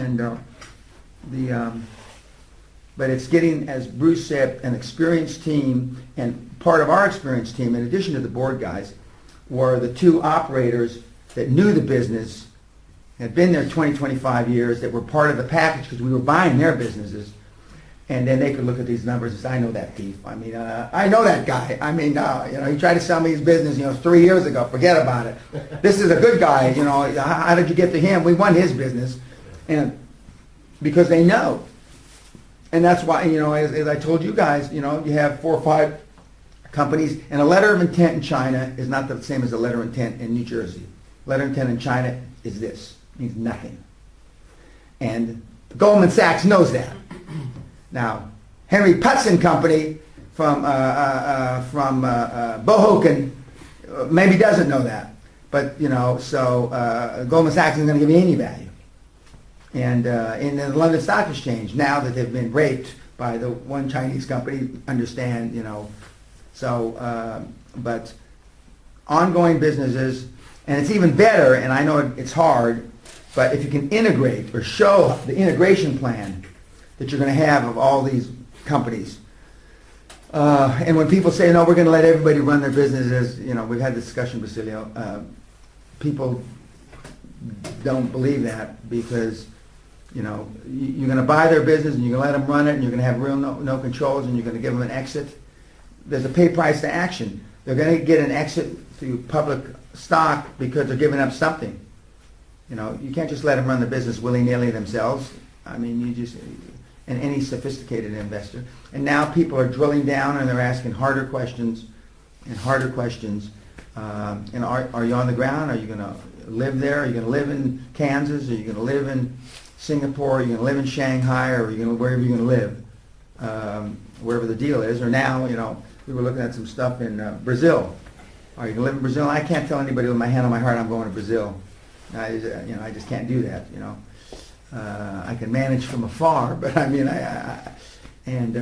it's getting, as Bruce said, an experienced team, and part of our experienced team, in addition to the board guys, were the two operators that knew the business, had been there 20, 25 years, that were part of the package because we were buying their businesses. And then they could look at these numbers and say, I know that thief. I mean, I know that guy. I mean, you know, he tried to sell me his business, you know, 3 years ago. Forget about it. This is a good guy. You know, how did you get to him? We won his business. And because they know. And that's why, you know, as I told you guys, you know, you have 4 or 5 companies. And a letter of intent in China is not the same as a letter of intent in New Jersey. Letter of intent in China is this. It means nothing. And Goldman Sachs knows that. Now, Henry Putz Company from Bohoken maybe doesn't know that, but you know, so Goldman Sachs isn't going to give you any value. And in the London Stock Exchange, now that they've been raped by the one Chinese company, understand, you know, so but ongoing businesses, and it's even better. And I know it's hard, but if you can integrate or show the integration plan that you're going to have of all these companies. And when people say, no, we're going to let everybody run their businesses, you know, we've had this discussion, Basilio, people don't believe that because, you know, you're going to buy their business and you're going to let them run it and you're going to have real no controls and you're going to give them an exit. There's a pay price to action. They're going to get an exit through public stock because they're giving up something. You know, you can't just let them run the business willy-nilly themselves. I mean, you just... and any sophisticated investor. And now people are drilling down and they're asking harder questions and harder questions. And are you on the ground? Are you going to live there? Are you going to live in Kansas? Are you going to live in Singapore? Are you going to live in Shanghai? Or are you going to, wherever you're going to live, wherever the deal is? Or now, you know, we were looking at some stuff in Brazil. Are you going to live in Brazil? I can't tell anybody with my hand on my heart I'm going to Brazil. I just can't do that, you know. I can manage from afar, but I mean, and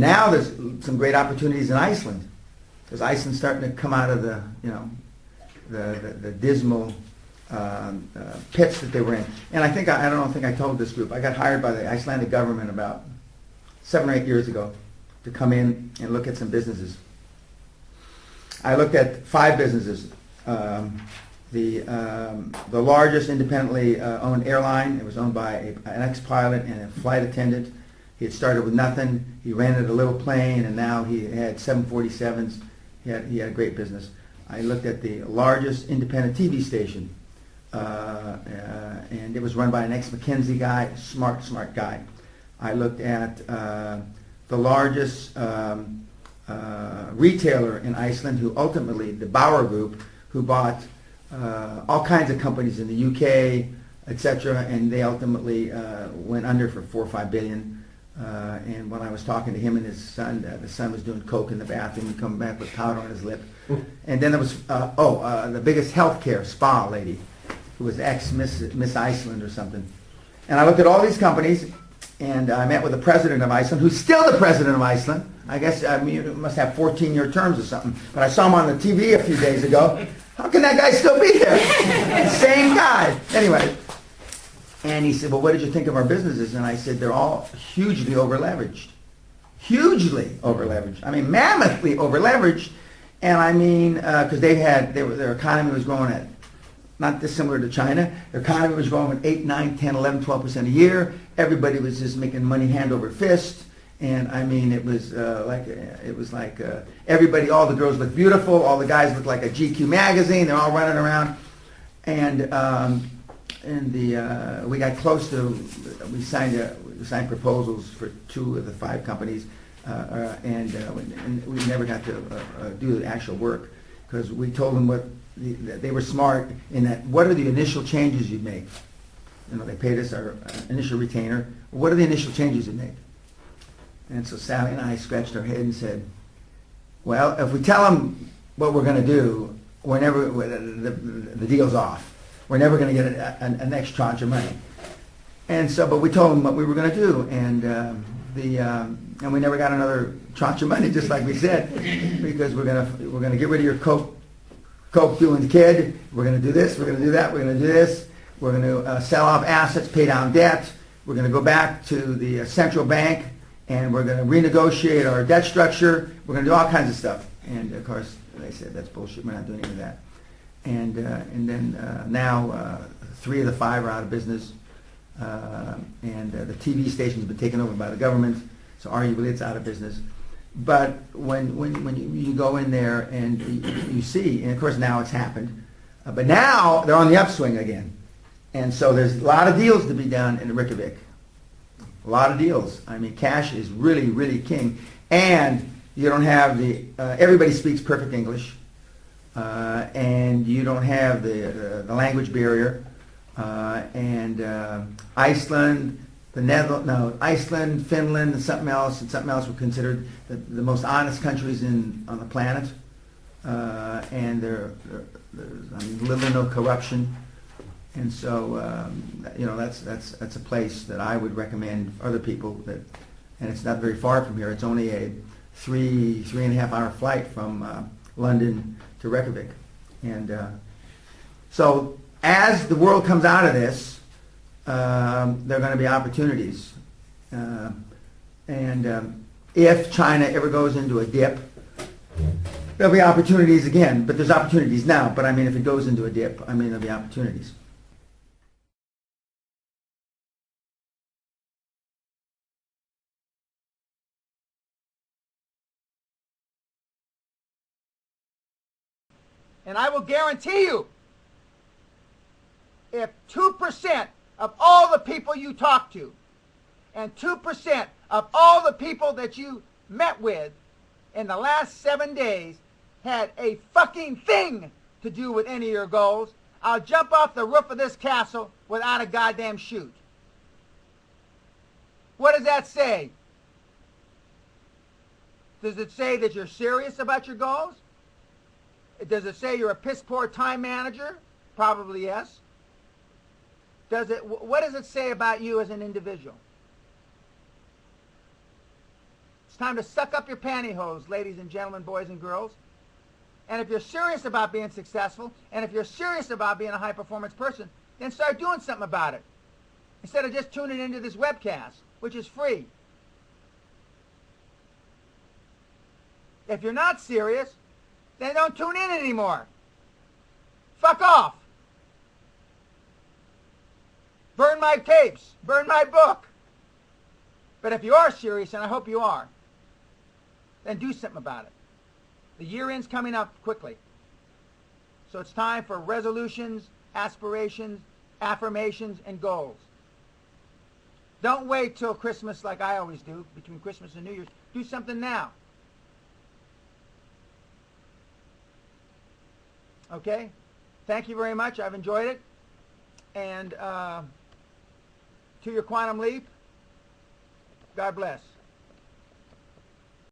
now there's some great opportunities in Iceland, because Iceland's starting to come out of the, you know, the dismal pits that they were in. And I don't think I told this group. I got hired by the Icelandic government about 7 or 8 years ago to come in and look at some businesses. I looked at 5 businesses. The largest independently owned airline. It was owned by an ex-pilot and a flight attendant. He had started with nothing. He rented a little plane, and now he had 747s. He had a great business. I looked at the largest independent TV station, and it was run by an ex-McKinsey guy, smart guy. I looked at the largest retailer in Iceland, who ultimately, the Bauer Group, who bought all kinds of companies in the UK, etc., and they ultimately went under for 4 or 5 billion. And when I was talking to him and his son, the son was doing coke in the bathroom and coming back with powder on his lip. And then there was the biggest healthcare spa lady, who was ex-Miss Iceland or something. And I looked at all these companies, and I met with the president of Iceland, who's still the president of Iceland. I guess it must have 14-year terms or something. But I saw him on the TV a few days ago. How can that guy still be there? Same guy. Anyway. And he said, well, what did you think of our businesses? And I said, they're all hugely over-leveraged. Hugely over-leveraged. I mean, mammothly over-leveraged. And I mean, because their economy was growing at not dissimilar to China. The economy was growing at 8, 9, 10, 11, 12% a year. Everybody was just making money hand over fist. And I mean, it was like everybody, all the girls looked beautiful, all the guys looked like a GQ magazine. They're all running around, and we got close to, we signed proposals for 2 of the 5 companies, and we never got to do the actual work because we told them they were smart in that. What are the initial changes you'd make? You know, they paid us our initial retainer. What are the initial changes you'd make? And so Sally and I scratched our head and said, well, if we tell them what we're going to do, the deal's off. We're never going to get a next tranche of money. And so, but we told them what we were going to do, and and we never got another tranche of money, just like we said, because we're going to get rid of your coke doing kid. We're going to do this. We're going to do that. We're going to do this. We're going to sell off assets, pay down debt. We're going to go back to the central bank, and we're going to renegotiate our debt structure. We're going to do all kinds of stuff. And of course, they said that's bullshit. We're not doing any of that. And then now 3 of the 5 are out of business, and the TV station's been taken over by the government. So arguably, it's out of business. But when you go in there and you see, and of course now it's happened, but now they're on the upswing again, and so there's a lot of deals to be done in Reykjavik. A lot of deals. I mean, cash is really, really king. And you don't have everybody speaks perfect English. And you don't have the language barrier. And Iceland, Iceland, Finland, and something else were considered the most honest countries on the planet. And there's little or no corruption. And so, that's a place that I would recommend other people and it's not very far from here. It's only a 3.5 hour flight from London to Reykjavik. And so as the world comes out of this, there are going to be opportunities. If China ever goes into a dip, there'll be opportunities again. But there's opportunities now. But I mean, if it goes into a dip, there'll be opportunities. And I will guarantee you, if 2% of all the people you talk to, and 2% of all the people that you met with in the last 7 days had a fucking thing to do with any of your goals, I'll jump off the roof of this castle without a goddamn chute. What does that say? Does it say that you're serious about your goals? Does it say you're a piss-poor time manager? Probably yes. What does it say about you as an individual? It's time to suck up your pantyhose, ladies and gentlemen, boys and girls. And if you're serious about being successful, and if you're serious about being a high-performance person, then start doing something about it. Instead of just tuning into this webcast, which is free. If you're not serious, then don't tune in anymore. Fuck off. Burn my tapes. Burn my book. But if you are serious, and I hope you are, then do something about it. The year end's coming up quickly. So it's time for resolutions, aspirations, affirmations, and goals. Don't wait till Christmas like I always do, between Christmas and New Year's. Do something now. Okay? Thank you very much. I've enjoyed it. And to your quantum leap, God bless.